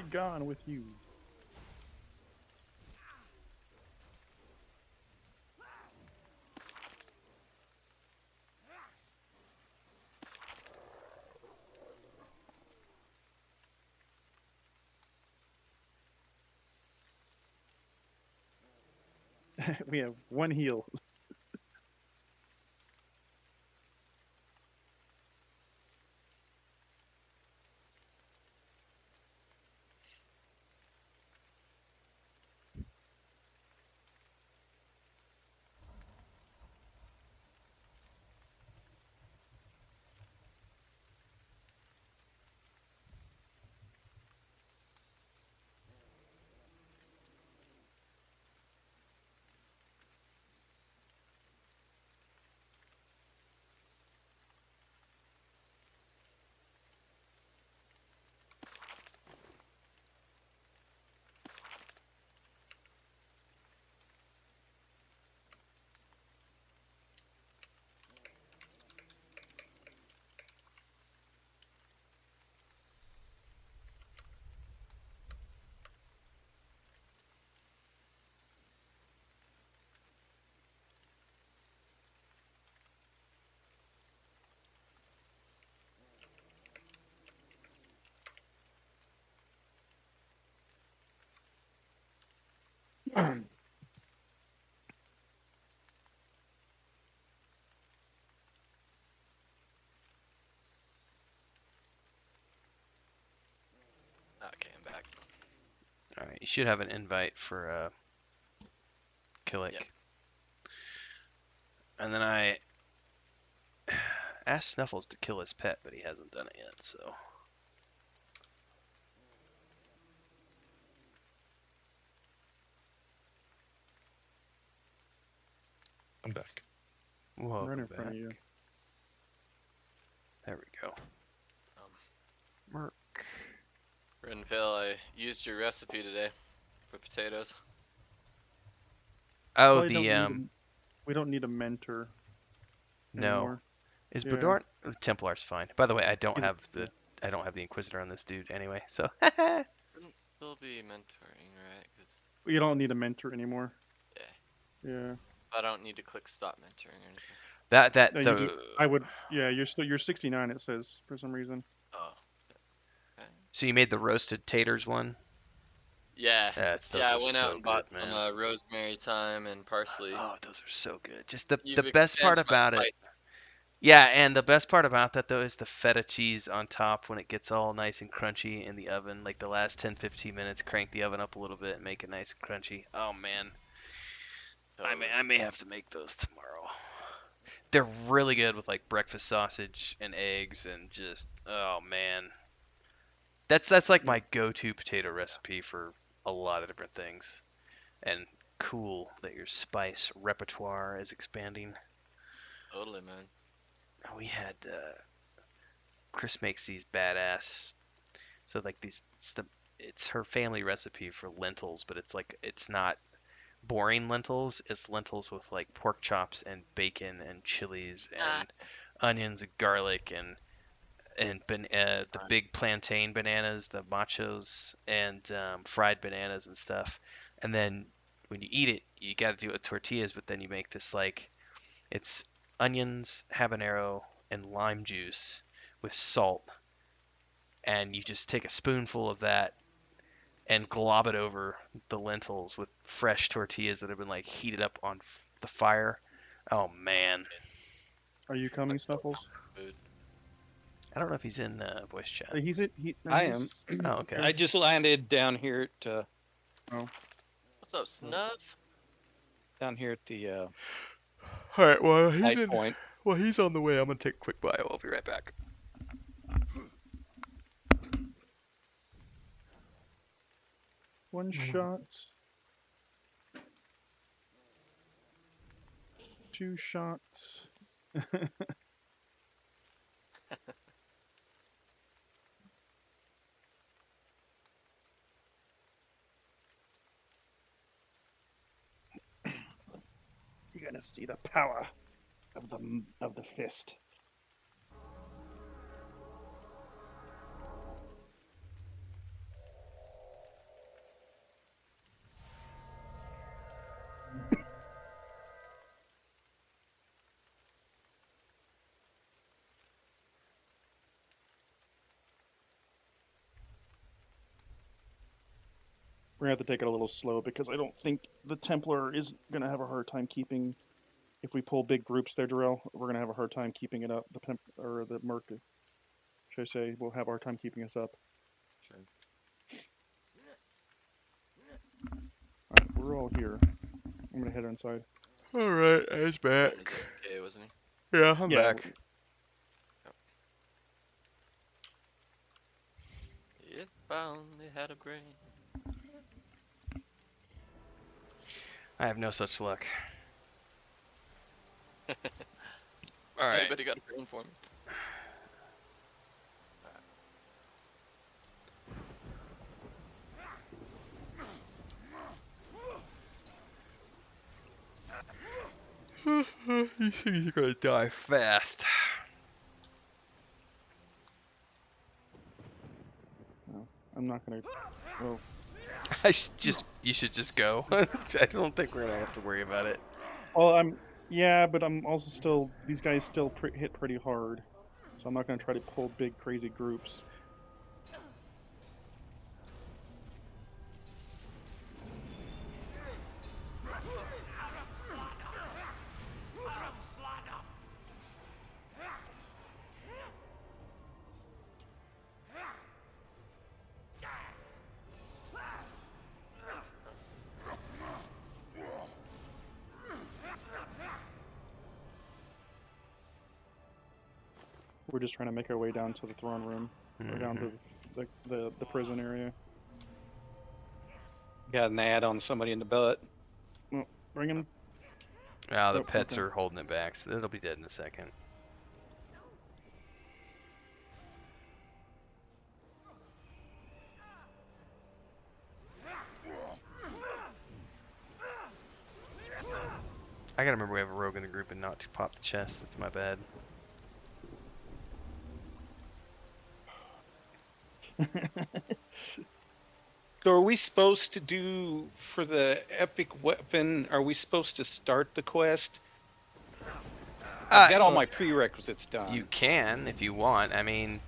Gone with you. We have one heal. Okay, I'm back. All right, you should have an invite for Killick. Yep. And then I asked Snuffles to kill his pet, but he hasn't done it yet. So I'm back. welcome Right in back. front of you. There we go. Um, Merc. Renville, I used your recipe today for potatoes. Oh, Probably the we don't need a mentor no. anymore. Is Yeah. Bedorn the Templar's fine. By the way, I don't He's- have the Inquisitor on this dude anyway. So Shouldn't still be mentoring, right? Because You don't need a mentor anymore. yeah, Yeah. I don't need to click stop mentoring or anything. that No, you do. I would. Yeah, you're 69. It says for some reason. Oh. Okay. So you made the roasted taters one? Yeah. Those Yeah, I are went so out and good, bought some man. rosemary, thyme, and parsley. Oh, those are so good. Just the You've best part expanded my about it. spice. Yeah, and the best part about that though is the feta cheese on top when it gets all nice and crunchy in the oven. Like the last 10-15 minutes, crank the oven up a little bit and make it nice and crunchy. Oh man, Totally. I may have to make those tomorrow. They're really good with like breakfast sausage and eggs and just oh man. That's like my go-to potato recipe for a lot of different things. And cool that your spice repertoire is expanding. Totally, man. We had Chris makes these badass. So like these, it's her family recipe for lentils, but it's not boring lentils. It's lentils with like pork chops and bacon and chilies and onions and garlic and the big plantain bananas, the machos, and fried bananas and stuff. And then when you eat it, you got to do it with tortillas, but then you make this like it's onions, habanero, and lime juice with salt, and you just take a spoonful of that and glob it over the lentils with fresh tortillas that have been like heated up on the fire. Oh man, Are you coming, Snuffles? Food. I don't know if he's in voice chat. He's it. No, I am. Oh, okay. I just landed down here at What's up, Snuff? the All right. Well, high point. Well, he's on the way. I'm gonna take a quick bio. I'll be right back. One shot. 2 shots. You're gonna see the power of the fist. We're gonna have to take it a little slow because I don't think the Templar is gonna have a hard time keeping. If we pull big groups there, Jarrell, we're gonna have a hard time keeping it up. The Merc, should I say, will have a hard time keeping us up. Sure. All right, we're all here. I'm gonna head inside. All right, he's back. Okay, wasn't he? Yeah, I'm Yeah, back. If I only had a brain. I have no such luck. All right. Anybody got a brain for me? These things are gonna die fast. No, I'm not gonna. Oh, You should just go. I don't think we're gonna have to worry about it. well, yeah, but I'm also still. These guys still hit pretty hard, so I'm not gonna try to pull big crazy groups. We're just trying to make our way down to the throne room, or down to the prison area. Got an ad on somebody in the butt. Well, bring him. Ah, the Oh, pets okay. are holding it back, so it'll be dead in a second. I gotta remember we have a rogue in the group and not to pop the chest. That's my bad. So are we supposed to do, for the epic weapon, are we supposed to start the quest? I've got all my prerequisites done. You can if you want. I mean,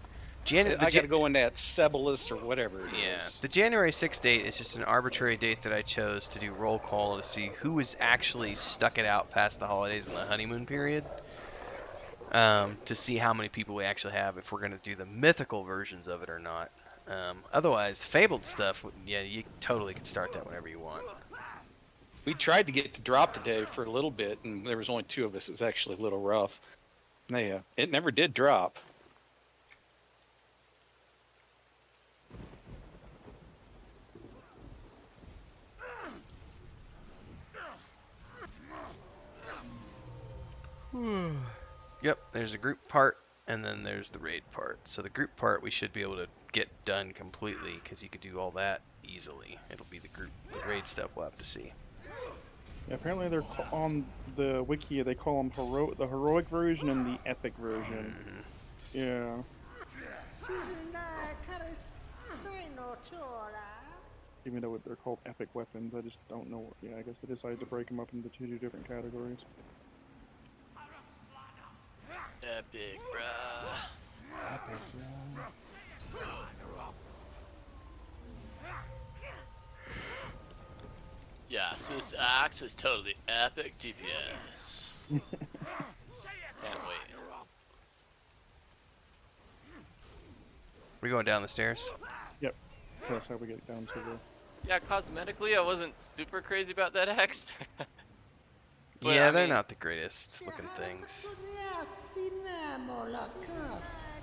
I gotta go in that Cebalus or whatever it yeah, is. the January 6th date is just an arbitrary date that I chose to do roll call to see who was actually stuck it out past the holidays and the honeymoon period. To see how many people we actually have, if we're going to do the mythical versions of it or not. Otherwise, the fabled stuff, yeah, you totally can start that whenever you want. We tried to get the drop today for a little bit, and there was only 2 of us. It was actually a little rough. Yeah, it never did drop. Yep, there's a group part, and then there's the raid part. So the group part we should be able to get done completely, because you could do all that easily. It'll be the raid stuff we'll have to see. Yeah, apparently they're on the wiki. They call them the heroic version and the epic version. Yeah. Even though they're called epic weapons, I just don't know. Yeah, I guess they decided to break them up into 2 different categories. Epic, bruh. Epic, yeah. Yeah, so this axe is totally epic DPS. Can't wait. We going down the stairs? Yep. So that's how we get down to the. Yeah, cosmetically, I wasn't super crazy about that axe. But, yeah, I they're mean, not the greatest looking things.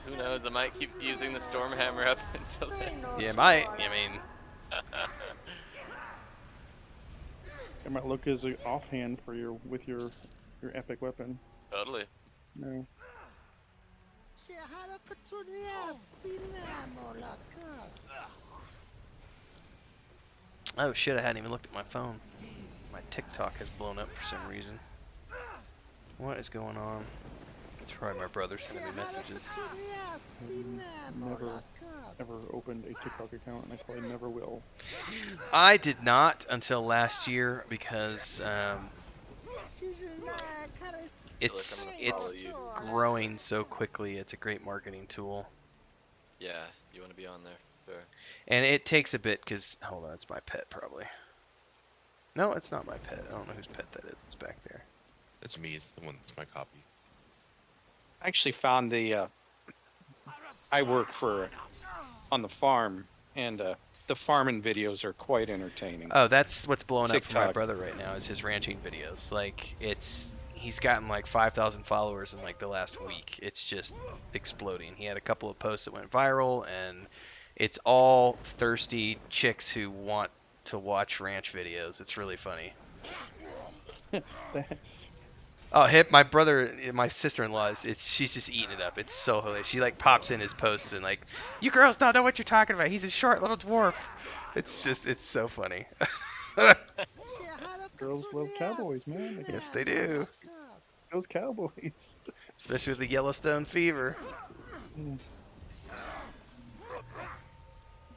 Who knows? I might keep using the Stormhammer up until then. Yeah, might. I mean, It might look as an offhand for your epic weapon. Totally. No. oh shit, I hadn't even looked at my phone. My TikTok has blown up for some reason. What is going on? It's probably my brother sending me messages. Never ever opened a TikTok account, and I probably never will. I did not until last year because it's growing so quickly. It's a great marketing tool. Yeah, you want to be on there. Sure. And it takes a bit because, hold on, it's my pet probably. No, it's not my pet. I don't know whose pet that is. It's back there. That's me. It's the one that's my copy. I actually found I work on the farm, and the farming videos are quite entertaining. Oh, that's what's blowing up for my TikTok. brother right now is his ranching videos. Like, he's gotten like 5,000 followers in like the last week. It's just exploding. He had a couple of posts that went viral, and it's all thirsty chicks who want to watch ranch videos. It's really funny. Oh, my brother, my sister-in-law she's just eating it up. It's so hilarious. She like pops in his posts and like, you girls don't know what you're talking about. He's a short little dwarf. It's so funny. Girls love cowboys, man. Yes, they do. Those cowboys. Especially with the Yellowstone fever.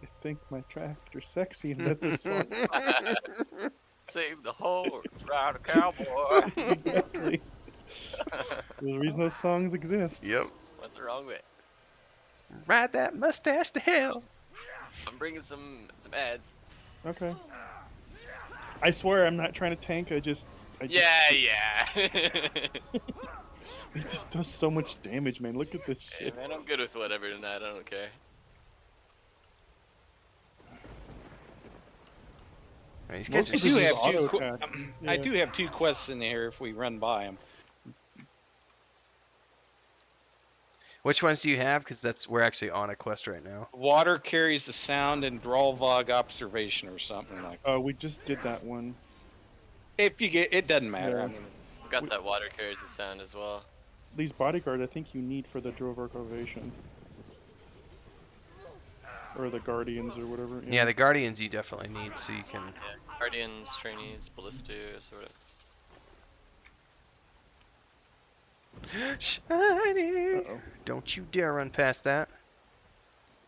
I think my tractor's sexy and that's a song. Save the horse, ride a cowboy. Exactly. There's a reason those songs exist. Yep. What's wrong with it? Ride that mustache to hell. I'm bringing some ads. Okay. I swear I'm not trying to tank. Yeah. It just does so much damage, man. Look at this Hey, shit. man, I'm good with whatever tonight. I don't care. These Most guys of are it is I auto-attack. Yeah. do have 2 quests in there if we run by them. Which ones do you have? Because we're actually on a quest right now. Water carries the sound and Drolvog observation or something like. We just did that one. If you get, it doesn't matter. Yeah. I mean, Got that water carries the sound as well. These bodyguard, I think you need for the Drovork Ovation. Or the Guardians or whatever. Yeah, the Guardians you definitely need so you can... Yeah, Guardians, Trainees, Ballistas, sort of. Shiny! Uh-oh. Don't you dare run past that.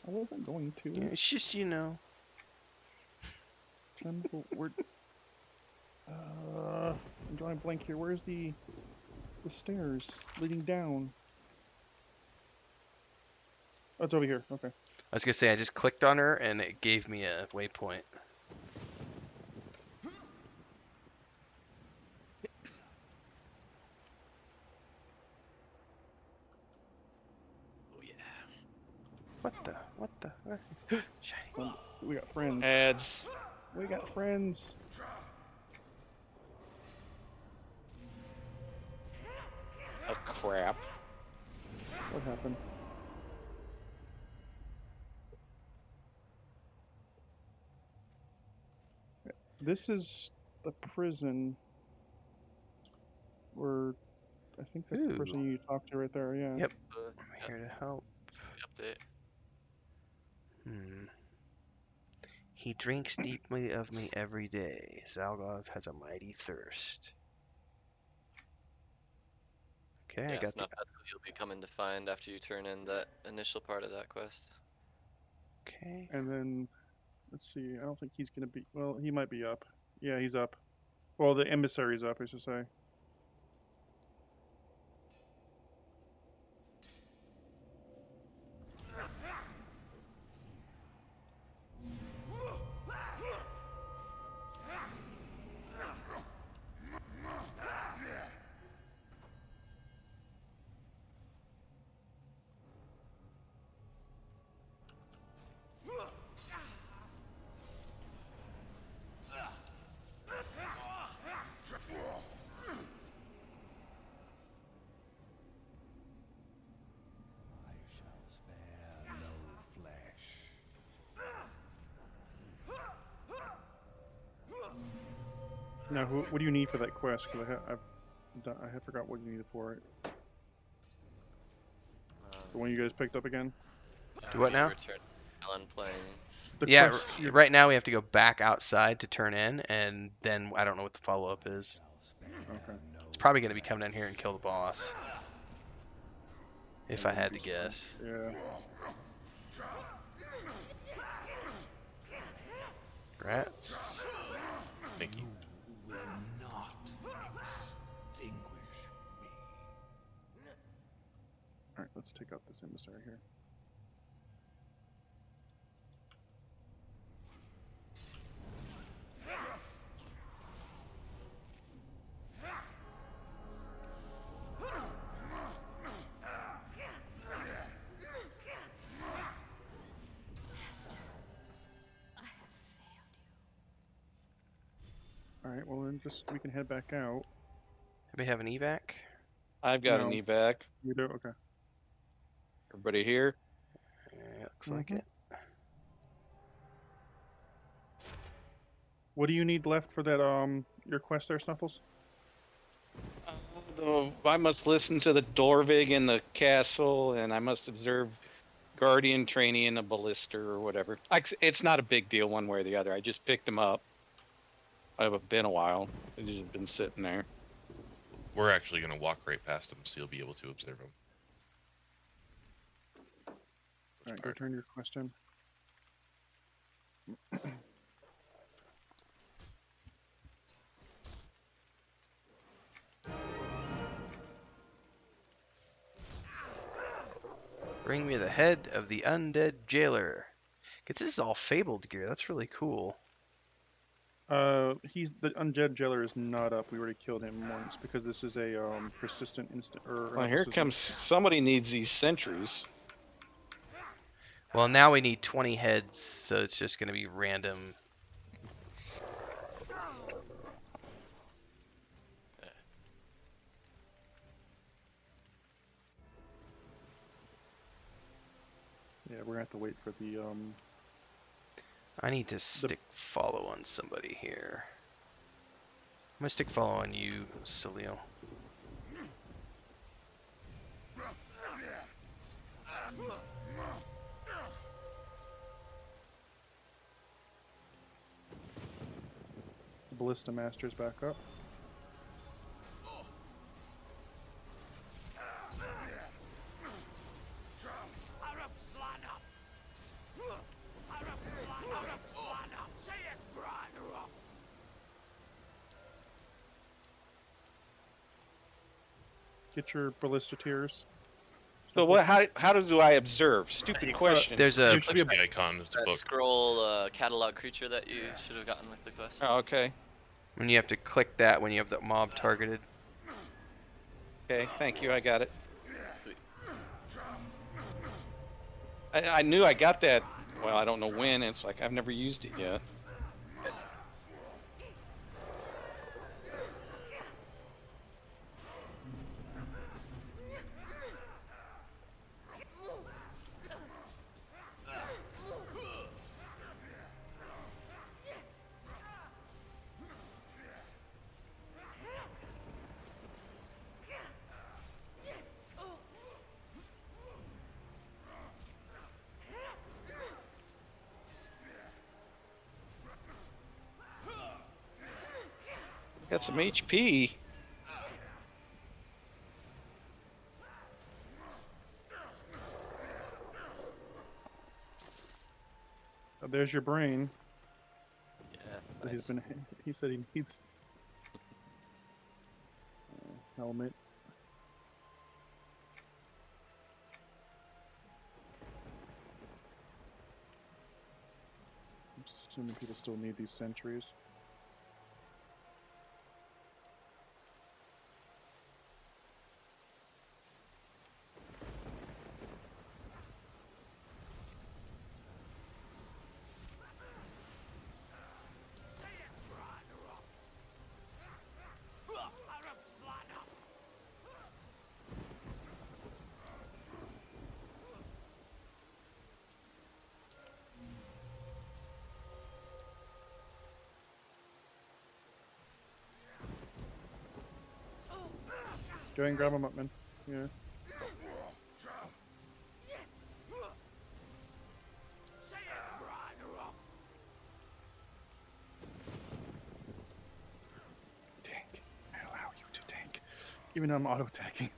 I wasn't going to. Yeah, it's just, Where? I'm drawing a blank here. Where's the stairs leading down? Oh, it's over here. Okay. I was gonna say, I just clicked on her and it gave me a waypoint. Oh yeah. What the? Shiny. We got friends. ads. We got friends. Oh crap! What happened? This is the prison where I think that's the Ooh. person you talked to right there, yeah. Yep. I'm here to help. Update. He drinks deeply of me every day. Zalgoz has a mighty thirst. Okay, Yeah, I got it's not that's what you'll be coming to find after you turn in that initial part of that quest. Okay. And then, let's see, I don't think he's gonna be, well, he might be up. Yeah, he's up. Well, the emissary's up, I should say. Now, what do you need for that quest? Because I have forgot what you needed for it. The one you guys picked up again? Do what now? Return Allen Plains. The Yeah, quest you- right now we have to go back outside to turn in, and then I don't know what the follow-up is. Okay. It's probably going to be coming down here and kill the boss. If I had to guess. Yeah. Rats. Thank you. Alright, let's take out this emissary here. All right. Well, then we can head back out. Anybody have an evac? I've got an No. evac. We do. Okay. Everybody here? Yeah, looks like Mhm. it. What do you need left for that? Your quest there, Snuffles? I must listen to the Dorvig in the castle, and I must observe Guardian training in a ballista or whatever. It's not a big deal one way or the other. I just picked them up. I haven't been a while. They've just been sitting there. We're actually going to walk right past them, so you'll be able to observe them. All right. Go turn your quest in. Bring me the head of the undead jailer. Cause this is all fabled gear. That's really cool. He's the undead jailer is not up. We already killed him once because this is a persistent instant. Well, here comes somebody needs these sentries. Well, now we need 20 heads, so it's just going to be random. Yeah, we're gonna have to wait for the I need to stick follow on somebody here. I'm going to stick follow on you, Celio. ballista masters back up. Get your ballista tiers. So what? How do I observe? Stupid question. There's a There That's should be a the icon of the That book. scroll catalog creature that you should have gotten with the quest. Oh, okay. when you have to click that when you have the mob targeted. Okay. Thank you. I got it. Sweet. I knew I got that. Well, I don't know when. It's like I've never used it yet. Got some HP. There's your brain. Yeah. He's Nice. been. He said he needs helmet. I'm assuming people still need these sentries. Go ahead and grab him up, man. Yeah. Tank. I allow you to tank. Even though I'm auto attacking.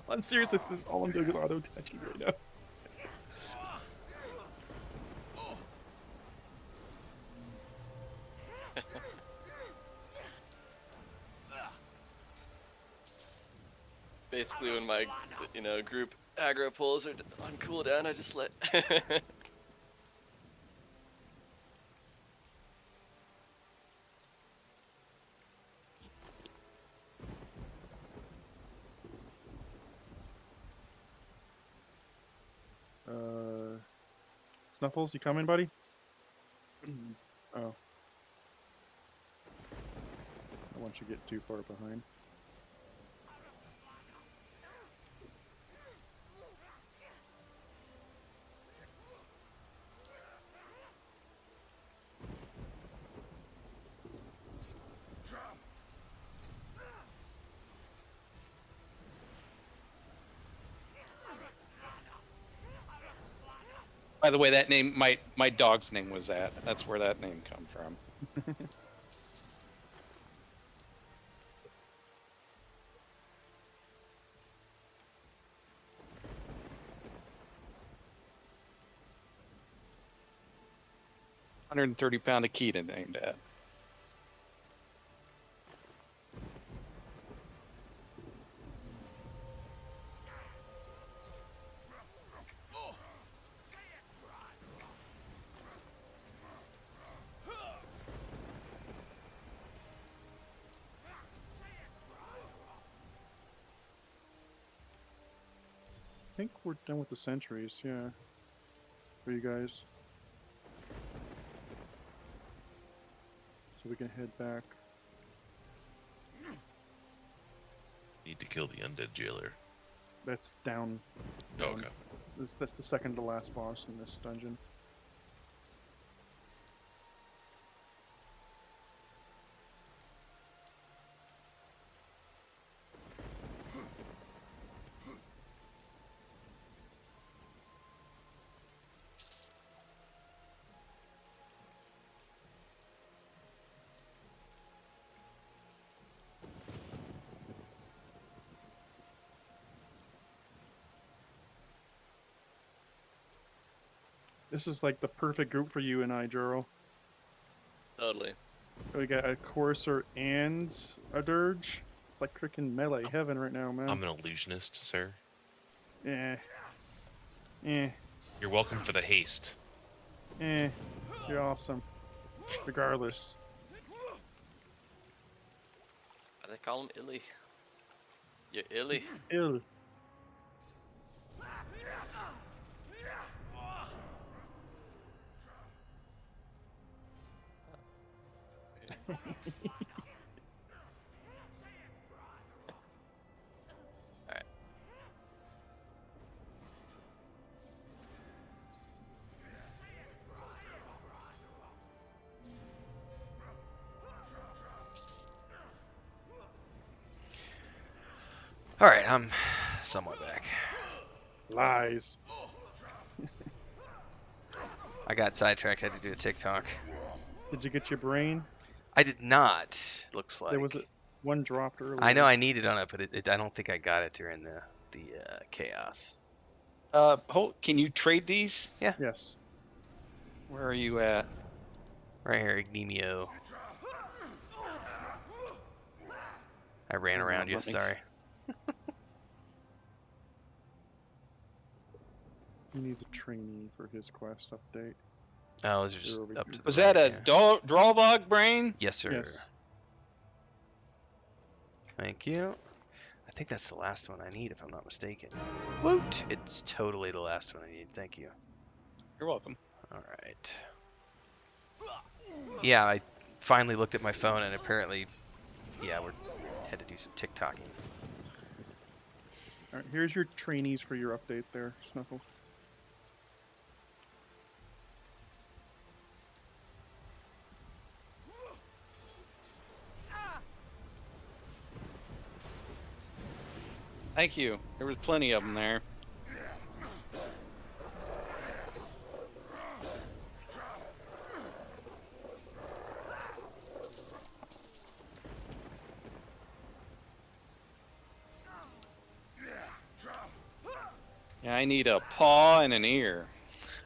I'm serious, this is all I'm doing is auto attacking right now. Basically, when my group aggro pulls are on cooldown, I just let. Snuffles, you coming, buddy? Oh. want you to get too far behind. By the way, that name, my dog's name was that. That's where that name come from. 130-pound Akita named that. I think we're done with the sentries, yeah. For you guys. So we can head back. Need to kill the undead jailer. That's down. Oh, okay. That's the second to last boss in this dungeon. This is like the perfect group for you and I, Juro. Totally. We got a Courser and a Dirge. It's like freaking melee heaven right now, man. I'm an illusionist, sir. Eh. Eh. You're welcome for the haste. Eh. You're awesome. Regardless. How do they call him? Illy. You're Illy. Ill. Alright. Alright, I'm somewhat back. Lies. I got sidetracked, had to do a TikTok. Did you get your brain? I did not, looks like. There was one dropped earlier. I know I needed on it, but I don't think I got it during the chaos. Can you trade these? Yes. Where are you at? Right here, Ignimio. I ran Hold on, around you, let me- sorry. He needs a trainee for his quest update. Oh, those are just They're over up here. to the Was right, that a yeah. drawbog brain? Yes, sir. Yes. Thank you. I think that's the last one I need, if I'm not mistaken. Woot! It's totally the last one I need. Thank you. You're welcome. All right. Yeah, I finally looked at my phone, and apparently, yeah, we had to do some TikToking. Alright, here's your trainees for your update there, Snuffle. Thank you. There was plenty of them there. Yeah, I need a paw and an ear.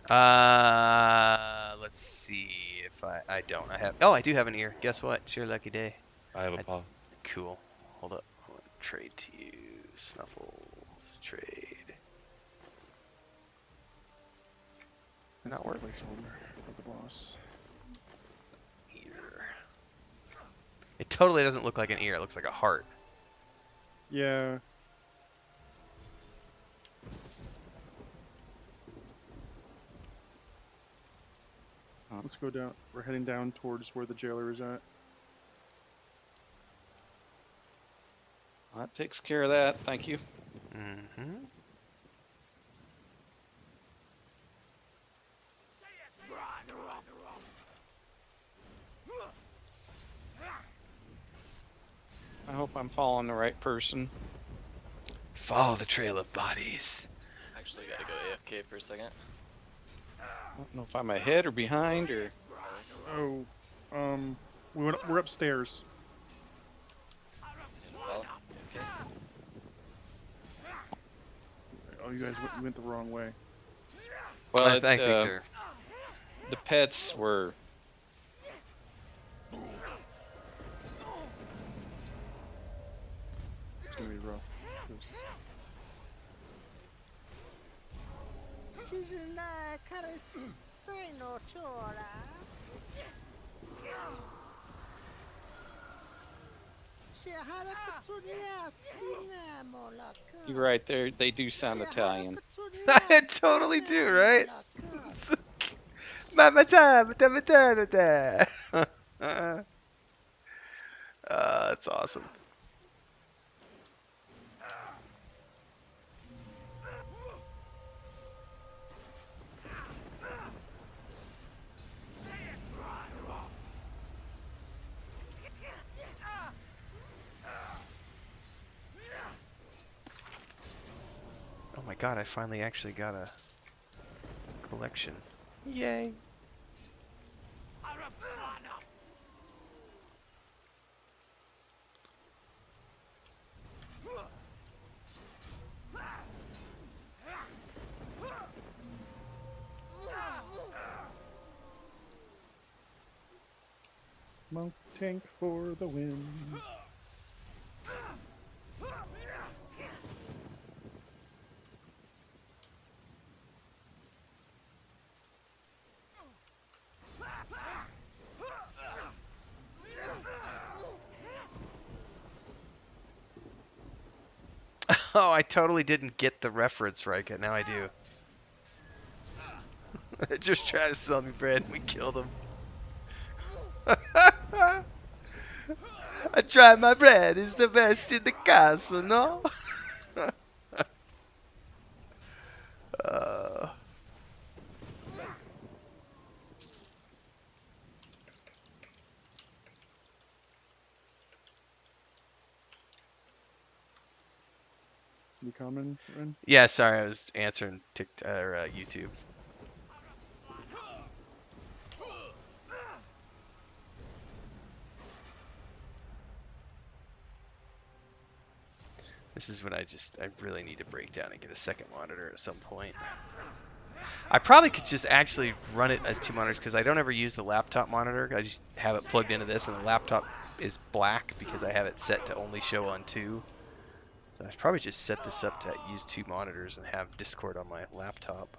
Let's see if I don't. I do have an ear. Guess what? It's your lucky day. I have a paw. Cool. Hold up. I want to trade to you. Snuffles. Trade. That's Not the work. placeholder for the boss. Ear. It totally doesn't look like an ear. It looks like a heart. Yeah. Let's go down. We're heading down towards where the jailer is at. That takes care of that. Thank you. Mm-hmm. I hope I'm following the right person. Follow the trail of bodies. Actually, gotta go AFK for a second. I don't know if I'm ahead or behind or. Oh, we're upstairs. Well, okay. Oh, you guys went the wrong way. Well, I think they're. the pets were. It's gonna be rough. 'cause- You're right there. They do sound Italian. I totally do, right? That's awesome. Oh my god, I finally actually got a collection. Yay. Monk tank for the win. Oh, I totally didn't get the reference right. Now I do. Just trying to sell me bread and we killed him. I tried my bread. It's the best in the castle, no? uh, You coming, Ren? yeah, sorry, I was answering YouTube. This is when I really need to break down and get a second monitor at some point. I probably could just actually run it as two monitors because I don't ever use the laptop monitor. I just have it plugged into this and the laptop is black because I have it set to only show on two. So I should probably just set this up to use two monitors and have Discord on my laptop.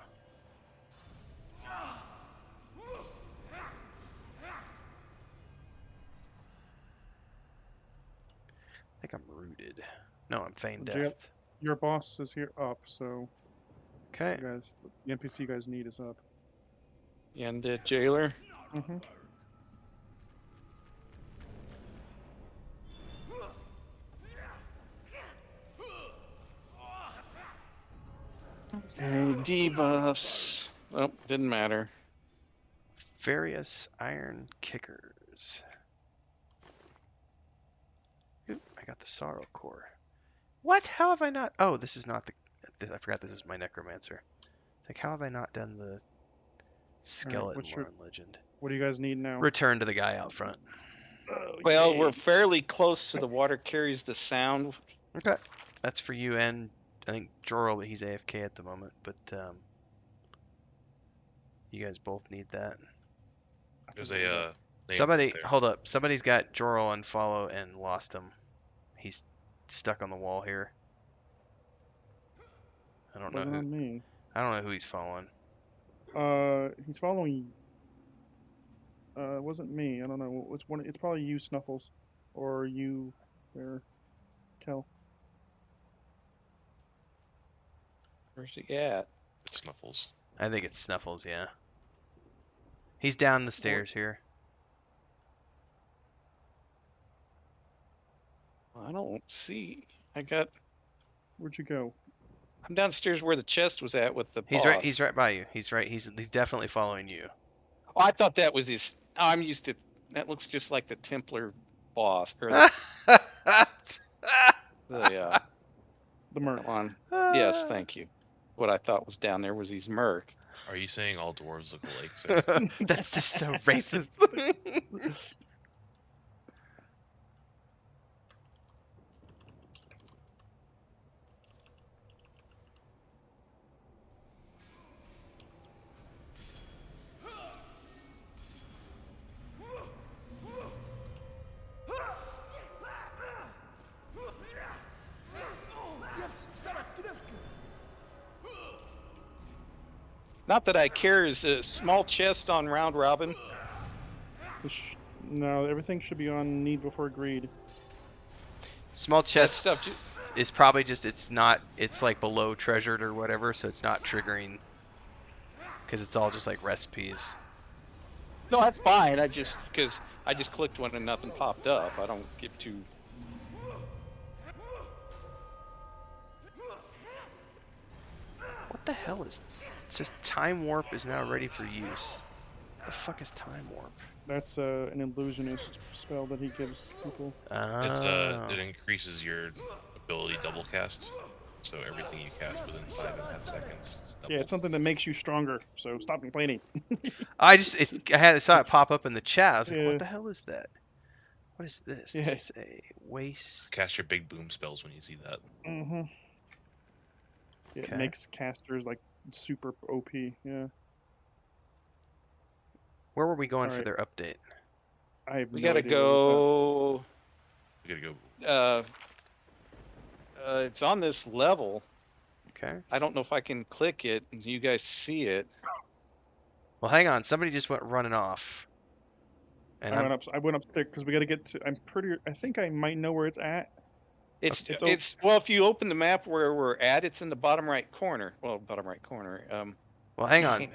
I think I'm rooted. No, I'm feigned death. Your boss is here up, so Okay. you guys, the NPC you guys need is up. And jailer. Mm-hmm. Okay, debuffs. Oh, didn't matter. Various iron kickers. Oop, I got the sorrow core. What? How have I not? Oh, this is not the. I forgot this is my necromancer. It's like, how have I not done the skeleton what's lore and legend? What do you guys need now? Return to the guy out front. Well, we're fairly close to the water carries the sound. Okay, that's for you and I think Jorl, but he's AFK at the moment. But you guys both need that. There's a name Somebody, there. hold up. Somebody's got Jorl unfollow and lost him. He's stuck on the wall here. I don't know Wasn't who. on me. I don't know who he's following. He's following. It wasn't me. I don't know. It's one. It's probably you, Snuffles, or you, or Kel. Where's he at? Snuffles. I think it's Snuffles. Yeah. He's down the stairs here. I don't see. Where'd you go? I'm downstairs where the chest was at with the He's boss. right. He's right by you. He's right. He's definitely following you. Oh, I thought that was his. Oh, I'm used to. That looks just like the Templar boss or the The merc. one. Yes, thank you. What I thought was down there was his merc. Are you saying all dwarves look alike? Sir? That's just so racist. Not that I care. Is a small chest on round robin? No, everything should be on need before greed. Small chest stuff is probably just it's like below treasured or whatever, so it's not triggering because it's all just like recipes. No, that's fine. I just clicked one and nothing popped up. I don't get too. What the hell is? It says time warp is now ready for use. What the fuck is time warp? That's an illusionist spell that he gives people. It increases your ability double cast, so everything you cast within 5.5 seconds. Is double. Yeah, it's something that makes you stronger. So stop complaining. I saw it pop up in the chat. I was like, Yeah. what the hell is that? What is this? Yeah. This is a waste. Cast your big boom spells when you see that. Mm-hmm. Yeah, Okay. it makes casters like super OP. Yeah. Where were we going for Alright. their update? I have We no gotta idea what go. We gotta go. It's on this level. Okay. I don't know if I can click it and you guys see it. Well, hang on. Somebody just went running off. And I went upstairs because we got to get to. I think I might know where it's at. It's well, if you open the map where we're at, it's in the bottom right corner. Well, bottom right corner. well, hang on,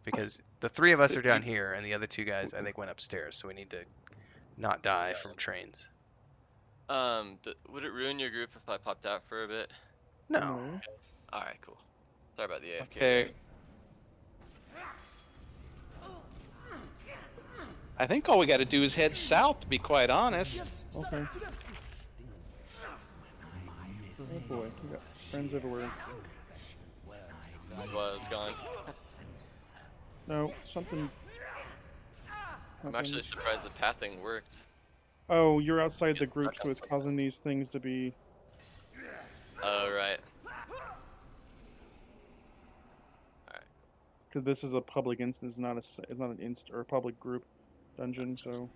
because the three of us are down here, and the other two guys I think went upstairs, so we need to not die from trains. Would it ruin your group if I popped out for a bit? No. All right, cool. Sorry about the AFK. Okay. I think all we got to do is head south, to be quite honest. Okay. Oh boy, we got friends everywhere. Was gone. No, something. I'm actually surprised the pathing worked. Oh, you're outside the group, so it's causing these things to be. Oh, right. Because this is a public instance, it's not an inst or a public group dungeon. So,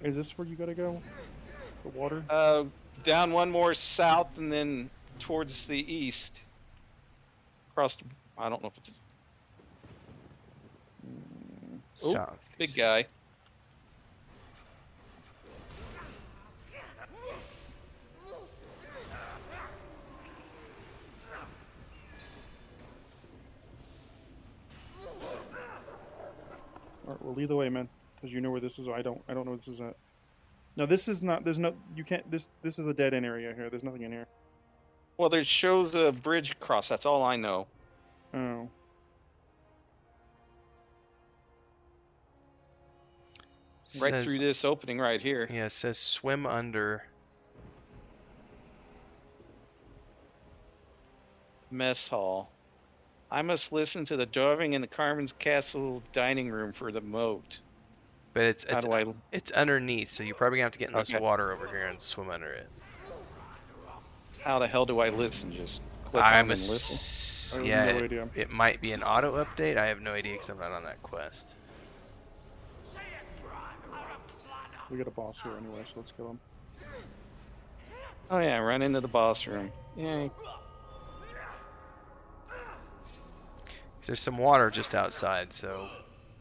is this where you gotta go? The water? Down one more south and then towards the east. Across. I don't know if it's. Oh, South. big guy. Alright, well, lead the way, man, because you know where this is. I don't know where this is at. No, this is not. There's no. You can't. This is a dead end area here. There's nothing in here. Well, there shows a bridge across. That's all I know. Oh. Right through this opening right here. Yeah, it says swim under. Mess hall. I must listen to the driving in the Carmen's Castle dining room for the moat. But it's How do I? it's underneath, so you're probably gonna have to get in this Okay. water over here and swim under it. How the hell do I listen? Just click I'm on and listen. I have yeah, no idea. it might be an auto update. I have no idea because I'm not on that quest. We got a boss here anyway, so let's kill him. Oh yeah, run into the boss room. Yay. There's some water just outside, so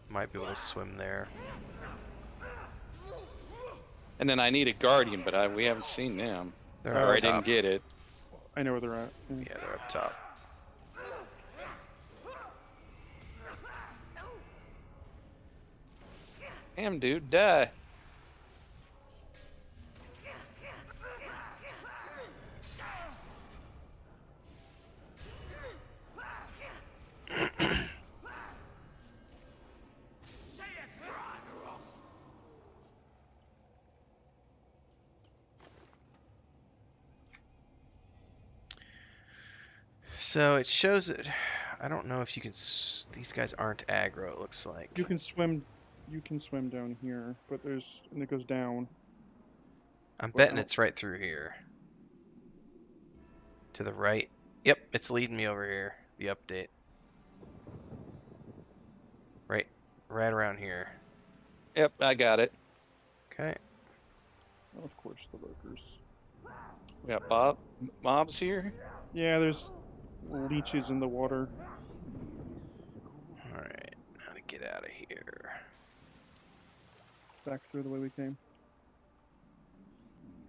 might be able to swim there. And then I need a guardian, but we haven't seen them. They're Or I up didn't top. get it. I know where they're at. Yeah, they're up top. Damn, dude, die. So it shows it. I don't know if you can. These guys aren't aggro. It looks like. You can swim. You can swim down here, but and it goes down. I'm But I betting don't- it's right through here. To the right. Yep, it's leading me over here. The update. Right around here. Yep, I got it. Okay. Of course, the lurkers. We got mobs here. Yeah, there's leeches in the water. All right. How to get out of here? Back through the way we came.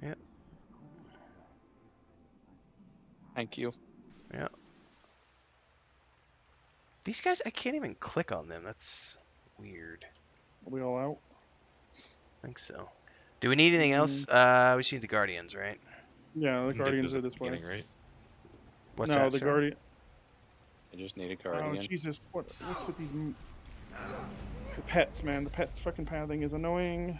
Yep. Thank you. Yep. These guys, I can't even click on them. That's weird. Are we all out? I think so. Do we need anything else? We just need the Guardians, right? Yeah, the You can get guardians those are at the this way. beginning, right? What's no, that, the sir? guardian. I just need a Oh guardian. Jesus! What's with these? The pets, man. The pets fucking pathing is annoying.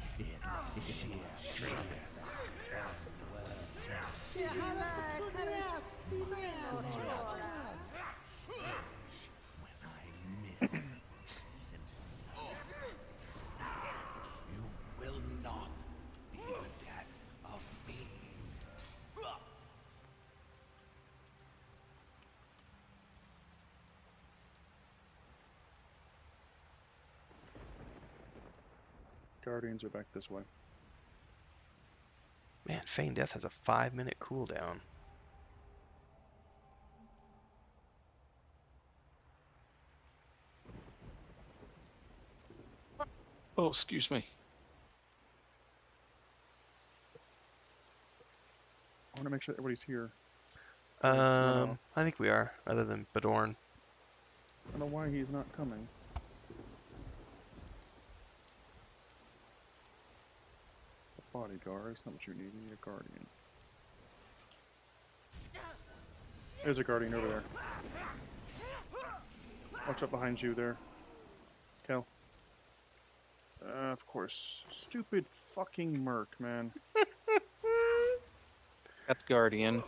You will not be the death of me. Guardians are back this way. Man, Feign Death has a 5-minute cooldown. Oh, excuse me. I want to make sure everybody's here. I think we are, other than Badorn. I don't know why he's not coming. A bodyguard is not what you need. You need a guardian. There's a guardian over there. Watch out behind you there. Kel. Of course. Stupid fucking merc, man. Got the guardian.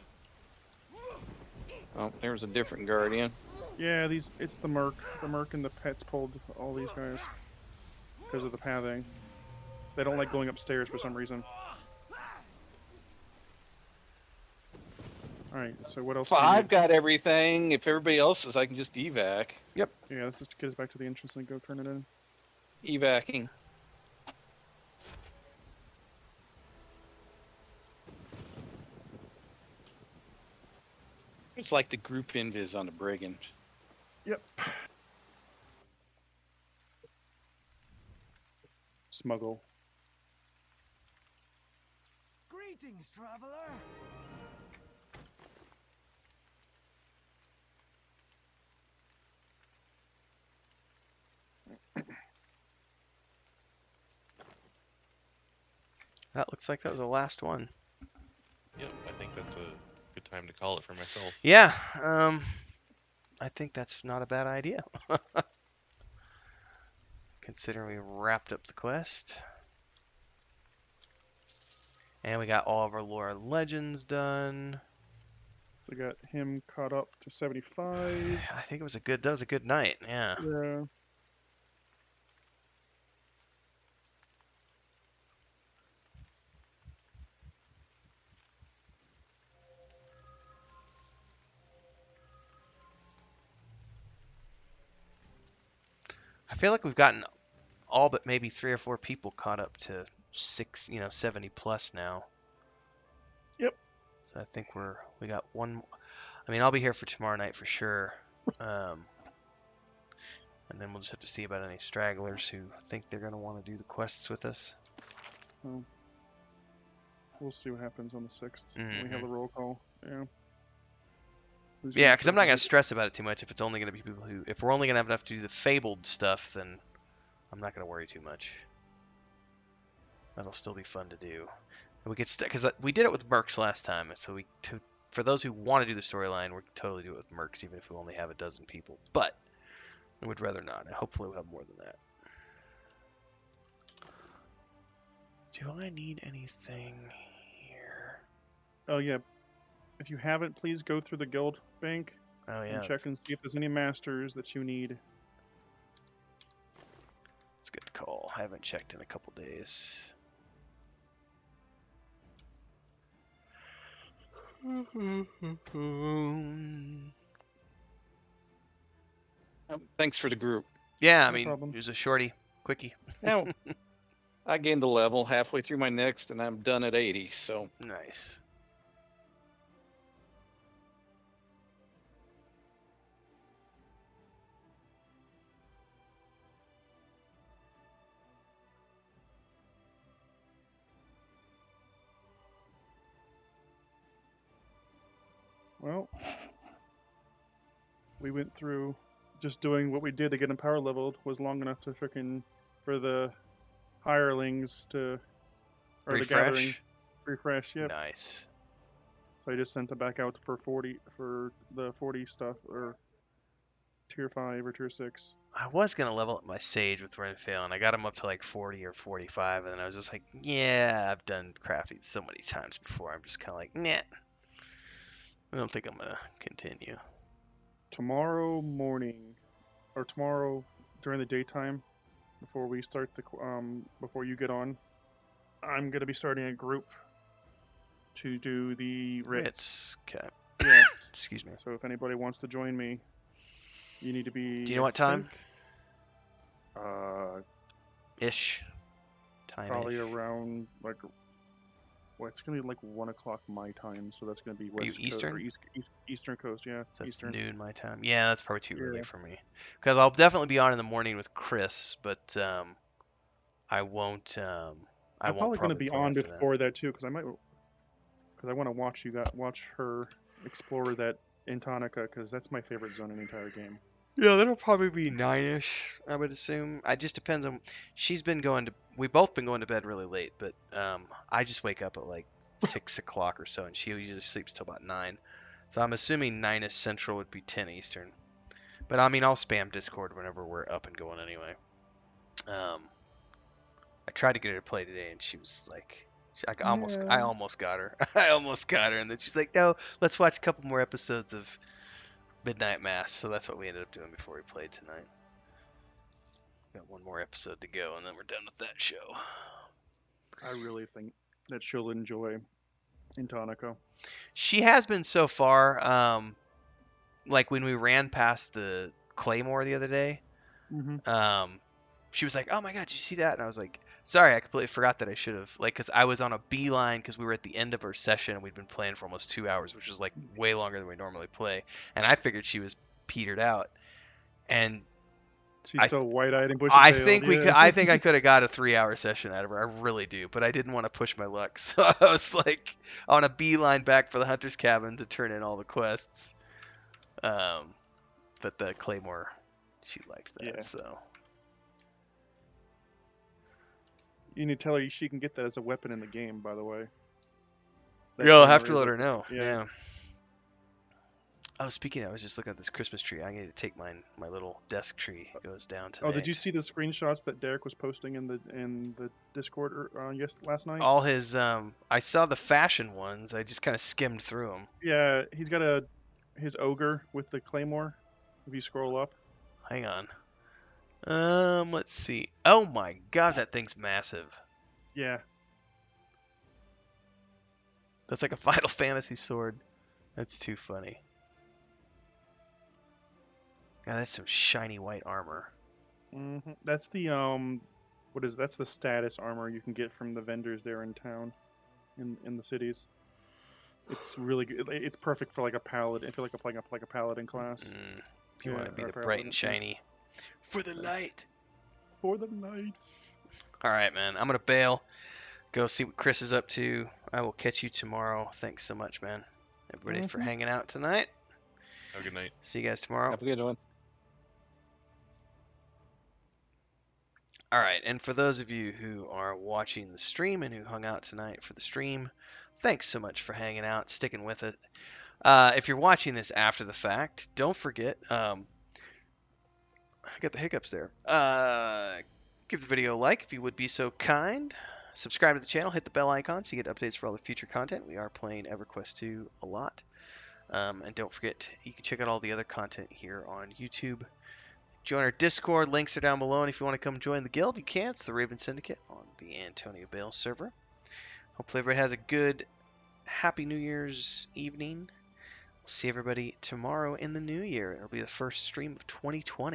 Oh, there's a different guardian. Yeah, it's the merc. The merc and the pets pulled all these guys. Because of the pathing. They don't like going upstairs for some reason. Alright, so what else do you I've need? got everything. If everybody else is, I can just evac. Yeah, let's just get us back to the entrance and go turn it in. Evacing. It's like the group invis on the brigand. Yep. Smuggle. Greetings, traveler. That looks like that was the last one. Yep, I think that's a good time to call it for myself. Yeah, I think that's not a bad idea. Considering we wrapped up the quest. And we got all of our lore and legends done. We got him caught up to 75. I think that was a good night, yeah. Yeah. I feel like we've gotten all but maybe 3 or 4 people caught up to 70 plus now. Yep. So I think we got one. I mean, I'll be here for tomorrow night for sure. And then we'll just have to see about any stragglers who think they're going to want to do the quests with us. Well, we'll see what happens on the 6th when we have the roll call. Yeah. Yeah, because I'm not going to stress about it too much if it's only going to be people who... If we're only going to have enough to do the Fabled stuff, then I'm not going to worry too much. That'll still be fun to do. And we could... Because we did it with Mercs last time, so for those who want to do the storyline, we can totally do it with Mercs, even if we only have a dozen people. But I would rather not. Hopefully we'll have more than that. Do I need anything here? Oh, yeah. If you haven't, please go through the guild bank. Oh yeah, And check and see if there's any masters that you need. it's a good call. I haven't checked in a couple days. Thanks for the group. Yeah, I No mean, problem. it was a shorty, quickie. Now, I gained a level halfway through my next, and I'm done at 80. So Nice. Well, we went through just doing what we did to get him power leveled was long enough to freaking for the hirelings to or the gathering Refresh. refresh. Yep. Nice. So I just sent it back out for 40 for the 40 stuff or tier 5 or tier 6. I was gonna level up my sage with Renfail, and I got him up to like 40 or 45, and then I was just like, yeah, I've done crafting so many times before. I'm just kind of like, nah. I don't think I'm gonna continue. Tomorrow morning or tomorrow during the daytime before we start the before you get on, I'm going to be starting a group to do the writs. Okay. Yes. Excuse me. So if anybody wants to join me, you need to be. Do you know what time? Ish. Time. Probably around like. Well, it's gonna be like 1 o'clock my time, so that's gonna be Are you West Coast Eastern? or Eastern Coast, yeah. So that's Eastern. noon my time. Yeah, that's probably too early Yeah. for me. Because I'll definitely be on in the morning with Chris, but I won't. I'm probably gonna be play on after that. before that too, because I want to watch her explore that Antonica, because that's my favorite zone in the entire game. Yeah, that'll probably be 9-ish, I would assume. It just depends on. We've both been going to bed really late, but I just wake up at like 6 o'clock or so, and she usually sleeps till about 9. So I'm assuming 9-ish Central would be 10 Eastern. But I mean, I'll spam Discord whenever we're up and going anyway. I tried to get her to play today, and she was like, I almost got her. I almost got her, and then she's like, no, let's watch a couple more episodes of Midnight Mass. So that's what we ended up doing before we played tonight. Got one more episode to go, and then we're done with that show. I really think that she'll enjoy Antonica. She has been so far. Like when we ran past the Claymore the other day, she was like, "Oh my God, did you see that?" And I was like, "Sorry, I completely forgot that I should have." Like, because I was on a beeline because we were at the end of our session and we'd been playing for almost 2 hours, which was like way longer than we normally play. And I figured she was petered out. And she's still wide-eyed and bushy-tailed. I think I could have got a 3-hour session out of her. I really do, but I didn't want to push my luck, so I was like on a beeline back for the Hunter's Cabin to turn in all the quests. But the Claymore, she liked that. Yeah. So you need to tell her she can get that as a weapon in the game. By the way. Yeah, I'll have to let her know. Yeah. Oh, speaking of, I was just looking at this Christmas tree. I need to take my little desk tree. It goes down to. Oh, did you see the screenshots that Derek was posting in the Discord last night? All his I saw the fashion ones. I just kind of skimmed through them. Yeah, he's got his ogre with the claymore. If you scroll up. Hang on. Let's see. Oh my God, that thing's massive. Yeah. That's like a Final Fantasy sword. That's too funny. God, that's some shiny white armor. Mm-hmm. That's the that's the status armor you can get from the vendors there in town, in the cities. It's really good. It's perfect for like a paladin. If you're playing a paladin class. If you want to be the bright and shiny. For the light. For the night. All right, man. I'm gonna bail. Go see what Chris is up to. I will catch you tomorrow. Thanks so much, man. Everybody for hanging out tonight. Have a good night. See you guys tomorrow. Have a good one. All right, and for those of you who are watching the stream and who hung out tonight for the stream, thanks so much for hanging out, sticking with it. If you're watching this after the fact, don't forget, I got the hiccups there. Give the video a like if you would be so kind. Subscribe to the channel, hit the bell icon so you get updates for all the future content. We are playing EverQuest 2 a lot. And don't forget, you can check out all the other content here on YouTube. Join our Discord. Links are down below. And if you want to come join the guild, you can. It's the Raven Syndicate on the Antonia Bayle server. Hopefully everybody has a good, happy New Year's evening. We'll see everybody tomorrow in the new year. It'll be the first stream of 2020.